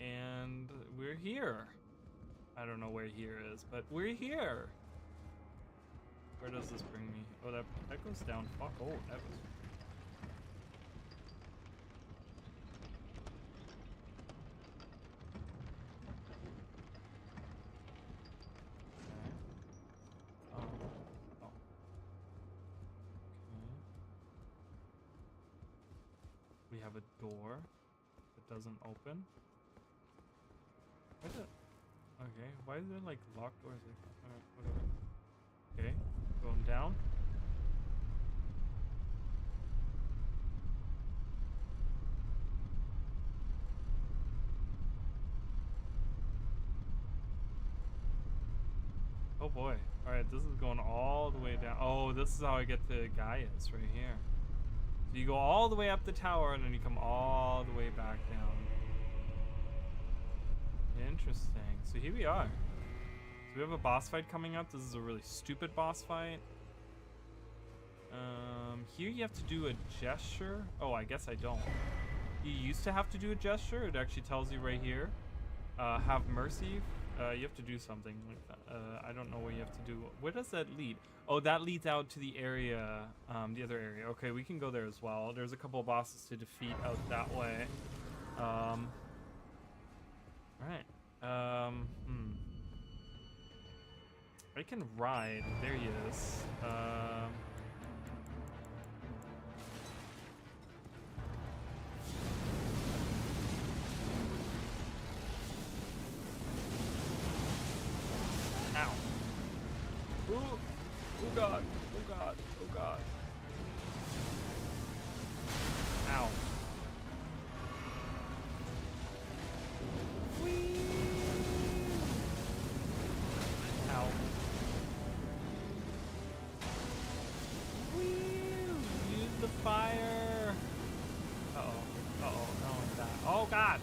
And we're here. I don't know where here is, but we're here. Where does this bring me? Oh, that goes down. Fuck. Oh, that was... Okay. Oh. Okay. We have a door that doesn't open. Why is it? Okay, why is there like locked doors? Alright, whatever. Okay, going down. Oh boy. Alright, this is going all the way down. Oh, this is how I get to Gaia's right here. So you go all the way up the tower and then you come all the way back down. Interesting. So here we are. So we have a boss fight coming up. This is a really stupid boss fight. Here you have to do a gesture. Oh, I guess I don't. You used to have to do a gesture. It actually tells you right here. Have mercy. You have to do something like that. I don't know what you have to do. Where does that lead? Oh, that leads out to the area, the other area. Okay, we can go there as well. There's a couple of bosses to defeat out that way. Alright. I can ride. There he is. Ow. Ooh. Oh god. Oh god. Oh god. Ow. Fire! Uh-oh. Uh-oh. Oh, that. Oh, God!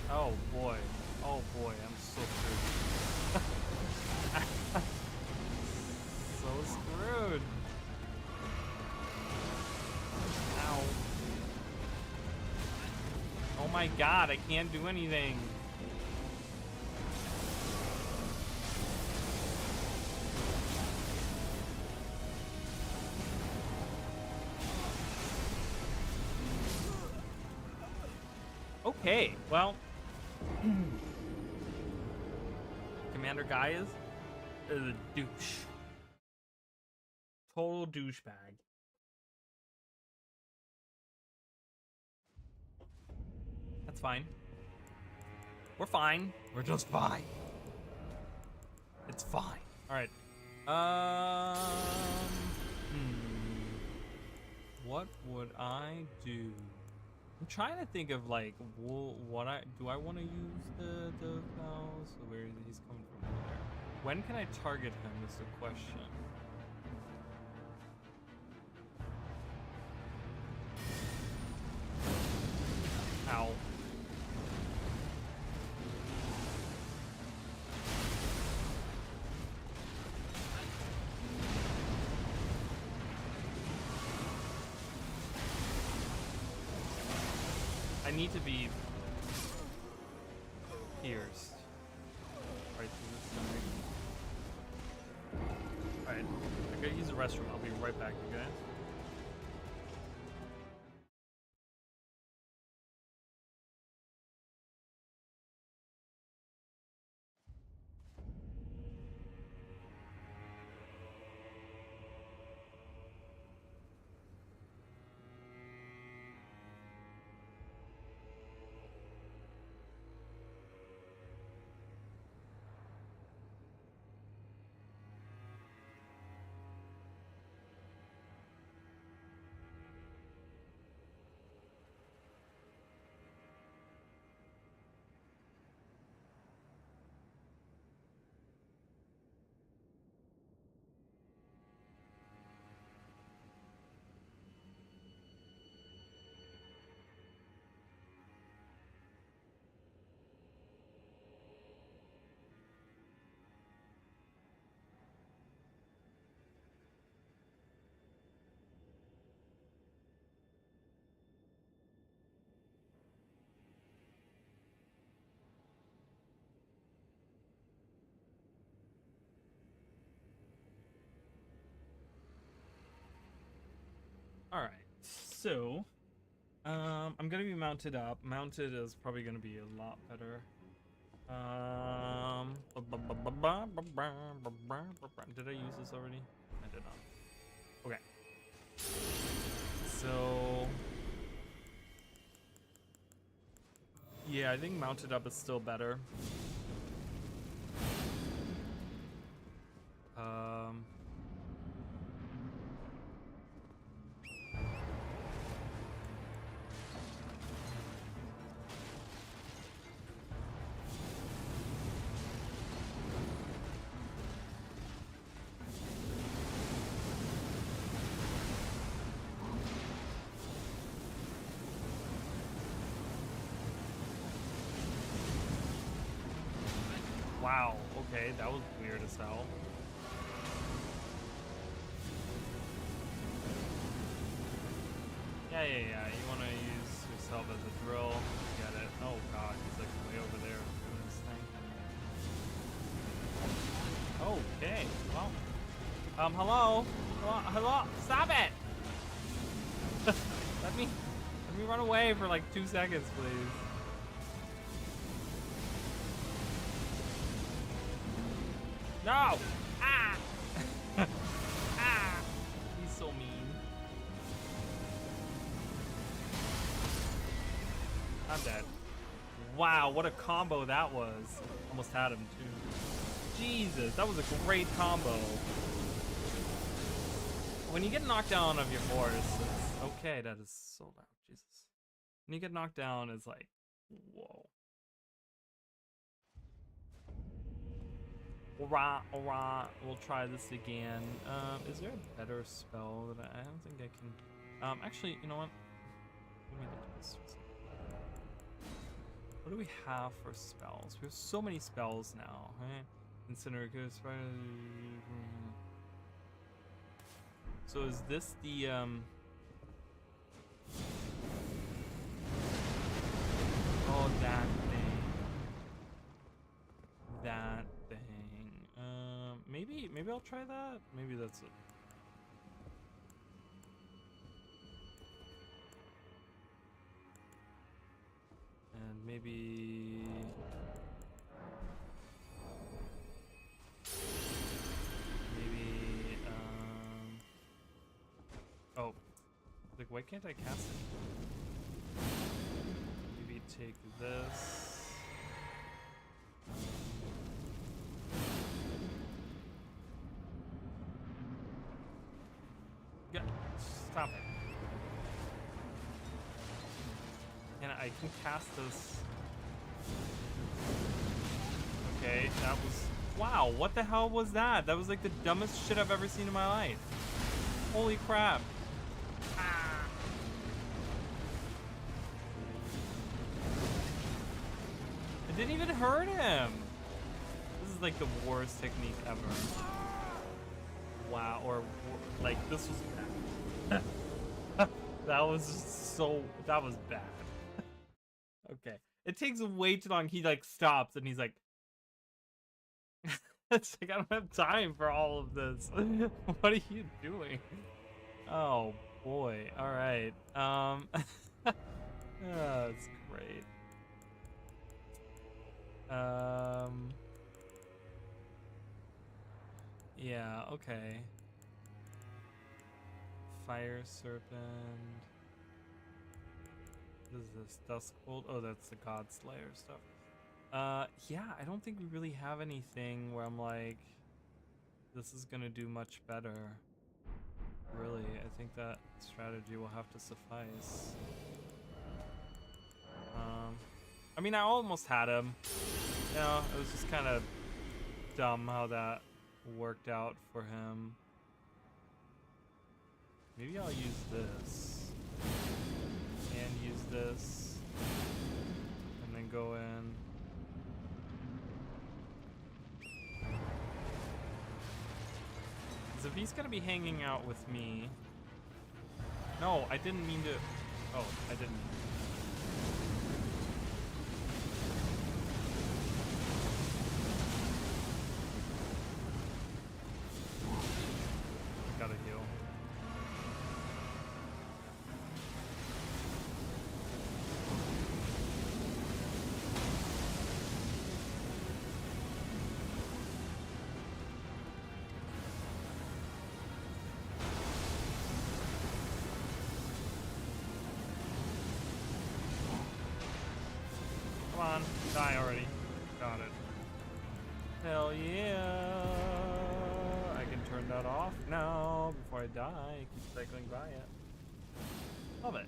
Oh, boy. Oh, boy. I'm so screwed. So screwed. Ow. Oh, my God. I can't do anything. Okay, well, Commander Guy is a douche. Total douchebag. That's fine. We're fine. We're just fine. It's fine. All right. What would I do? I'm trying to think of like what I want to use the files. So where he's coming from there. When can I target him is the question. Ow. I need to be pierced. Right through this side. Alright, I gotta use the restroom. I'll be right back, you guys. All right, so I'm gonna be mounted up. Mounted is probably gonna be a lot better. Did I use this already? I did not. Okay. So yeah, I think mounted up is still better. Wow, okay, that was weird as hell. Yeah, you want to use yourself as a drill. Get it. Oh god, he's like way over there doing this thing. Okay, well. Hello? Hello? Stop it! Let me run away for like 2 seconds, please. No! Ah! Ah! He's so mean. I'm dead. Wow, what a combo that was. Almost had him too. Jesus, that was a great combo. When you get knocked down of your horse, it's okay, that is so loud, Jesus. When you get knocked down, it's like, whoa. Alright, we'll try this again. Is there a better spell that I don't think I can... actually, you know what? Let me look at this. What do we have for spells? We have so many spells now, right? Incinerate, Spider... So is this the, Oh, that thing. That thing. Maybe I'll try that. Maybe that's it. And maybe... Oh. Like, why can't I cast it? Maybe take this. Yeah, stop it. And I can cast this. Okay, that was... Wow, what the hell was that? That was like the dumbest shit I've ever seen in my life. Holy crap. Ah. It didn't even hurt him. This is like the worst technique ever. Wow, or like this was bad. That was just so, that was bad. Okay, it takes way too long. He like stops and he's like, it's like I don't have time for all of this. What are you doing? Oh boy. All right. Oh, that's great. Yeah, okay. Fire Serpent. What is this? Duskbolt? Oh, that's the God Slayer stuff. Yeah, I don't think we really have anything where I'm like, this is gonna do much better. Really, I think that strategy will have to suffice. I mean, I almost had him. You know, it was just kind of dumb how that worked out for him. Maybe I'll use this. And use this. And then go in. Because if he's gonna be hanging out with me... No, I didn't mean to... Oh, I didn't. Gotta heal. Come on, die already. Got it. Hell yeah! I can turn that off now before I die. Keep cycling by it. Love it.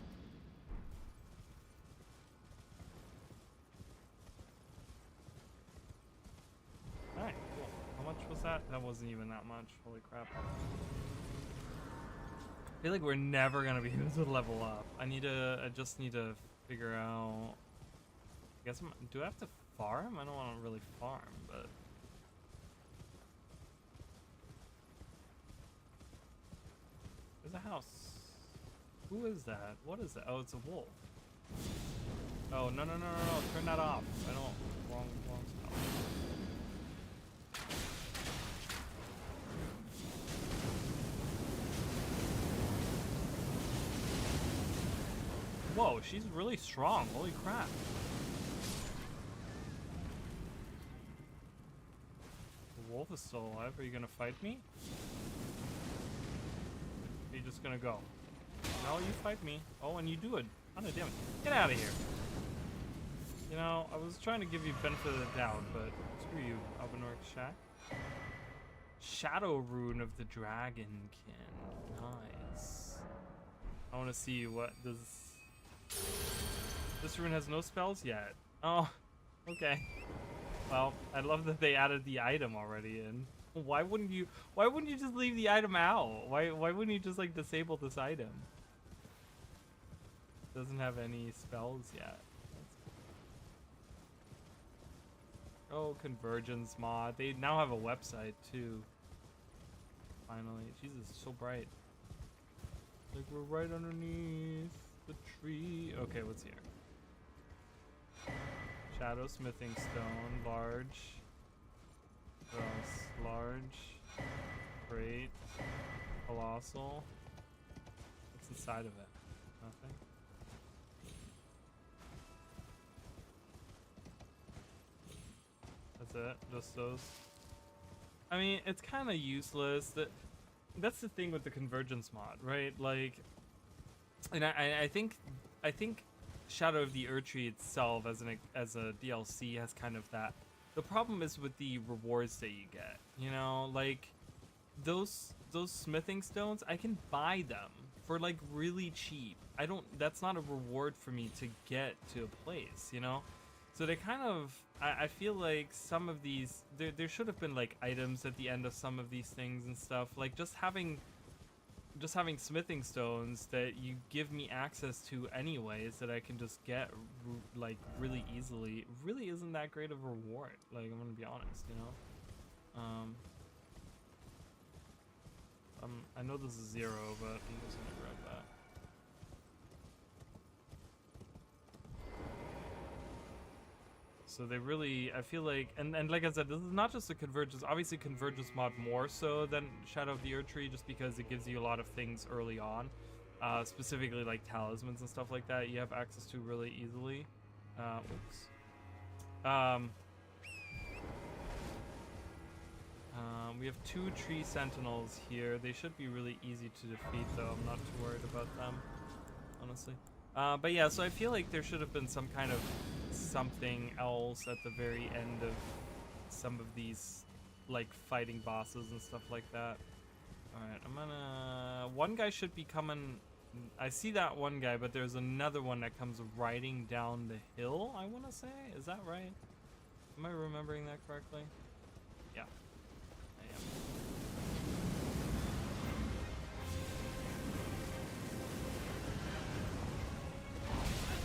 Alright, cool. How much was that? That wasn't even that much. Holy crap. I feel like we're never gonna be able to level up. I just need to figure out. I guess do I have to farm? I don't want to really farm, but there's a house. Who is that? What is that? Oh, it's a wolf. Oh, no. Turn that off. I don't. Wrong spell. Whoa, she's really strong. Holy crap. The wolf is still alive. Are you gonna fight me? Are you just gonna go? No, you fight me. Oh, and you do a ton of damage. Get out of here. You know, I was trying to give you benefit of the doubt, but screw you, Albinork Shack. Shadow Rune of the Dragonkin. Nice. I want to see what does. This rune has no spells yet. Oh, okay. Well, I love that they added the item already in. Why wouldn't you just leave the item out? Why wouldn't you just like disable this item? Doesn't have any spells yet. Oh, Convergence Mod. They now have a website too. Finally. Jesus, so bright. Like we're right underneath the tree. Okay, what's here? Shadow Smithing Stone, large. What else? Large. Great. Colossal. What's inside of it? Nothing. That's it? Just those? I mean, it's kind of useless. That's the thing with the Convergence mod, right? Like, and I think Shadow of the Erdtree itself as a DLC has kind of that. The problem is with the rewards that you get. You know, like those smithing stones, I can buy them for like really cheap. That's not a reward for me to get to a place, you know? So they kind of, I feel like some of these, there should have been like items at the end of some of these things and stuff. Like just having smithing stones that you give me access to anyways that I can just get like really easily really isn't that great of a reward. Like I'm gonna be honest, you know. I know this is 0, but I'm just gonna grab that. So they really, I feel like, and like I said, this is not just a Convergence, obviously Convergence mod more so than Shadow of the Erdtree, just because it gives you a lot of things early on, specifically like talismans and stuff like that you have access to really easily. We have 2 tree sentinels here. They should be really easy to defeat though. I'm not too worried about them, honestly. But yeah, so I feel like there should have been some kind of something else at the very end of some of these like fighting bosses and stuff like that. Alright, I'm gonna... One guy should be coming... I see that one guy, but there's another one that comes riding down the hill, I want to say? Is that right? Am I remembering that correctly? Yeah, I am.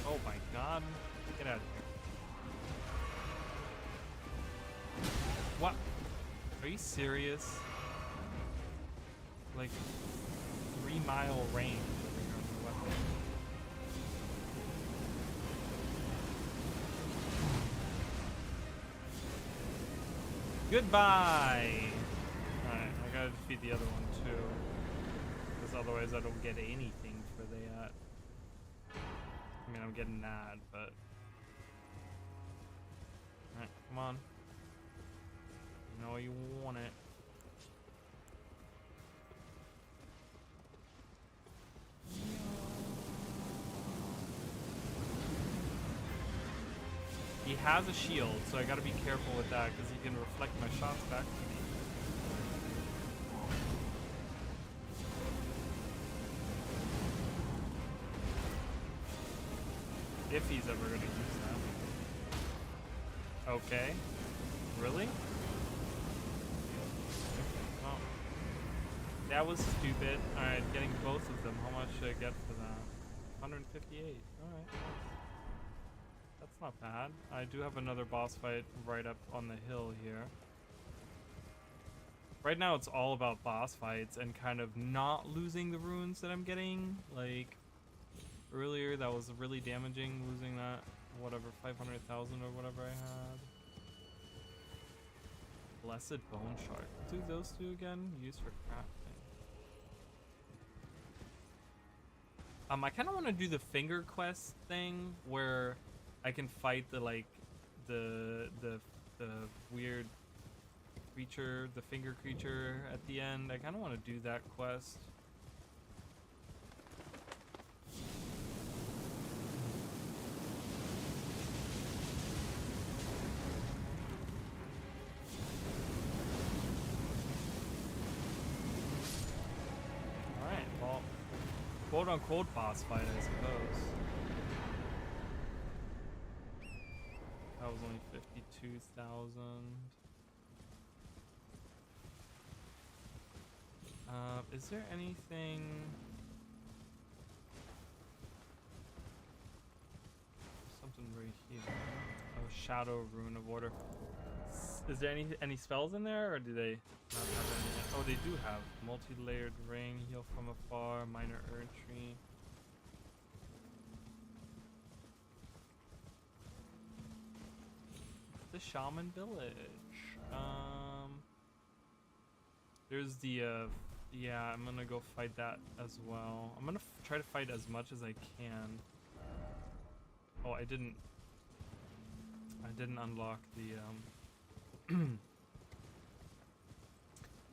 Oh my god. Get out of here. What? Are you serious? Like 3-mile range over here on the weapon. Goodbye! Alright, I gotta defeat the other one too. Because otherwise I don't get anything for that. I mean, I'm getting that, but... Alright, come on. You know you want it. He has a shield, so I gotta be careful with that because he can reflect my shots back to me. If he's ever gonna use that. Okay. Really? Well, that was stupid. Alright, getting both of them. How much should I get for that? 158. Alright. That's not bad. I do have another boss fight right up on the hill here. Right now it's all about boss fights and kind of not losing the runes that I'm getting. Like, earlier that was really damaging, losing that, whatever, 500,000 or whatever I had. Blessed Bone Shard. What do those do again? Used for crafting. I kind of want to do the finger quest thing where I can fight the the weird creature, the finger creature at the end. I kind of want to do that quest. All right, well, quote unquote boss fight, I suppose. That was only 52,000. Is there anything? Something right here. Oh, Shadow Rune of Order. Is there any spells in there, or do they not have any? Oh, they do have multi-layered ring, heal from afar, minor entry. The Shaman Village. There's the yeah, I'm gonna go fight that as well. I'm gonna try to fight as much as I can. Oh, I didn't unlock the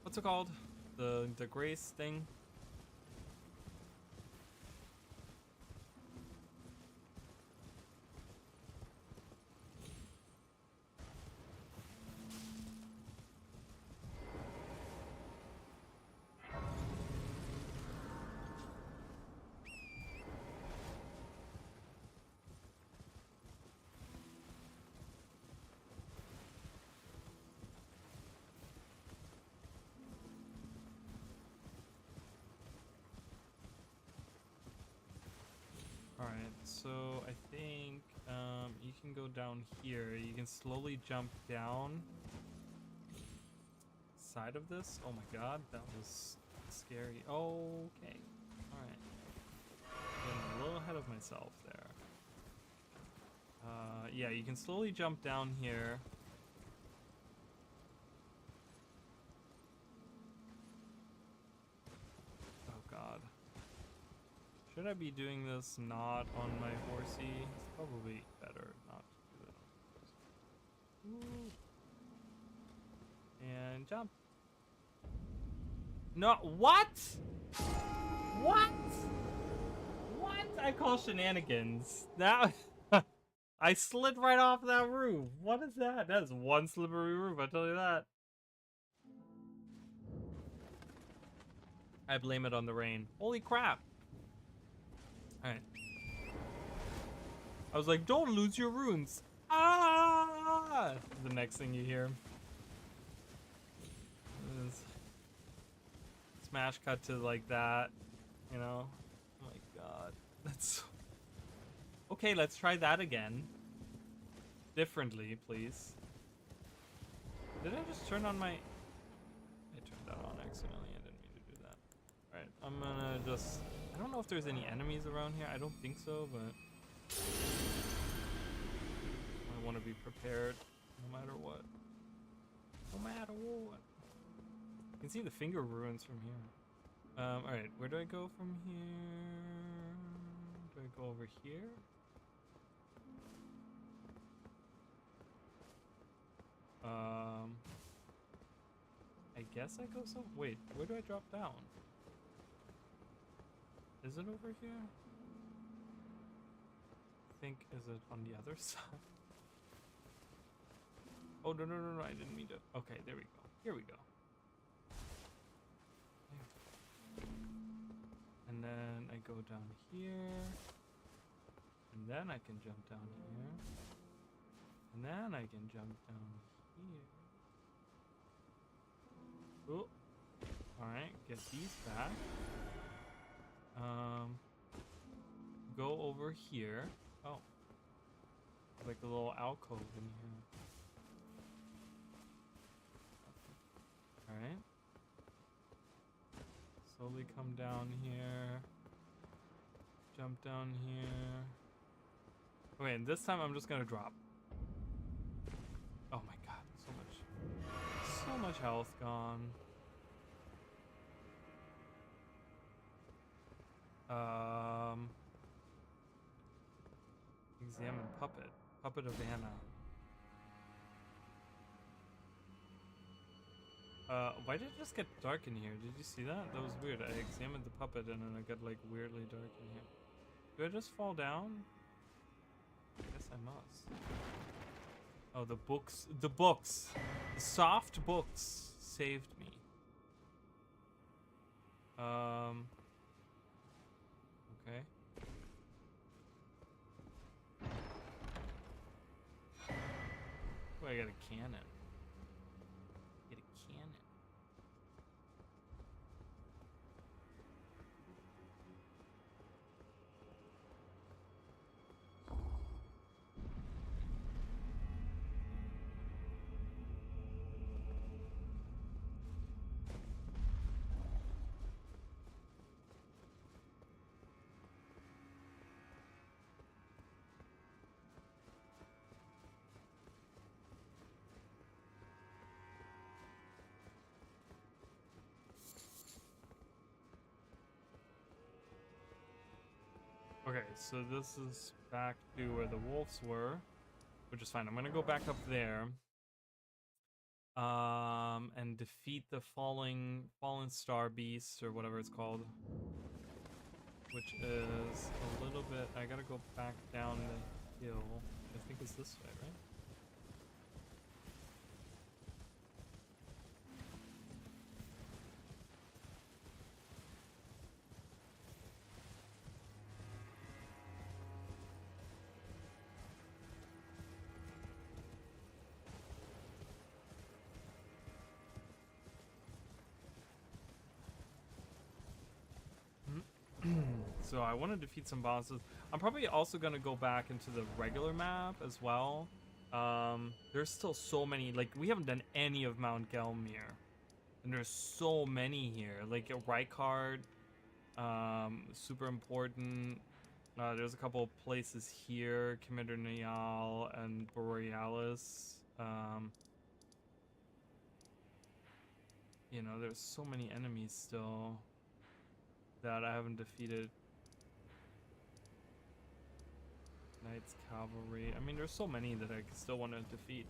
what's it called? The grace thing. Alright, so I think you can go down here. You can slowly jump down side of this. Oh my god, that was scary. Okay. Alright. Getting a little ahead of myself there. Yeah, you can slowly jump down here. Oh god. Should I be doing this not on my horsey? It's probably better not to do that on my horsey. And jump. No, what? What? What? I call shenanigans. That I slid right off that roof. What is that? That is one slippery roof, I tell you that. I blame it on the rain. Holy crap. Alright. I was like, don't lose your runes. Ah! The next thing you hear. Is smash cut to like that. You know? Oh my god. That's so... Okay, let's try that again. Differently, please. Did I just turn on my... I turned that on accidentally. I didn't mean to do that. Alright, I'm gonna just... I don't know if there's any enemies around here. I don't think so, but... I want to be prepared no matter what. No matter what. You can see the finger ruins from here. Alright, where do I go from here? Do I go over here? I guess I go so. Wait, where do I drop down? Is it over here? I think, is it on the other side? Oh, no, no, no, no, I didn't mean to. Okay, there we go. Here we go. There. And then I go down here. And then I can jump down here. And then I can jump down here. Oh. Alright, get these back. Go over here. Oh. Like a little alcove in here. Alright. Slowly come down here. Jump down here. Okay, and this time I'm just gonna drop. Oh my god, so much health gone. Examine puppet. Puppet of Anna. Why did it just get dark in here? Did you see that? That was weird. I examined the puppet and then it got like weirdly dark in here. Do I just fall down? I guess I must. Oh, the books. The books. The soft books saved me. Okay. Oh, I got a cannon. Get a cannon. Okay, so this is back to where the wolves were, which is fine. I'm gonna go back up there, and defeat the fallen star beast or whatever it's called, which is a little bit. I gotta go back down the hill. I think it's this way, right? So I want to defeat some bosses. I'm probably also going to go back into the regular map as well. There's still so many, like we haven't done any of Mount Gelmir. And there's so many here. Like Rykard, super important. There's a couple of places here, Kimidornial and Borealis. You know, there's so many enemies still that I haven't defeated. Knights Cavalry. I mean, there's so many that I still want to defeat.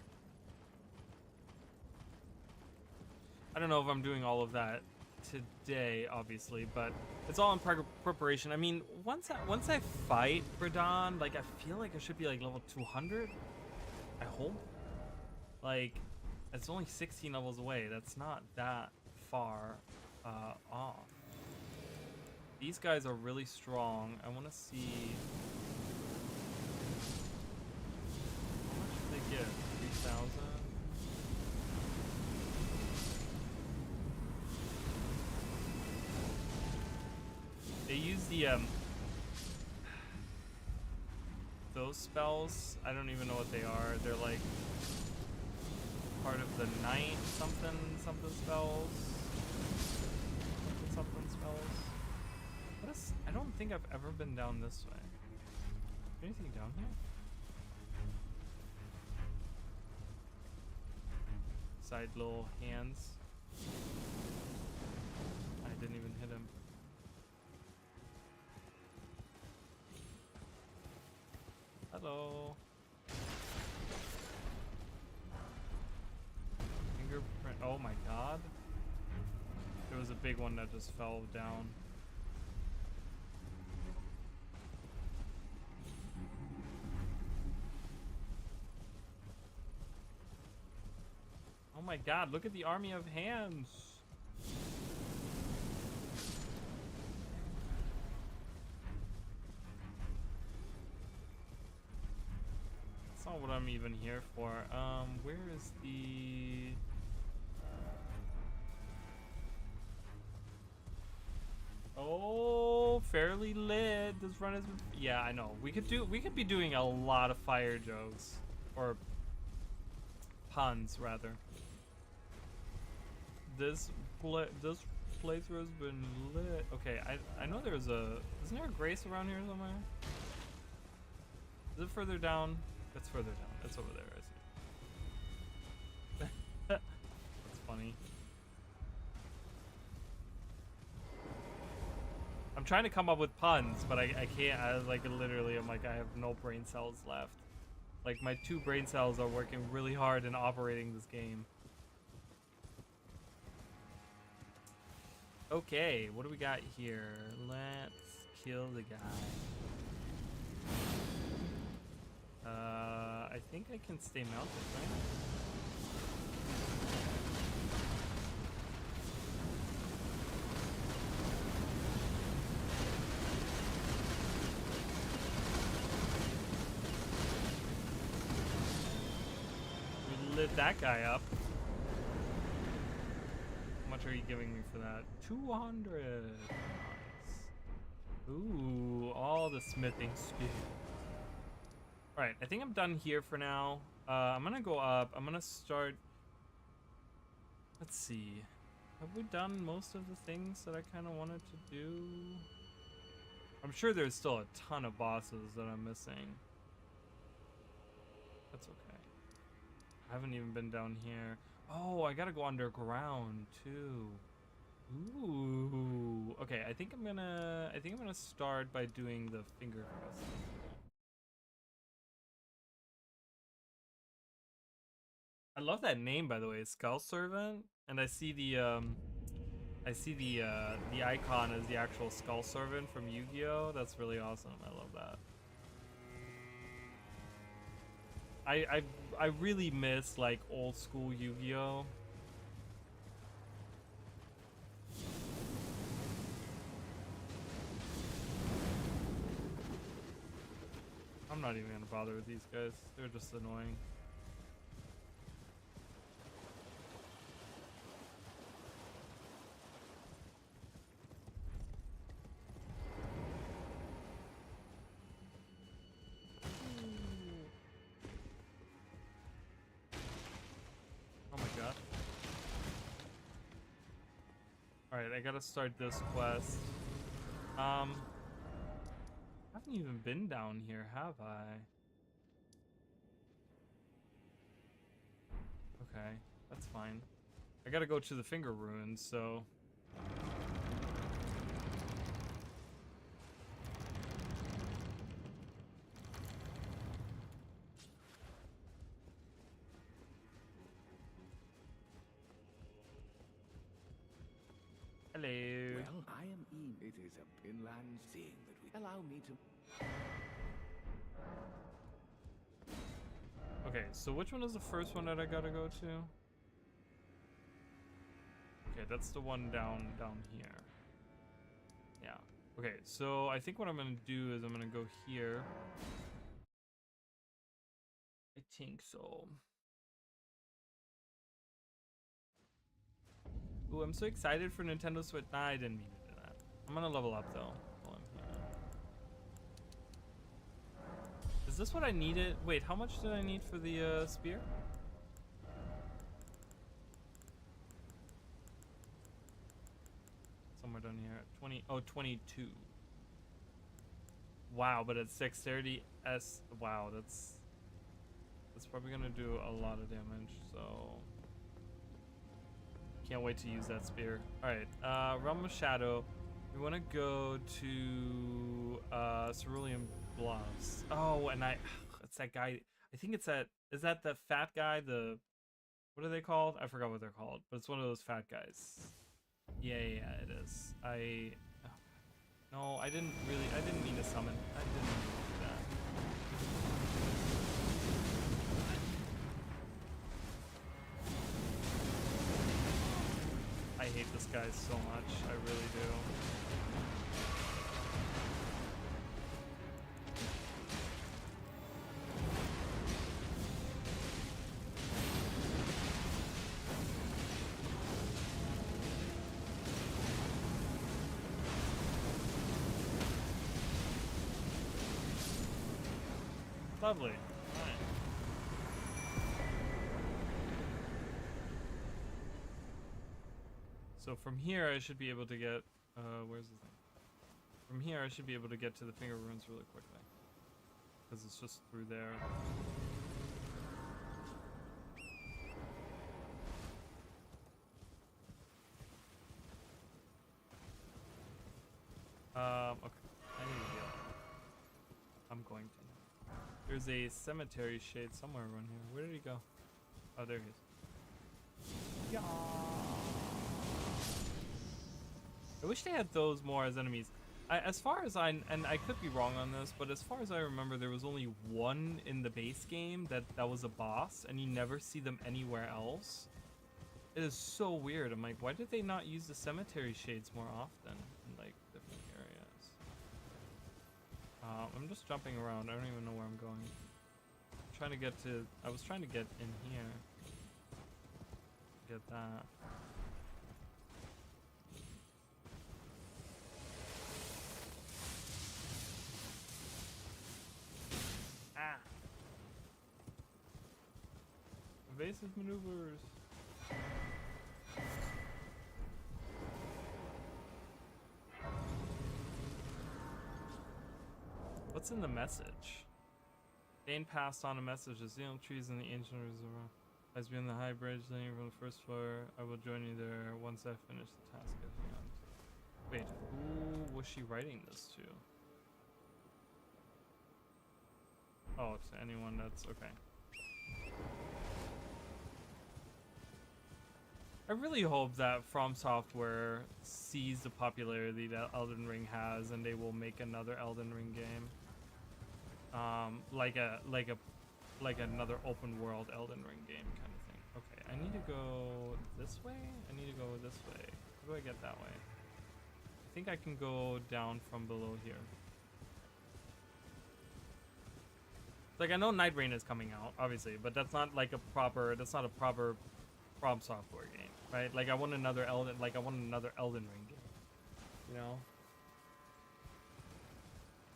I don't know if I'm doing all of that today, obviously, but it's all in preparation. I mean, once I fight Radahn, like I feel like I should be like level 200. I hope. Like, it's only 16 levels away. That's not that far off. These guys are really strong. I want to see. How much did they give? 3,000? They use the those spells. I don't even know what they are. They're like part of the night something spells. Something spells. What is, I don't think I've ever been down this way. Anything down here? Side little hands. I didn't even hit him. Hello. Fingerprint. Oh my god. There was a big one that just fell down. my god, look at the army of hands. That's not what I'm even here for. Where is the... Oh, fairly lit. This run has been... Yeah, I know. We could be doing a lot of fire jokes. Or puns, rather. This playthrough has been lit. Okay, I know there's a... Isn't there a Grace around here somewhere? Is it further down? It's further down. It's over there, I see. That's funny. I'm trying to come up with puns, but I can't. I literally, I'm like, I have no brain cells left. Like, my 2 brain cells are working really hard in operating this game. Okay, what do we got here? Let's kill the guy. I think I can stay mounted, right? We lit that guy up. How much are you giving me for that? 200. Nice. Ooh, all the smithing skill. Alright, I think I'm done here for now. I'm gonna go up. I'm gonna start... Let's see. Have we done most of the things that I kind of wanted to do? I'm sure there's still a ton of bosses that I'm missing. That's okay. I haven't even been down here. Oh, I gotta go underground too. Ooh. Okay, I think I'm gonna start by doing the finger quest. I love that name, by the way, Skull Servant, and I see the icon as the actual Skull Servant from Yu-Gi-Oh. That's really awesome. I love that. I really miss like old school Yu-Gi-Oh. I'm not even gonna bother with these guys. They're just annoying. Alright, I gotta start this quest. I haven't even been down here, have I? Okay, that's fine. I gotta go to the finger ruins, so... Hello. Well, I am in. It is a inland seeing that we allow me to. Okay, so which one is the first one that I gotta go to? Okay, that's the one down here. Yeah. Okay, so I think what I'm gonna do is I'm gonna go here. I think so. Ooh, I'm so excited for Nintendo Switch. Nah, I didn't mean to do that. I'm gonna level up though while I'm here. Is this what I needed? Wait, how much did I need for the spear? Somewhere down here. 20. Oh, 22. Wow, but it's dexterity S. Wow, that's probably gonna do a lot of damage. So. Can't wait to use that spear. Alright, Realm of Shadow. We want to go to Cerulean Bluffs. Oh, and it's that guy. I think it's that. Is that the fat guy? The. What are they called? I forgot what they're called. But it's one of those fat guys. Yeah, it is. No, I didn't mean to summon. I didn't mean to do that. guys so much. I really do. Lovely. All right. So from here, I should be able to get. Where's the thing? From here, I should be able to get to the finger runes really quickly, because it's just through there. Okay. I need to heal. I'm going to. There's a cemetery shade somewhere around here. Where did he go? Oh, there he is. Yeah. I wish they had those more as enemies. As far as I could be wrong on this, but as far as I remember, there was only one in the base game that was a boss, and you never see them anywhere else. It is so weird. I'm like, why did they not use the cemetery shades more often in like different areas? I'm just jumping around. I don't even know where I'm going. I'm trying to get to. I was trying to get in here. Get that. Ah. Evasive maneuvers. What's in the message? Dane passed on a message. The Zeal trees in the ancient reservoir lies beyond the high bridge leading from the first floor. I will join you there once I finish the task at hand. Wait, who was she writing this to? Oh, to anyone that's okay. I really hope that From Software sees the popularity that Elden Ring has, and they will make another Elden Ring game. Like another open world Elden Ring game kind of thing. Okay, I need to go this way. I need to go this way. How do I get that way? I think I can go down from below here. Like, I know Night Rain is coming out, obviously, but that's not like a proper. That's not a proper From Software game, right? Like, I want another Elden Ring game. You know.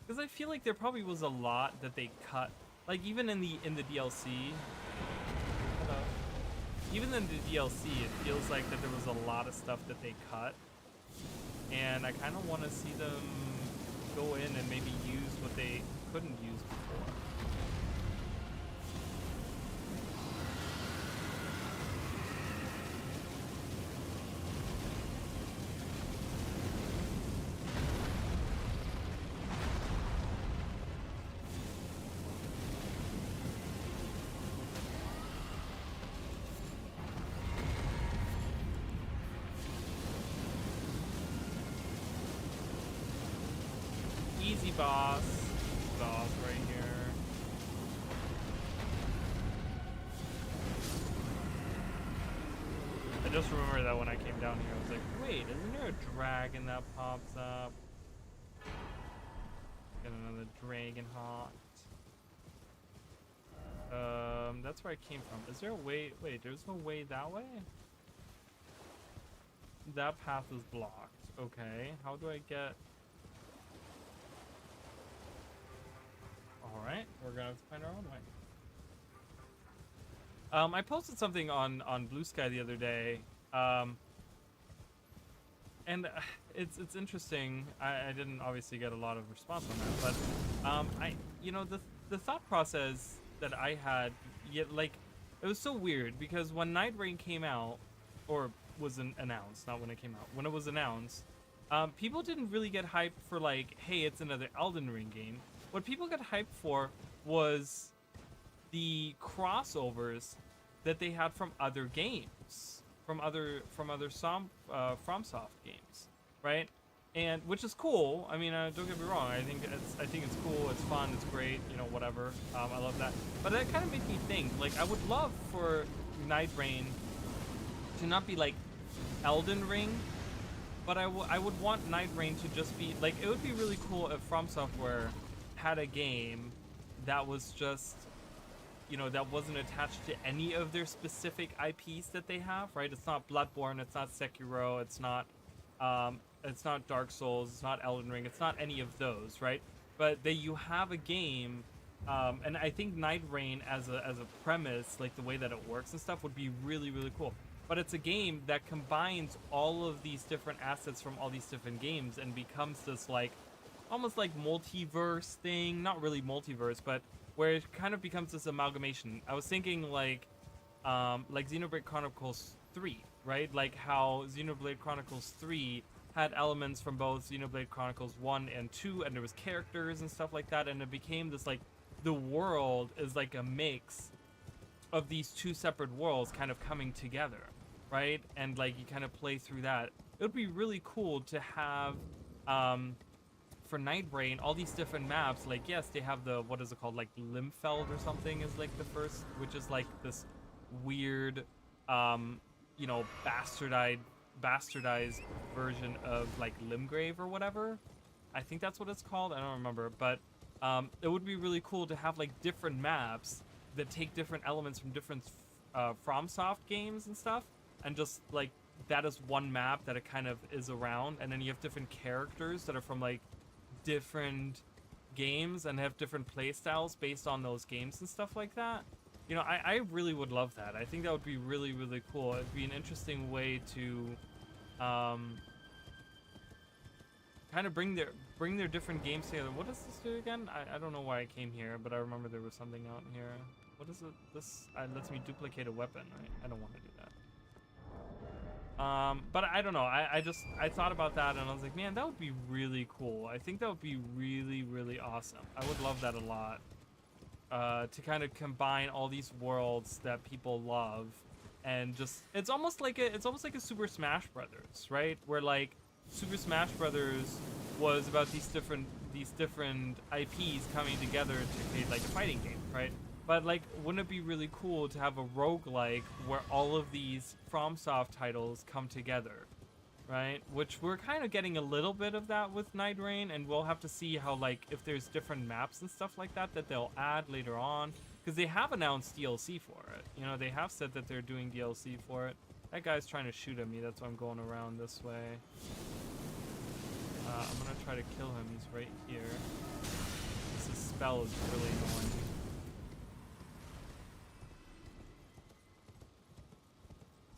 Because I feel like there probably was a lot that they cut, like even in the DLC. Even in the DLC, it feels like that there was a lot of stuff that they cut, and I kind of want to see them go in and maybe use what they couldn't use before. Easy boss. Boss right here. I just remember that when I came down here, I was like, wait, isn't there a dragon that pops up? Get another dragon heart. That's where I came from. Is there a way? Wait, there's no way that way? That path is blocked. Okay, how do I get... Alright, we're gonna have to find our own way. I posted something on Bluesky the other day, and it's interesting. I didn't obviously get a lot of response on that, but the thought process that I had, yet like, it was so weird because when Night Rain came out, or was announced, not when it came out, when it was announced, people didn't really get hyped for like, hey, it's another Elden Ring game. What people got hyped for was the crossovers that they had from other games, from other FromSoft games, right? And which is cool. I mean, don't get me wrong. I think it's cool. It's fun. It's great. You know, whatever. I love that. But that kind of made me think. Like, I would love for Night Rain to not be like Elden Ring, But I would want Night Rain to just be like, it would be really cool if From Software had a game that was just, you know, that wasn't attached to any of their specific IPs that they have, right? It's not Bloodborne, it's not Sekiro, it's not Dark Souls, it's not Elden Ring, it's not any of those, right? But that you have a game, and I think Night Rain as a premise, like the way that it works and stuff, would be really, really cool. But it's a game that combines all of these different assets from all these different games and becomes this like, almost like multiverse thing. Not really multiverse, but where it kind of becomes this amalgamation. I was thinking like Xenoblade Chronicles 3, right? Like how Xenoblade Chronicles 3 had elements from both Xenoblade Chronicles 1 and 2, and there was characters and stuff like that, and it became this like, the world is like a mix of these two separate worlds kind of coming together, right? And like you kind of play through that. It would be really cool to have for Night Rain all these different maps. Like, yes, they have the, what is it called, like Limfeld or something is like the first, which is like this weird you know, bastardized version of like Limgrave or whatever. I think that's what it's called. I don't remember, but it would be really cool to have like different maps that take different elements from different FromSoft games and stuff, and just like that is one map that it kind of is around, and then you have different characters that are from like different games and have different play styles based on those games and stuff like that. You know, I really would love that. I think that would be really, really cool. It'd be an interesting way to kind of bring their different games together. What does this do again? I don't know why I came here, but I remember there was something out here. What is it? This lets me duplicate a weapon, right? I don't want to do that. But I don't know. I thought about that and I was like, man, that would be really cool. I think that would be really, really awesome. I would love that a lot. To kind of combine all these worlds that people love, and just it's almost like a Super Smash Brothers, right? Where like Super Smash Brothers was about these different IPs coming together to create like a fighting game, right? But like, wouldn't it be really cool to have a roguelike where all of these FromSoft titles come together, right? Which we're kind of getting a little bit of that with Night Rain, and we'll have to see how, like, if there's different maps and stuff like that that they'll add later on, because they have announced DLC for it. You know, they have said that they're doing DLC for it. That guy's trying to shoot at me, that's why I'm going around this way. I'm gonna try to kill him, he's right here. This spell is really annoying.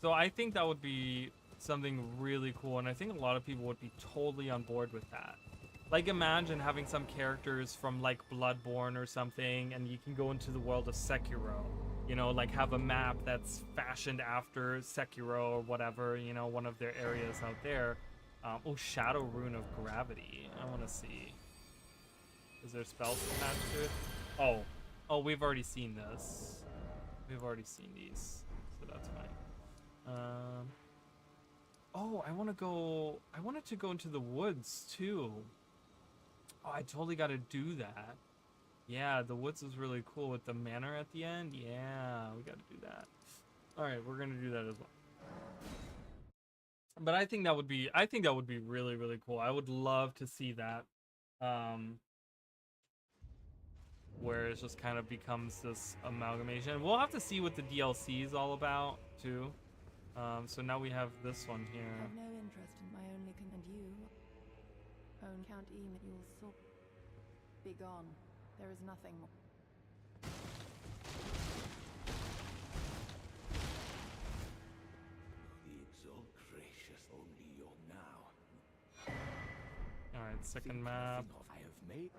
So I think that would be something really cool, and I think a lot of people would be totally on board with that. Like, imagine having some characters from like Bloodborne or something, and you can go into the world of Sekiro. You know, like have a map that's fashioned after Sekiro or whatever, you know, one of their areas out there. Oh, Shadow Rune of Gravity. I want to see. Is there spells attached to it? Oh, we've already seen this. We've already seen these, so that's fine. Oh, I wanted to go into the woods too. Oh, I totally got to do that. Yeah, the woods is really cool with the manor at the end. Yeah, we got to do that. All right, we're going to do that as well. But I think that would be really, really cool. I would love to see that. Where it just kind of becomes this amalgamation. We'll have to see what the DLC is all about too. So now we have this one here. I have no interest in my only and you. Own Count Emit, you'll sort. Be gone. There is nothing more. The exalt gracious only your now. Alright, second map. I have made.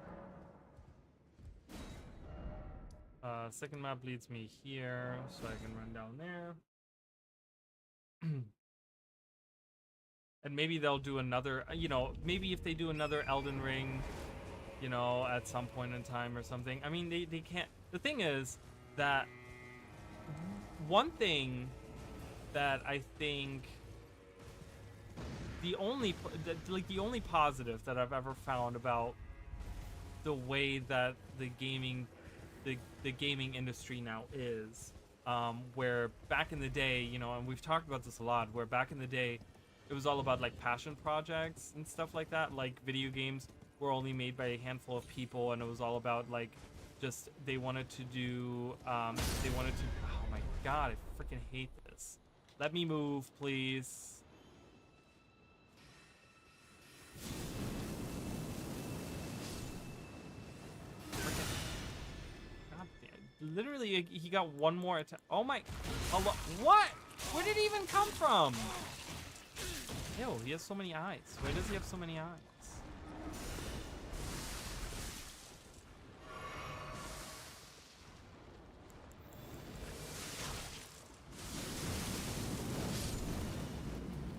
Second map leads me here, so I can run down there. And maybe they'll do another, you know, maybe if they do another Elden Ring, you know, at some point in time or something. I mean, they can't. The thing is that one thing that I think the only positive that I've ever found about the way that the gaming industry now is, where back in the day, you know, and we've talked about this a lot, where back in the day it was all about like passion projects and stuff like that. Like video games were only made by a handful of people, and it was all about like just they wanted to do oh my god, I freaking hate this. Let me move, please. God damn. Literally, he got one more attack. Oh my, what? Where did he even come from? Ew, he has so many eyes. Why does he have so many eyes?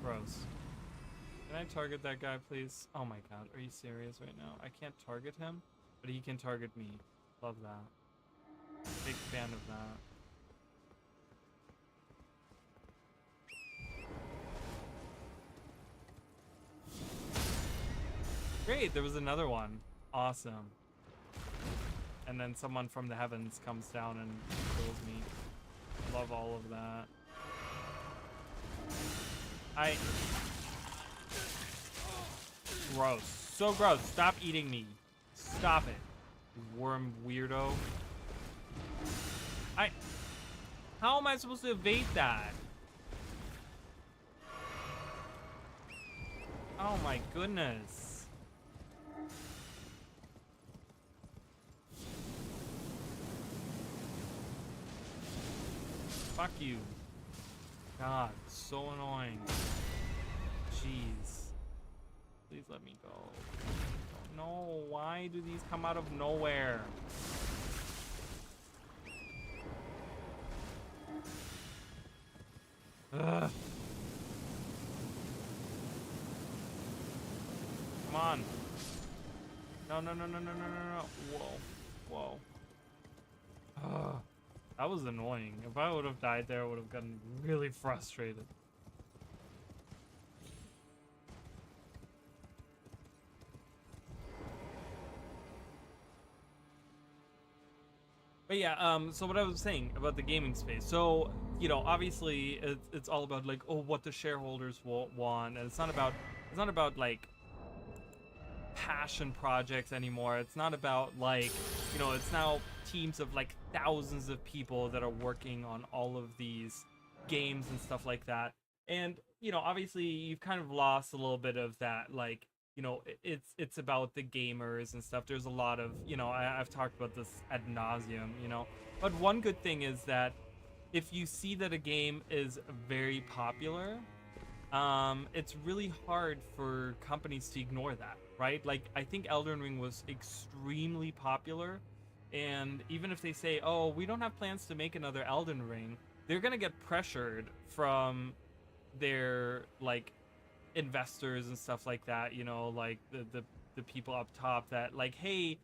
Gross. Can I target that guy, please? Oh my god, are you serious right now? I can't target him, but he can target me. Love that. Big fan of that. Great, there was another one. Awesome. And then someone from the heavens comes down and kills me. Love all of that. Gross. So gross. Stop eating me. Stop it. You worm weirdo. How am I supposed to evade that? Oh my goodness. Fuck you. God, so annoying. Jeez. Please let me go. No, why do these come out of nowhere? Ugh. Come on. No, no, no, no, no, no, no, no. Whoa. Whoa. Ugh. That was annoying. If I would have died there, I would have gotten really frustrated. But yeah, so what I was saying about the gaming space. So, you know, obviously it's all about like, oh, what the shareholders want, and it's not about like passion projects anymore. It's not about like, you know, it's now teams of like thousands of people that are working on all of these games and stuff like that. And, you know, obviously you've kind of lost a little bit of that, like, you know, it's about the gamers and stuff. There's a lot of, you know, I've talked about this ad nauseum, you know, but one good thing is that if you see that a game is very popular, it's really hard for companies to ignore that, right? Like, I think Elden Ring was extremely popular, and even if they say, oh, we don't have plans to make another Elden Ring, they're gonna get pressured from their, like, investors and stuff like that, you know, like the people up top that, like, hey,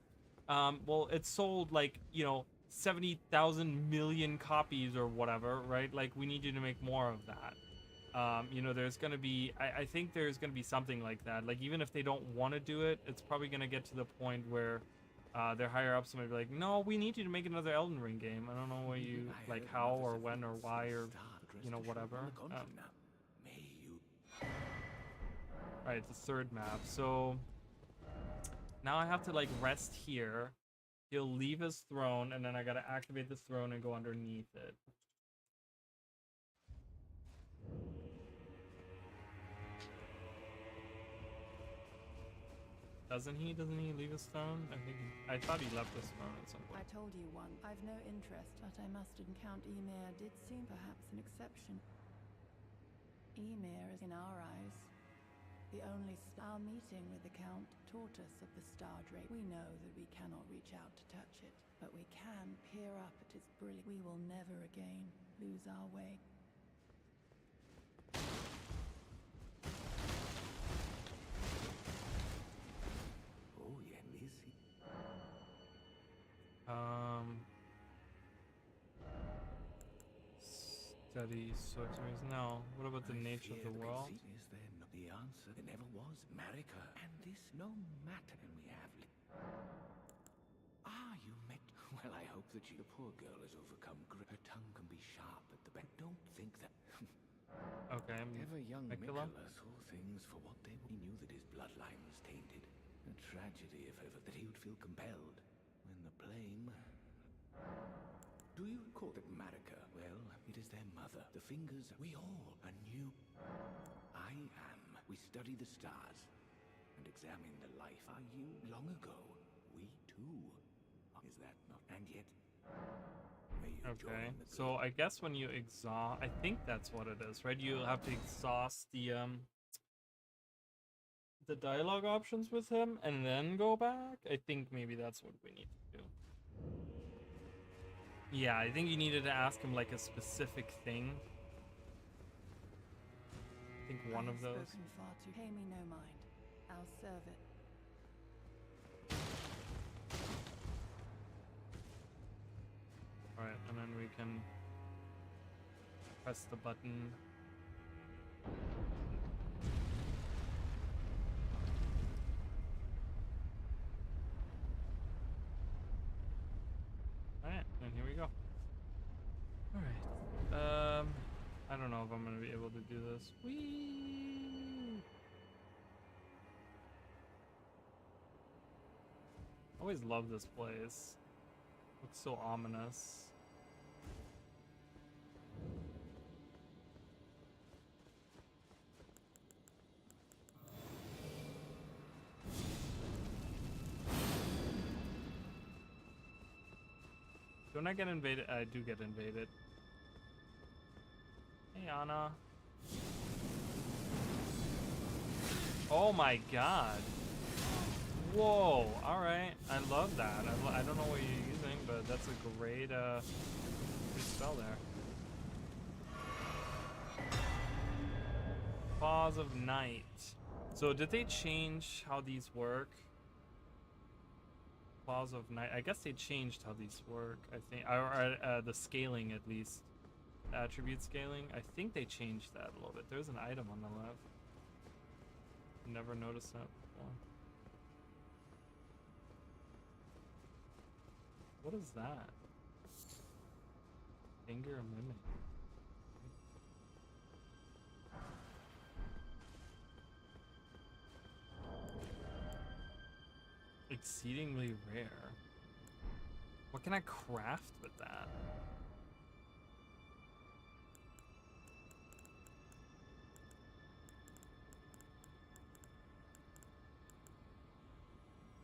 well, it sold, like, you know, 70,000 million copies or whatever, right? Like, we need you to make more of that. You know, there's gonna be, I think there's gonna be something like that. Like, even if they don't want to do it, it's probably gonna get to the point where their higher ups might be like, no, we need you to make another Elden Ring game. I don't know what you, like, how or when or why or, you know, whatever. Alright, the third map. So now I have to, like, rest here. He'll leave his throne, and then I gotta activate this throne and go underneath it. Doesn't he leave his throne? I thought he left his throne at some point. I told you once, I've no interest, but I must admit Count Ymir did seem perhaps an exception. Ymir is, in our eyes, the only star. Meeting with the Count taught us of the star drake. We know that we cannot reach out to touch it, but we can peer up at its brilliance. We will never again lose our way. Study sorceries. No. What about the nature of the world? Is there not the answer? There never was. America. And this no matter. And we have. You met. Well, I hope that the poor girl has overcome. Her tongue can be sharp at the back. Don't think that. Okay. am Ever young Mikola. Mikola saw things for what they were. He knew that his bloodline was tainted. A tragedy, if ever, that he would feel compelled when the blame. Do you call it Marika? Well, it is their mother. The fingers, we all, a new. I am. We study the stars and examine the life. Are you long ago? We too. Is that not? And yet. May you Okay, join the so I guess when you exhaust, I think that's what it is, right? You have to exhaust the dialogue options with him and then go back. I think maybe that's what we need to do. Yeah, I think you needed to ask him like a specific thing. I think one of those. Spoken far too. Pay me no mind. I'll serve it. Alright, and then we can press the button. Alright, and here we go. Alright. I don't know if I'm gonna be able to do this. Whee! Always love this place. Looks so ominous. Don't I get invaded? I do get invaded. Hey, Anna. Oh my god. Whoa, alright. I love that. I don't know what you're using, but that's a great, good spell there. Pause of Night. So did they change how these work? Pause of Night. I guess they changed how these work, I think. Or the scaling, at least. Attribute scaling. I think they changed that a little bit. There's an item on the left. Never noticed that before. What is that? Finger mimic. Exceedingly rare. What can I craft with that?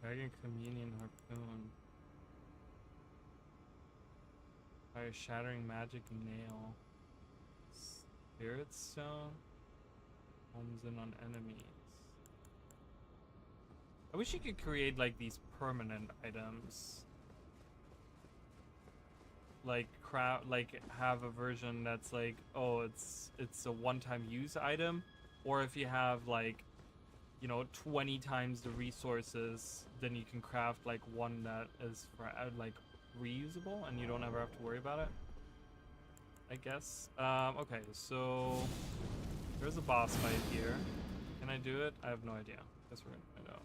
Dragon Communion Harpoon. Fire Shattering Magic Nail. Spirit Stone. Homes in on enemies. I wish you could create like these permanent items. Like have a version that's like, oh, it's a one-time use item, or if you have like, you know, 20 times the resources, then you can craft like one that is for like reusable and you don't ever have to worry about it, I guess. Okay, so there's a boss fight here. Can I do it? I have no idea. Guess we're gonna find out.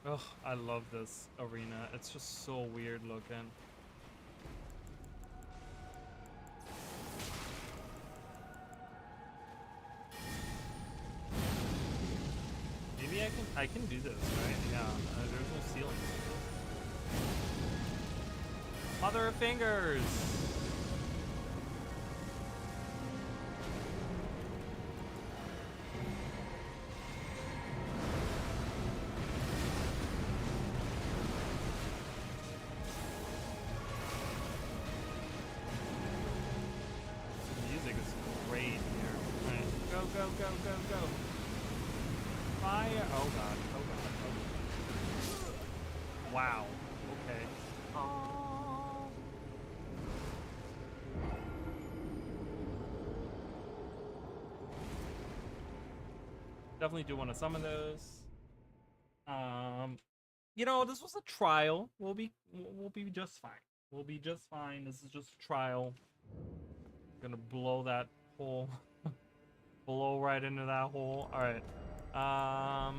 Oh, I love this arena. It's just so weird looking. Maybe I can do this, right? Yeah, there's no ceiling. Mother of fingers! Go. Fire. Oh god. Wow. Okay. Oh. Definitely do want to summon those. You know, this was a trial. We'll be just fine. We'll be just fine. This is just a trial. Gonna blow that hole. Blow right into that hole. All right. I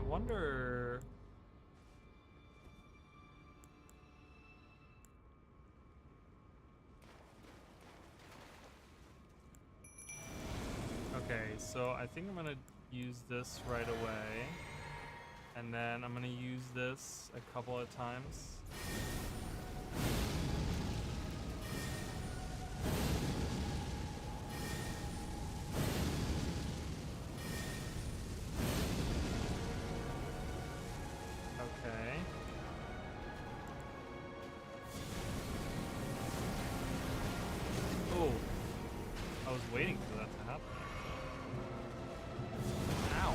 wonder. Okay, so I think I'm gonna use this right away. And then I'm gonna use this a couple of times. Okay. Oh, I was waiting for that to happen. Ow.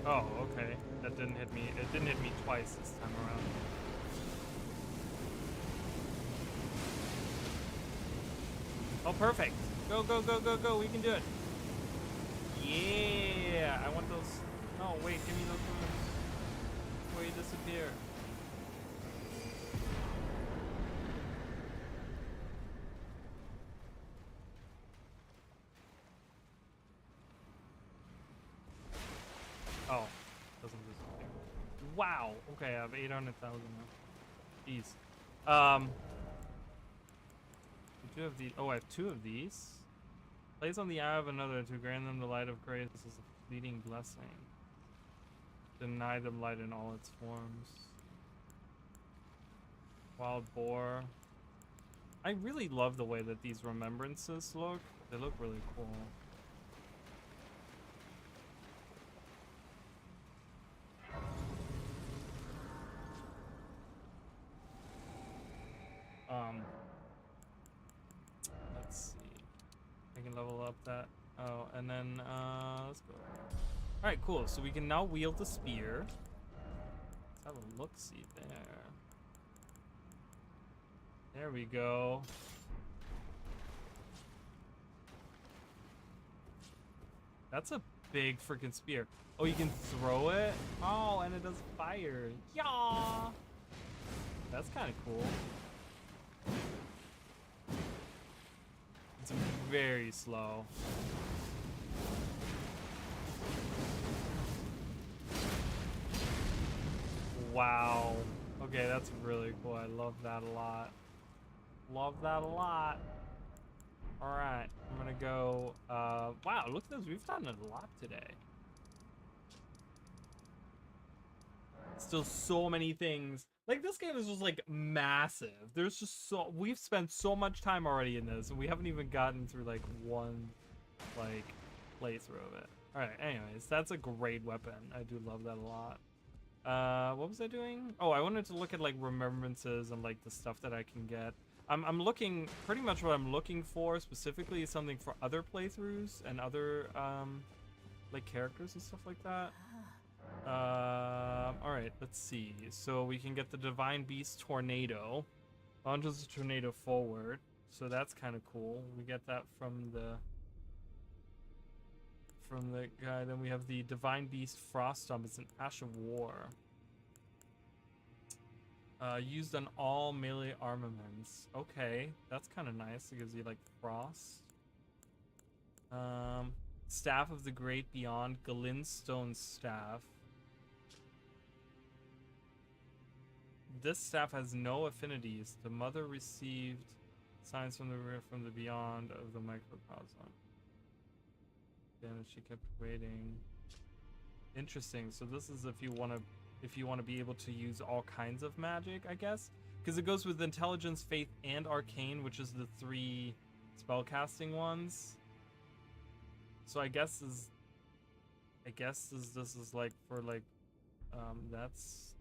Oh, okay. That didn't hit me. It didn't hit me twice this time around. Oh, perfect. Go, go, go, go, go. We can do it. Yeah. I want those. No, wait. Give me those moves. Before you disappear. Oh. Doesn't disappear. Wow. Okay, I have 800,000 now. Jeez. I do have these. Oh, I have 2 of these. Place on the eye of another to grant them the light of grace is a fleeting blessing. Deny them light in all its forms. Wild boar. I really love the way that these remembrances look. They look really cool. Let's see. I can level up that. Oh, and then let's go. All right, cool. So we can now wield the spear. Let's have a look-see there. There we go. That's a big freaking spear. Oh, you can throw it? Oh, and it does fire. Yeah. That's kind of cool. It's very slow. Wow. Okay, that's really cool. I love that a lot. Love that a lot. All right, I'm gonna go. Wow, look at this. We've done a lot today. Still so many things. Like, this game is just like massive. There's just so, we've spent so much time already in this and we haven't even gotten through like one like playthrough of it. All right, anyways, that's a great weapon. I do love that a lot. What was I doing? Oh, I wanted to look at like remembrances and like the stuff that I can get. I'm looking, pretty much what I'm looking for specifically is something for other playthroughs and other like characters and stuff like that. All right, let's see. So we can get the Divine Beast Tornado. Launches a tornado forward. So that's kind of cool. We get that from the guy. Then we have the Divine Beast Frost Stomp. It's an Ash of War. Used on all melee armaments. Okay, that's kind of nice. It gives you like frost. Staff of the Great Beyond. Glintstone Staff. This staff has no affinities. The mother received signs from the beyond of the microcosm. And she kept waiting. Interesting. So this is if you want to be able to use all kinds of magic, I guess, because it goes with intelligence, faith, and arcane, which is the 3 spellcasting ones. So I guess I guess this is like for like that's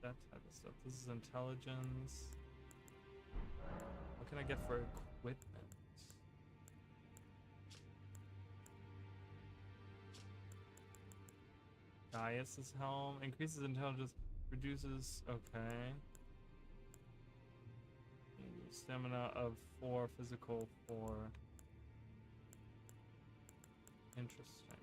that type of stuff. This is intelligence. What can I get for equipment? Gaius's helm increases intelligence, reduces. Okay. Stamina of 4, physical 4. Interesting.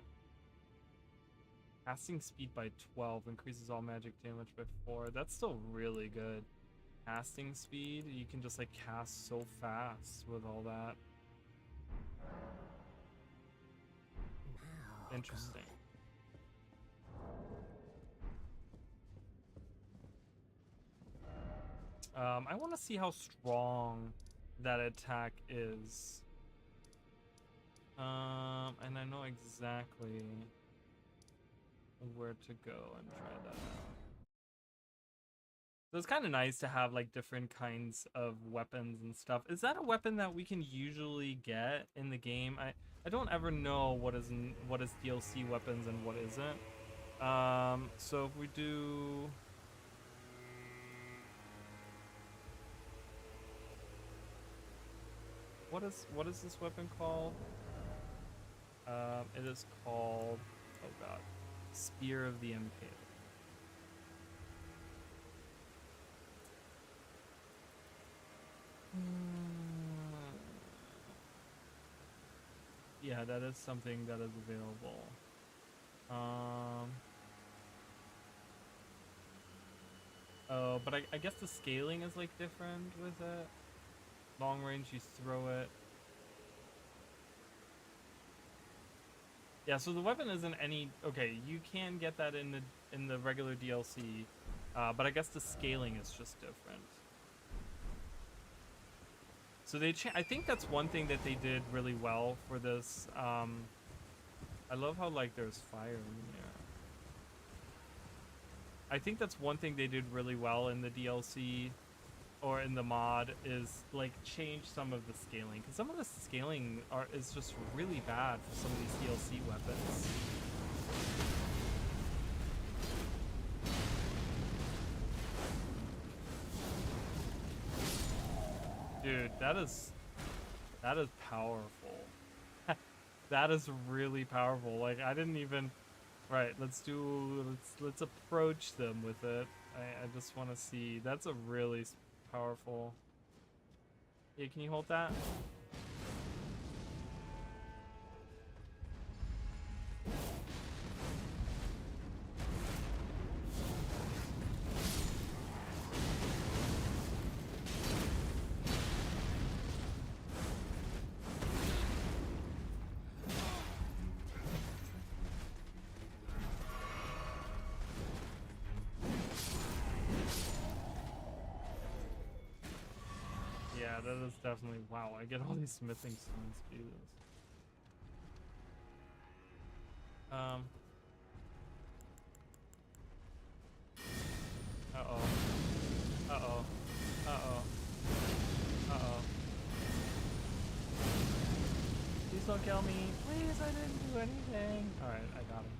Casting speed by 12 increases all magic damage by 4. That's still really good. Casting speed, you can just like cast so fast with all that. Interesting. I want to see how strong that attack is. And I know exactly where to go and try that out. So it's kind of nice to have like different kinds of weapons and stuff. Is that a weapon that we can usually get in the game? I don't ever know what is DLC weapons and what isn't. So if we do. What is this weapon called? It is called, oh god, Spear of the Impaled. Yeah, that is something that is available. Oh, but I guess the scaling is like different with it. Long range, you throw it. Yeah, so the weapon isn't any. Okay, you can get that in the regular DLC, but I guess the scaling is just different. So I think that's one thing that they did really well for this. I love how like there's fire in there. I think that's one thing they did really well in the DLC or in the mod is like change some of the scaling, because some of the scaling is just really bad for some of these DLC weapons. Dude, that is powerful. That is really powerful. Like I didn't even. Right, let's approach them with it. I just want to see. That's a really powerful. Yeah, can you hold that? Yeah, that is definitely, wow, I get all these smithing stones, Jesus. Uh-oh. Uh-oh. Uh-oh. Uh-oh. Please don't kill me. Please, I didn't do anything. Alright, I got him.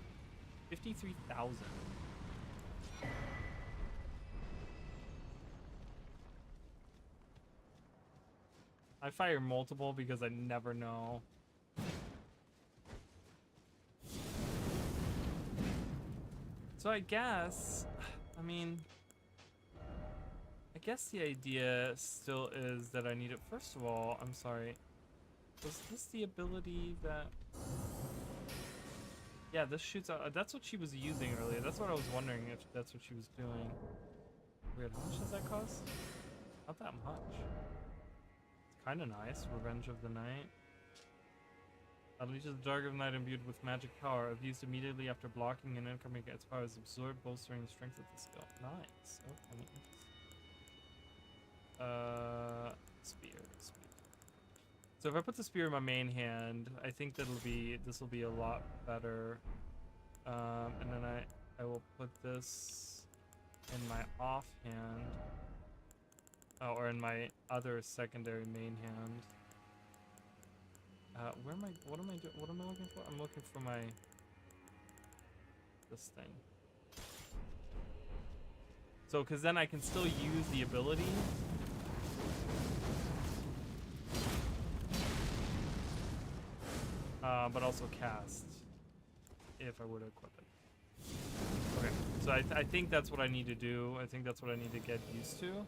53,000. I fire multiple because I never know. So I guess, I mean, I guess the idea still is that I need it. First of all, I'm sorry. Was this the ability that... Yeah, this shoots out. That's what she was using earlier. That's what I was wondering if that's what she was doing. Weird. How much does that cost? Not that much. Kind of nice. Revenge of the Night. Unleashes the Dark of Night imbued with magic power. If used immediately after blocking an incoming, its power is absorbed, bolstering the strength of the skill. Nice. Okay. Spear. So if I put the spear in my main hand, I think this will be a lot better. And then I will put this in my off hand. Oh, or in my other secondary main hand. What am I looking for? I'm looking for my this thing. So, because then I can still use the ability. But also cast if I were to equip it. Okay, so I think that's what I need to do. I think that's what I need to get used to.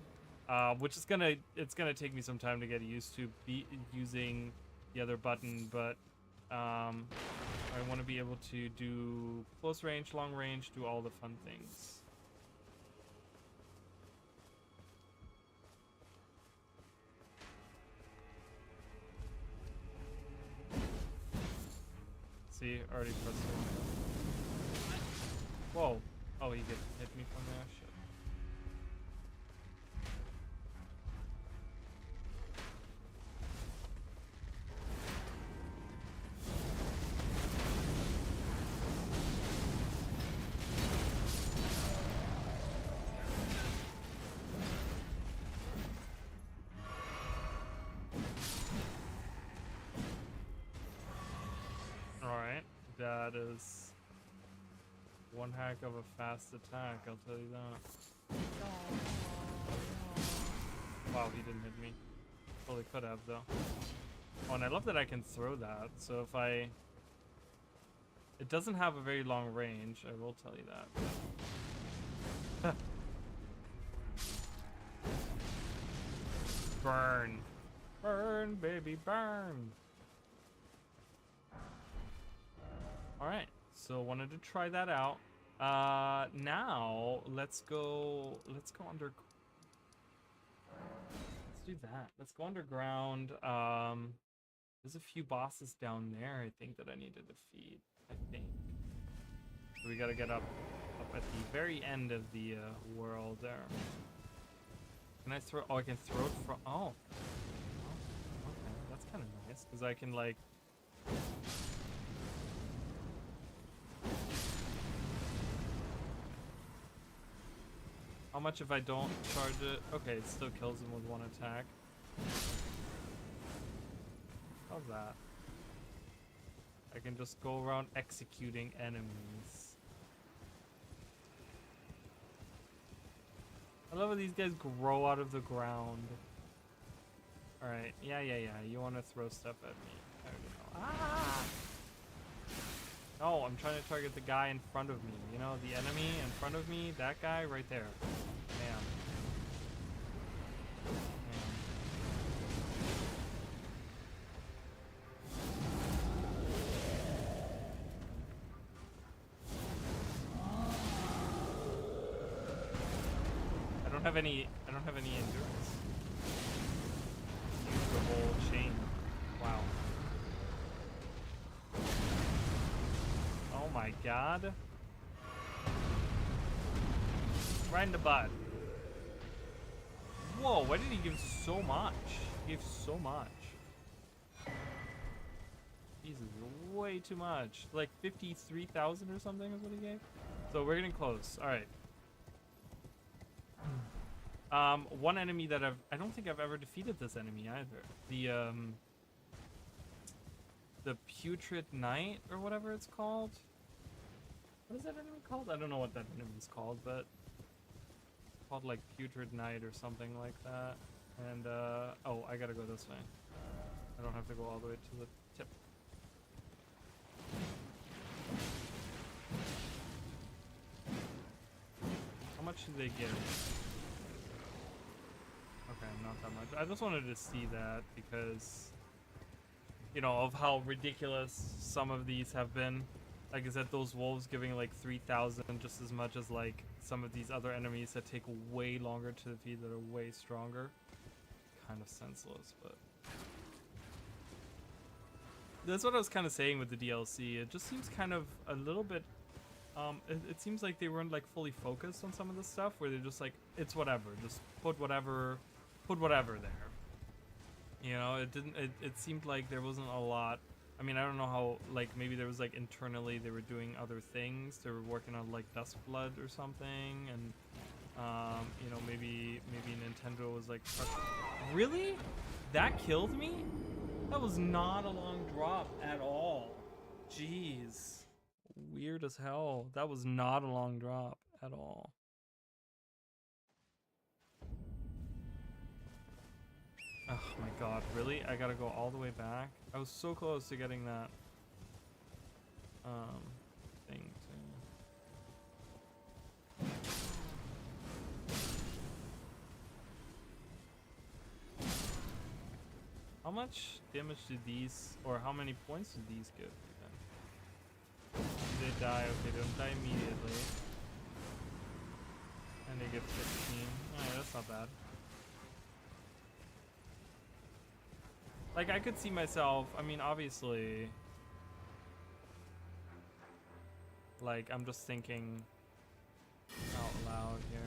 Which is it's gonna take me some time to get used to using the other button, but I want to be able to do close range, long range, do all the fun things. See, already pressed it. Whoa. Oh, he hit me from there? Shit. That is one heck of a fast attack, I'll tell you that. Wow, he didn't hit me. Totally could have, though. Oh, and I love that I can throw that. So if I... It doesn't have a very long range, I will tell you that. Burn. Burn, baby, burn. Alright, so wanted to try that out. Now let's go under. Let's do that. Let's go underground. There's a few bosses down there I think that I need to defeat. I think. So we gotta get up at the very end of the world there. Can I throw? Oh, I can throw it from. Oh. Okay, that's kind of nice because I can like. How much if I don't charge it? Okay, it still kills him with one attack. How's that? I can just go around executing enemies. I love how these guys grow out of the ground. Alright, yeah. You want to throw stuff at me. I already know. Ah! No, I'm trying to target the guy in front of me. You know, the enemy in front of me, that guy right there. Bam. I don't have any endurance. Use the whole chain. Wow. Oh my god. Right in the butt. Whoa, why did he give so much? He gave so much. Jesus, way too much. Like 53,000 or something is what he gave. So we're getting close. Alright. One enemy that I don't think I've ever defeated this enemy either. The Putrid Knight or whatever it's called. What is that enemy called? I don't know what that enemy is called, but it's called like Putrid Knight or something like that. And oh, I gotta go this way. I don't have to go all the way to the tip. How much do they give? Okay, not that much. I just wanted to see that because, you know, of how ridiculous some of these have been. Like I said, those wolves giving like 3,000 just as much as like some of these other enemies that take way longer to defeat that are way stronger. Kind of senseless, but that's what I was kind of saying with the DLC. It just seems kind of a little bit it seems like they weren't like fully focused on some of the stuff where they're just like, it's whatever, just put whatever there. You know, it seemed like there wasn't a lot. I mean, I don't know how, like, maybe there was like internally they were doing other things. They were working on like Dustblood or something, and you know, maybe Nintendo was like, really? That killed me? That was not a long drop at all. Jeez. weird as hell. That was not a long drop at all. Oh my god, really? I gotta go all the way back? I was so close to getting that thing too. How much damage do these, or how many points do these give even? Do they die? Okay, they don't die immediately. And they get 15. Alright, that's not bad. Like, I could see myself, I mean, obviously, like, I'm just thinking out loud here.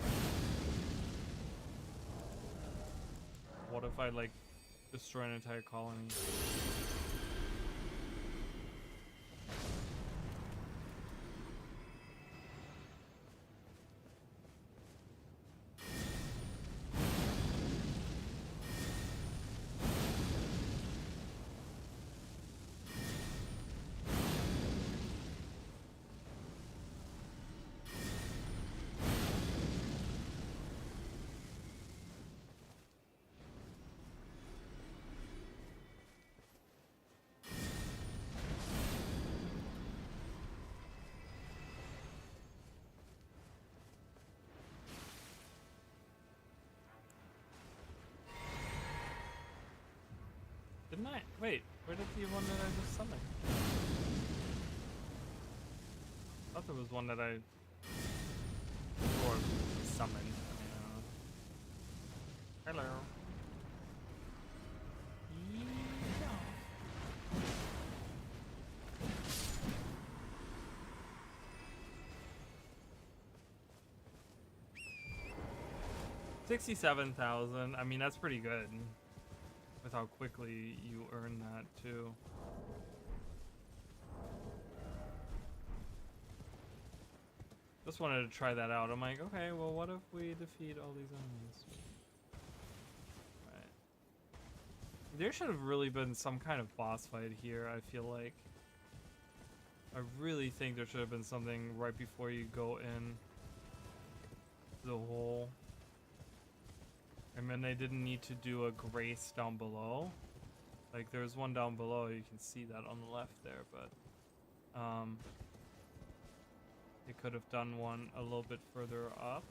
What if I, like, destroy an entire colony? Didn't I? Wait, where did the one that I just summoned? I thought there was one that I or summoned. Hello. Yeah. 67,000. I mean, that's pretty good. With how quickly you earn that too. Just wanted to try that out. I'm like, okay, well, what if we defeat all these enemies? Right. There should have really been some kind of boss fight here, I feel like. I really think there should have been something right before you go in the hole. And then they didn't need to do a grace down below. Like, there's one down below, you can see that on the left there, but they could have done one a little bit further up.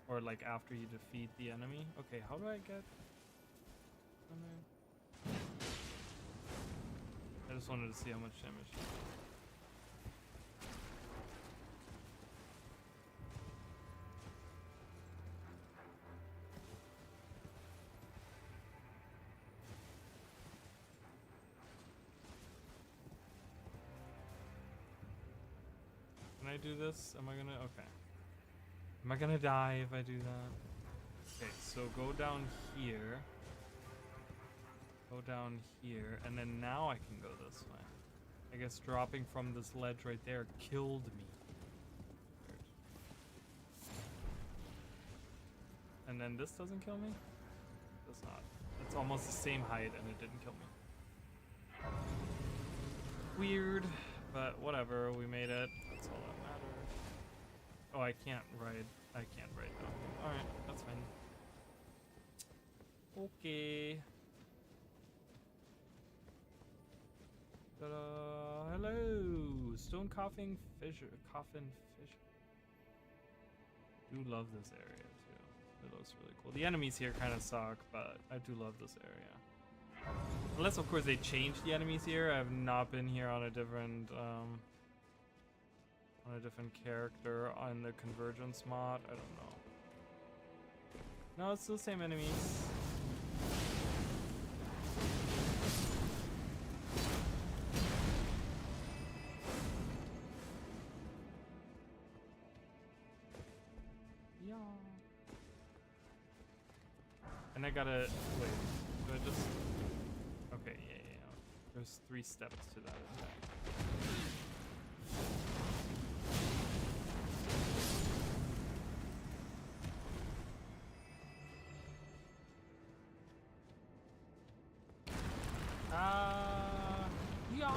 Or like after you defeat the enemy. Okay, how do I get on there? I just wanted to see how much damage. Can I do this? Am I gonna? Okay. Am I gonna die if I do that? Okay, so go down here. Go down here, and then now I can go this way. I guess dropping from this ledge right there killed me. Weird. And then this doesn't kill me? It does not. It's almost the same height and it didn't kill me. Weird, but whatever, we made it. That's all that matters. Oh, I can't ride. I can't ride though. Alright, that's fine. Okay. Ta-da! Hello! Stone Coffin Fissure. Do love this area too. It looks really cool. The enemies here kind of suck, but I do love this area. Unless, of course, they changed the enemies here. I have not been here on a different character on the Convergence mod. I don't know. No, it's still the same enemies. Yeah. And I gotta wait. Do I just? Okay, yeah. There's 3 steps to that attack. Yeah.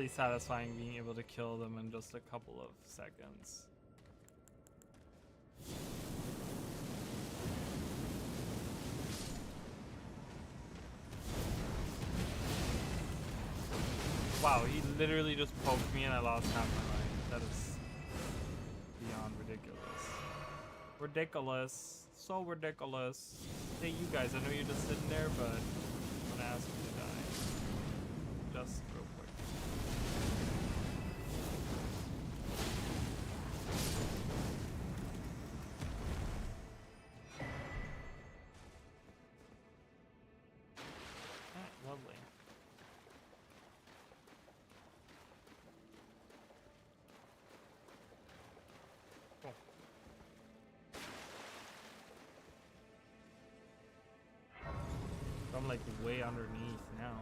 really satisfying being able to kill them in just a couple of seconds. Wow, he literally just poked me and I lost half my life. That is beyond ridiculous. Ridiculous. So ridiculous. Hey, you guys, I know you're just sitting there, but I'm gonna ask you to die. Just real quick. Ah, lovely. Cool. I'm like way underneath now.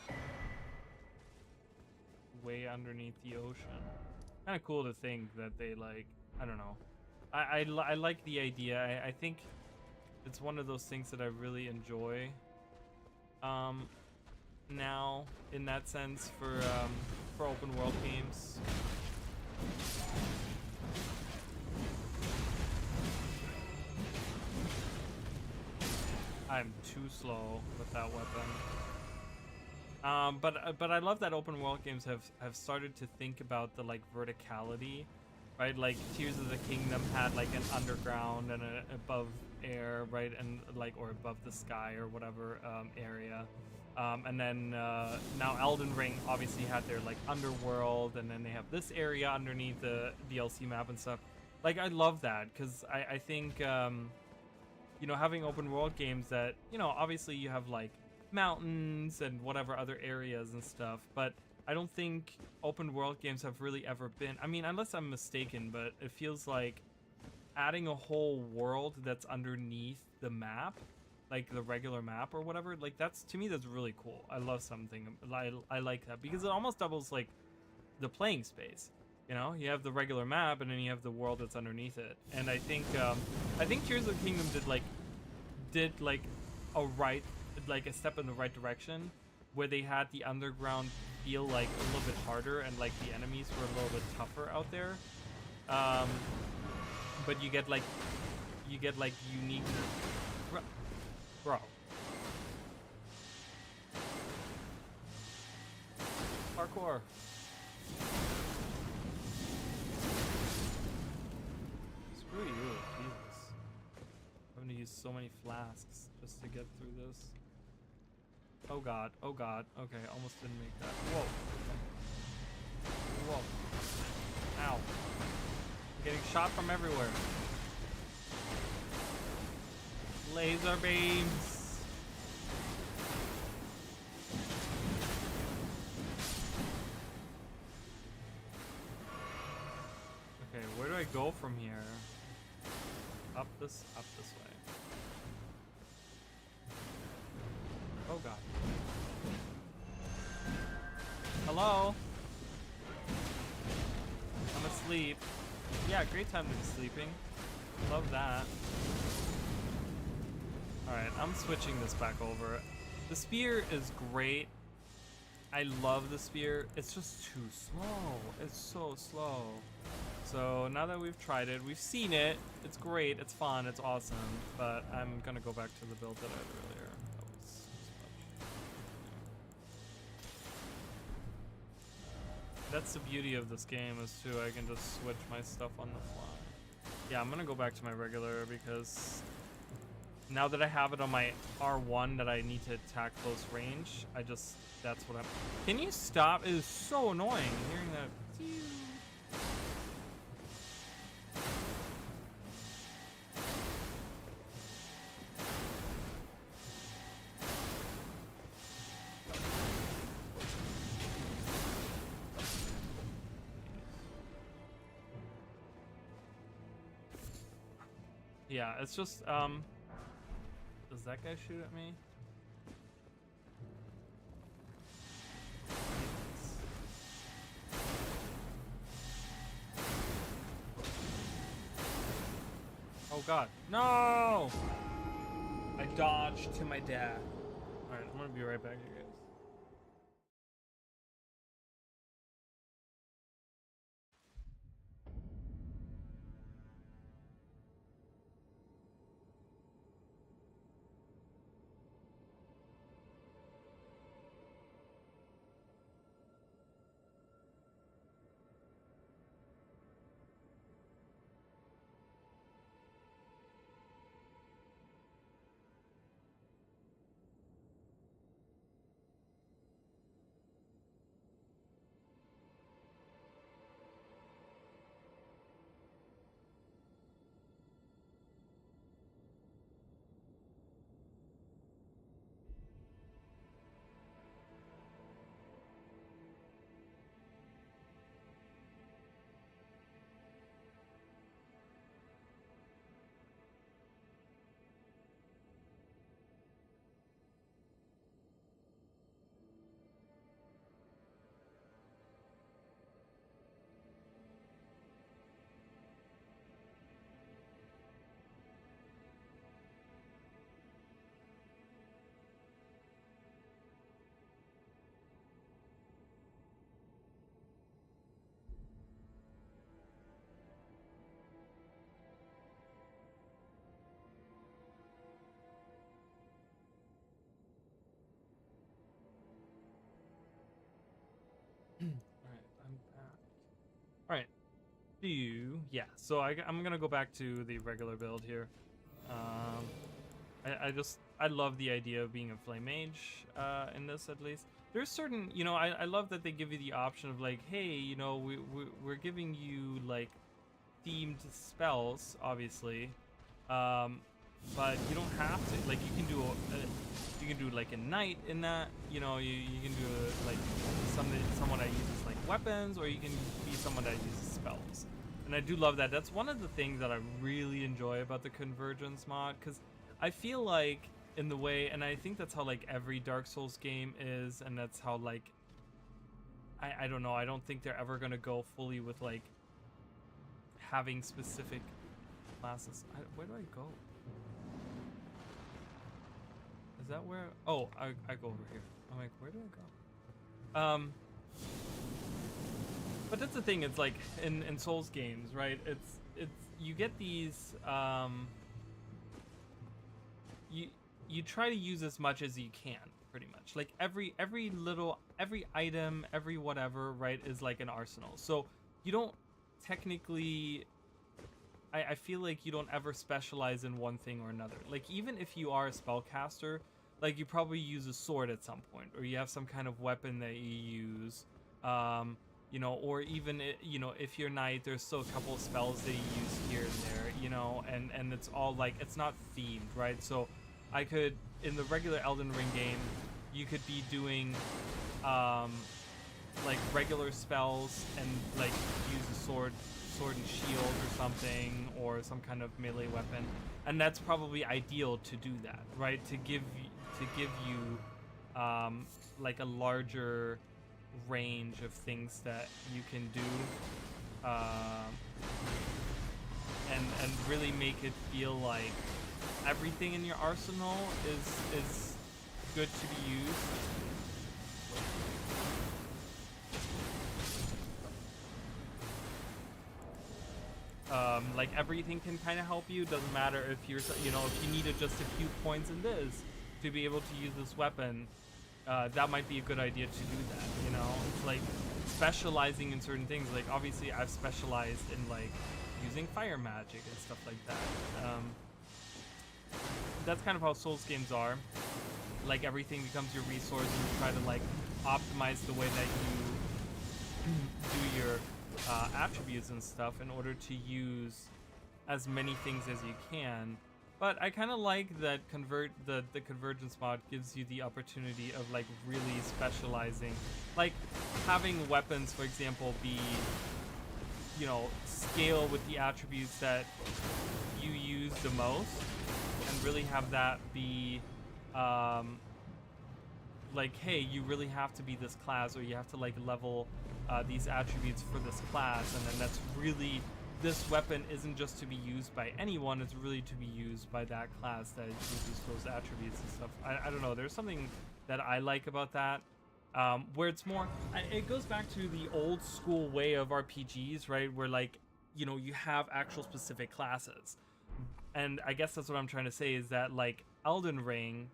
Yeah. Way underneath the ocean. Kind of cool to think that they like, I don't know. I like the idea. I think it's one of those things that I really enjoy. Now in that sense for open world games. I'm too slow with that weapon. But I love that open world games have started to think about the like verticality, right? Like Tears of the Kingdom had like an underground and an above air, right? And like, or above the sky or whatever area. And then now Elden Ring obviously had their like underworld, and then they have this area underneath the DLC map and stuff. Like I love that because I think you know, having open world games that, you know, obviously you have like mountains and whatever other areas and stuff, but I don't think open world games have really ever been, I mean, unless I'm mistaken, but it feels like adding a whole world that's underneath the map, like the regular map or whatever, like that's, to me, that's really cool. I love something, I like that because it almost doubles like the playing space. You know, you have the regular map and then you have the world that's underneath it. And I think Tears of the Kingdom did like a step in the right direction, where they had the underground feel like a little bit harder and like the enemies were a little bit tougher out there. But you get like unique, bro. Parkour. Screw you, Jesus. I'm gonna use so many flasks just to get through this. Oh god, oh god. Okay, almost didn't make that. Whoa. Whoa. Ow. I'm getting shot from everywhere. Laser beams. Okay, where do I go from here? Up this way. Oh god. Hello? I'm asleep. Yeah, great time to be sleeping. Love that. Alright, I'm switching this back over. The spear is great. I love the spear. It's just too slow. It's so slow. So now that we've tried it, we've seen it. It's great. It's fun. It's awesome. But I'm gonna go back to the build that I had earlier. That was much. That's the beauty of this game, is too, I can just switch my stuff on the fly. Yeah, I'm gonna go back to my regular because now that I have it on my R1 that I need to attack close range, that's what I'm. Can you stop? It is so annoying hearing that. Yeah, it's just, does that guy shoot at me? Oh god, no! I dodged to my death. Alright, I'm gonna be right back here, guys. Yeah, so I'm gonna go back to the regular build here. I love the idea of being a flame mage in this, at least. There's certain, you know, I love that they give you the option of like, hey, you know, we're giving you like themed spells, obviously, but you don't have to. Like, you can do like a knight in that, you know, you can do like someone that uses like weapons, or you can be someone that uses spells. And I do love that. That's one of the things that I really enjoy about the Convergence mod, because I feel like in the way, and I think that's how like every Dark Souls game is, and that's how like I don't know, I don't think they're ever gonna go fully with like having specific classes. Where do I go? Is that where? Oh, I go over here. I'm like, where do I go? But that's the thing. It's like in Souls games, right? It's you get these. You try to use as much as you can, pretty much. Like every item, every whatever, right, is like an arsenal. So you don't technically. I feel like you don't ever specialize in one thing or another. Like, even if you are a spellcaster, like, you probably use a sword at some point, or you have some kind of weapon that you use, you know, or even, you know, if you're knight, there's still a couple of spells that you use here and there, you know, and it's all like, it's not themed, right? So I could, in the regular Elden Ring game, you could be doing like regular spells and like use a sword and shield or something, or some kind of melee weapon, and that's probably ideal to do that, right? To give you like a larger range of things that you can do, and really make it feel like everything in your arsenal is good to be used. Like, everything can kind of help you. Doesn't matter if you're, you know, if you needed just a few points in this to be able to use this weapon, that might be a good idea to do that, you know? It's like specializing in certain things. Like, obviously I've specialized in like using fire magic and stuff like that. That's kind of how Souls games are. Like, everything becomes your resource, and you try to like optimize the way that you do your attributes and stuff in order to use as many things as you can. But I kind of like that the Convergence mod gives you the opportunity of like really specializing, like having weapons, for example, be, you know, scale with the attributes that you use the most, and really have that be like, hey, you really have to be this class, or you have to like level these attributes for this class, and then that's really, this weapon isn't just to be used by anyone, it's really to be used by that class that uses those attributes and stuff. I don't know, there's something that I like about that, where it's more, it goes back to the old school way of RPGs, right, where like, you know, you have actual specific classes. And I guess that's what I'm trying to say, is that like Elden Ring,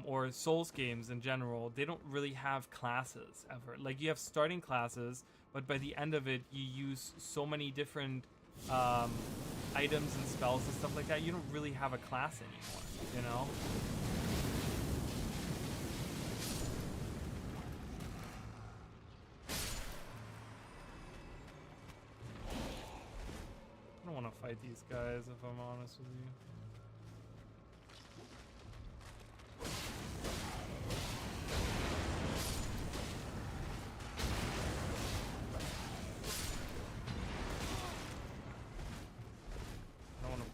or Souls games in general, they don't really have classes ever. Like, you have starting classes, but by the end of it, you use so many different items and spells and stuff like that, you don't really have a class anymore, you know? I don't want to fight these guys, if I'm honest with you.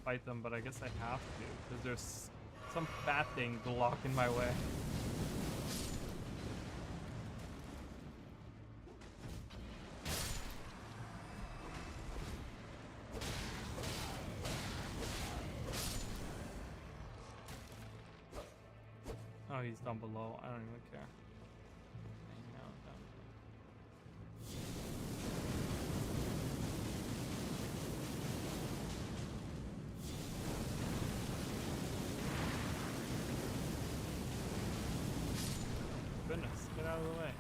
Fight them, but I guess I have to, because there's some fat thing blocking my way. Oh, he's down below. I don't even care. Hang out down Goodness, get out of the way.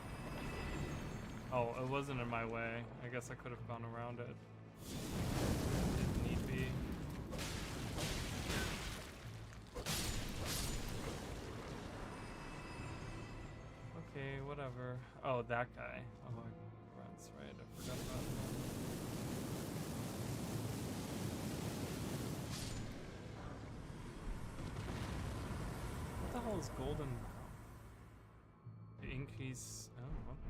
Oh, it wasn't in my way. I guess I could have gone around it. If need be. Okay, whatever. Oh, that guy. Oh, that's right. I forgot about him. What the hell is golden? To increase. Oh, okay.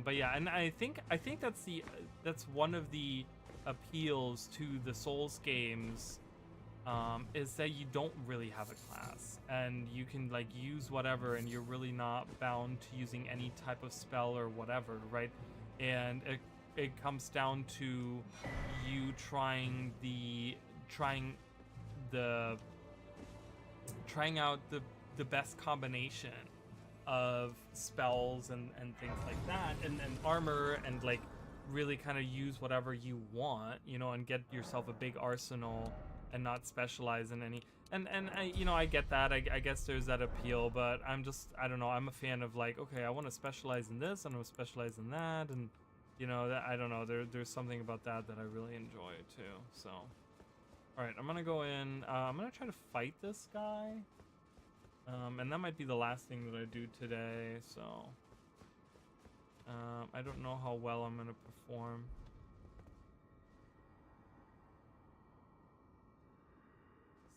But yeah, and I think that's one of the appeals to the Souls games. Is that you don't really have a class and you can like use whatever and you're really not bound to using any type of spell or whatever, right? And it comes down to you trying out the best combination of spells and things like that and armor and like really kind of use whatever you want, you know, and get yourself a big arsenal and not specialize in any. And I, you know, I get that. I guess there's that appeal, but I don't know. I'm a fan of like, okay, I want to specialize in this and I want to specialize in that, and you know, that I don't know. There's something about that I really enjoy too. So, all right, I'm gonna go in. I'm gonna try to fight this guy, and that might be the last thing that I do today. So, I don't know how well I'm gonna perform.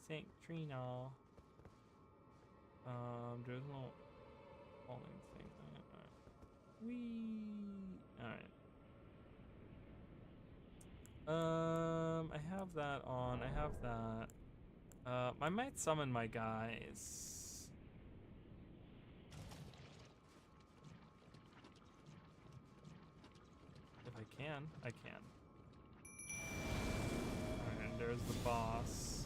St. Trina. There's no falling thing. Alright. Whee! Alright. I have that on. I have that. I might summon my guys. If I can, I can. Alright, and there's the boss.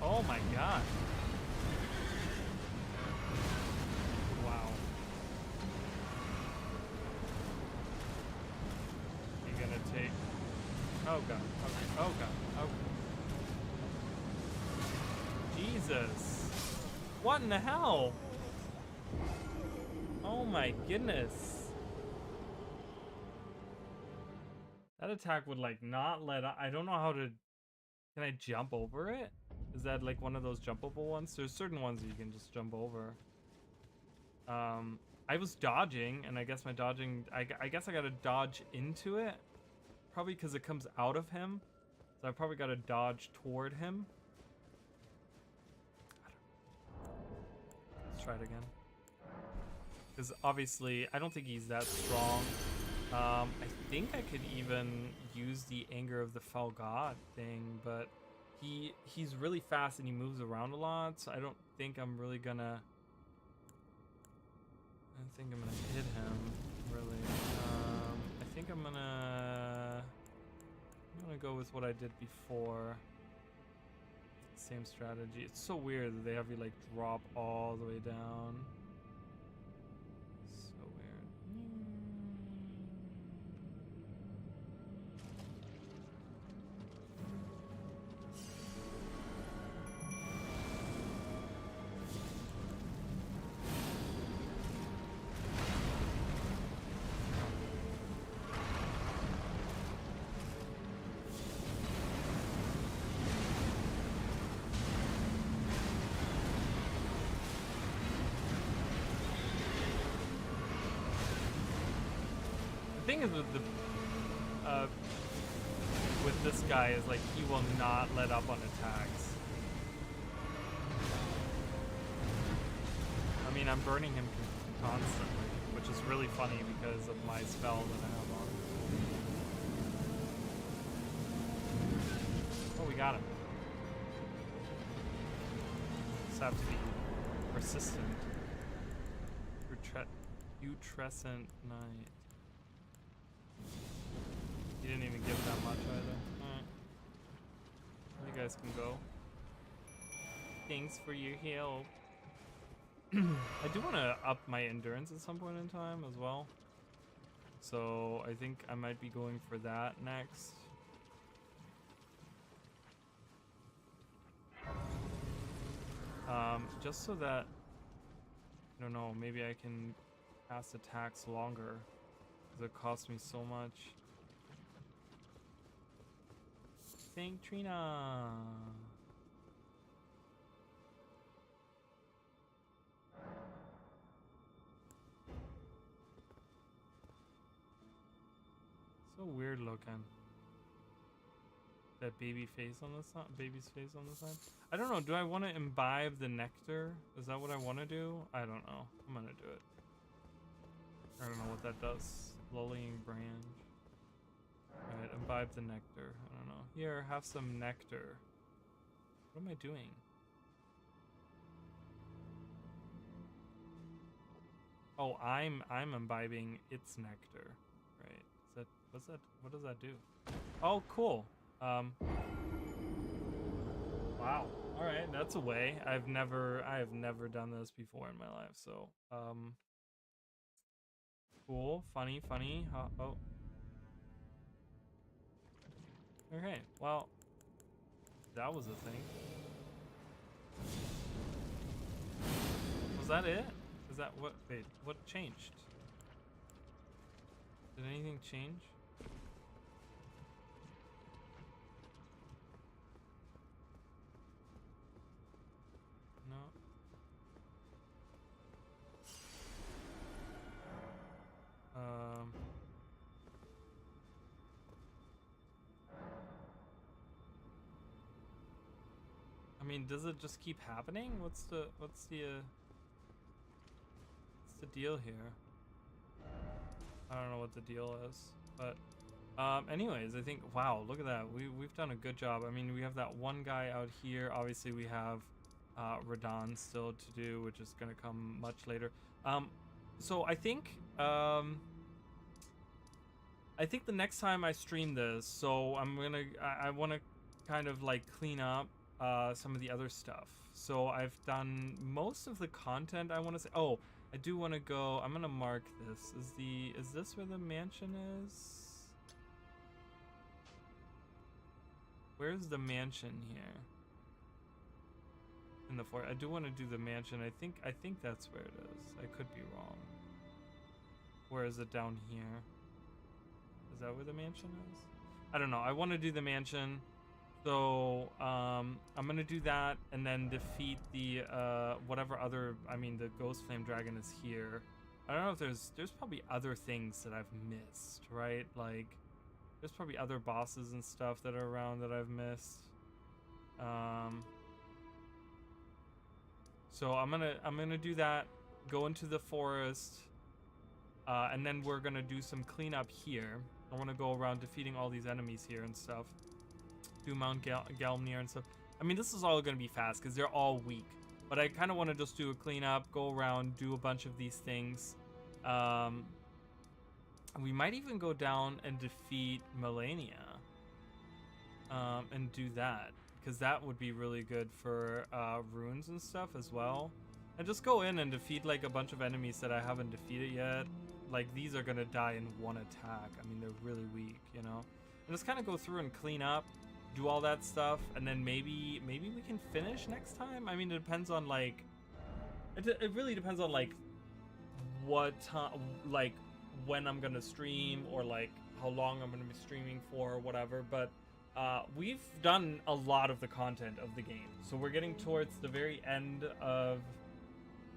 Oh my god. Wow. You're gonna take... Oh god. Okay. Oh god. Okay. Jesus. What in the hell? Oh my goodness. That attack would like not let... I don't know how to... Can I jump over it? Is that like one of those jumpable ones? There's certain ones you can just jump over. I was dodging, and I guess my dodging... I guess I gotta dodge into it. Probably because it comes out of him. So I probably gotta dodge toward him. Let's try it again. Because obviously, I don't think he's that strong. I think I could even use the Anger of the Foul God thing, but he's really fast and he moves around a lot, so I don't think I'm really gonna... I don't think I'm gonna hit him, really. I think I'm gonna go with what I did before. Same strategy. It's so weird that they have you like drop all the way down. So weird. The thing is with this guy is like he will not let up on attacks. I mean, I'm burning him constantly, which is really funny because of my spell that I have on. Oh, we got him. Just have to be persistent. Putrescent Knight. He didn't even give that much either. Alright. You guys can go. Thanks for your help. I do want to up my endurance at some point in time as well. So I think I might be going for that next. Just so that, I don't know, maybe I can cast attacks longer, because it costs me so much. Thank Trina. So weird looking. That baby face on the side, baby's face on the side. I don't know. Do I want to imbibe the nectar? Is that what I want to do? I don't know. I'm gonna do it. I don't know what that does. Lullying branch. All right, imbibe the nectar. I don't know. Here, have some nectar. What am I doing? Oh, I'm imbibing its nectar. Right. Is that what's that? What does that do? Oh, cool. Wow. All right, that's a way. I have never done this before in my life. So, cool, funny. Oh. Okay. Well, that was a thing. Was that it? Is that what? Wait, what changed? Did anything change? No. I mean, does it just keep happening? What's the deal here? I don't know what the deal is, but anyways, I think, wow, look at that. We've done a good job. I mean, we have that one guy out here. Obviously, we have Radon still to do, which is gonna come much later. So I think the next time I stream this, so I want to kind of like clean up some of the other stuff. So I've done most of the content I want to say. Oh, I do want to go. I'm gonna mark this. Is this where the mansion is? Where's the mansion here? In the fort. I do want to do the mansion. I think that's where it is. I could be wrong. Where is it down here? Is that where the mansion is? I don't know. I want to do the mansion. So I'm gonna do that and then defeat the whatever other, I mean, the Ghost Flame Dragon is here. I don't know if there's probably other things that I've missed, right? Like there's probably other bosses and stuff that are around that I've missed. So I'm gonna do that, go into the forest, and then we're gonna do some cleanup here. I want to go around defeating all these enemies here and stuff. Do Mount Galmnir and stuff. I mean, this is all going to be fast because they're all weak. But I kind of want to just do a cleanup, go around, do a bunch of these things. We might even go down and defeat Melania. And do that. Because that would be really good for runes and stuff as well. And just go in and defeat like a bunch of enemies that I haven't defeated yet. Like, these are going to die in one attack. I mean, they're really weak, you know? And just kind of go through and clean up. Do all that stuff, and then maybe we can finish next time. I mean, it depends on like it really depends on like what time, like when I'm gonna stream, or like how long I'm gonna be streaming for, or whatever. But we've done a lot of the content of the game, so we're getting towards the very end of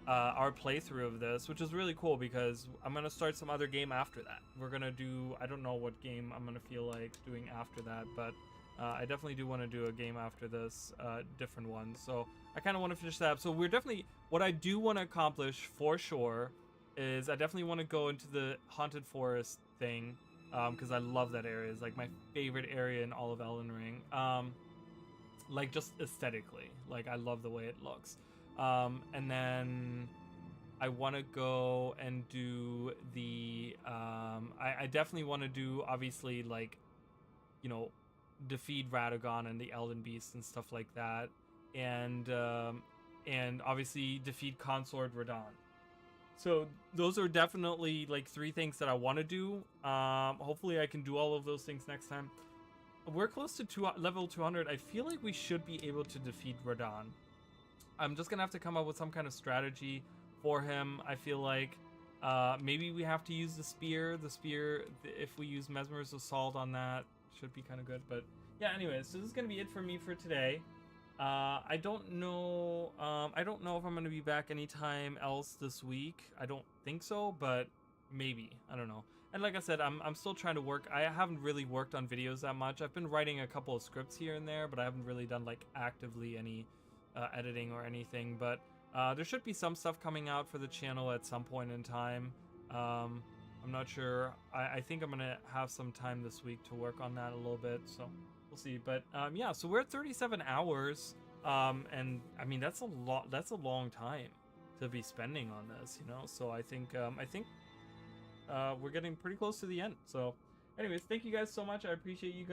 our playthrough of this, which is really cool because I'm gonna start some other game after that. We're gonna do, I don't know what game I'm gonna feel like doing after that, but I definitely do want to do a game after this, different one. So I kind of want to finish that up. So we're definitely, what I do want to accomplish for sure is I definitely want to go into the Haunted Forest thing, because I love that area. It's like my favorite area in all of Elden Ring. Like just aesthetically, like I love the way it looks. And then I want to go and do the, I definitely want to do, obviously, like, you know, defeat Radagon and the Elden Beast and stuff like that, and obviously defeat Consort Radon. So those are definitely like 3 things that I want to do. Hopefully I can do all of those things next time. We're close to level 200. I feel like we should be able to defeat Radon. I'm just gonna have to come up with some kind of strategy for him. I feel like maybe we have to use the spear. If we use Mesmer's Assault on that, should be kind of good. But yeah, anyways, so this is gonna be it for me for today. I don't know if I'm gonna be back anytime else this week. I don't think so, but maybe. I don't know. And like I said, I'm still trying to work. I haven't really worked on videos that much. I've been writing a couple of scripts here and there, but I haven't really done like actively any editing or anything. But there should be some stuff coming out for the channel at some point in time. I'm not sure. I think I'm gonna have some time this week to work on that a little bit, so we'll see. But yeah, so we're at 37 hours, and I mean that's a long time to be spending on this, you know. So I think we're getting pretty close to the end. So anyways, thank you guys so much. I appreciate you guys.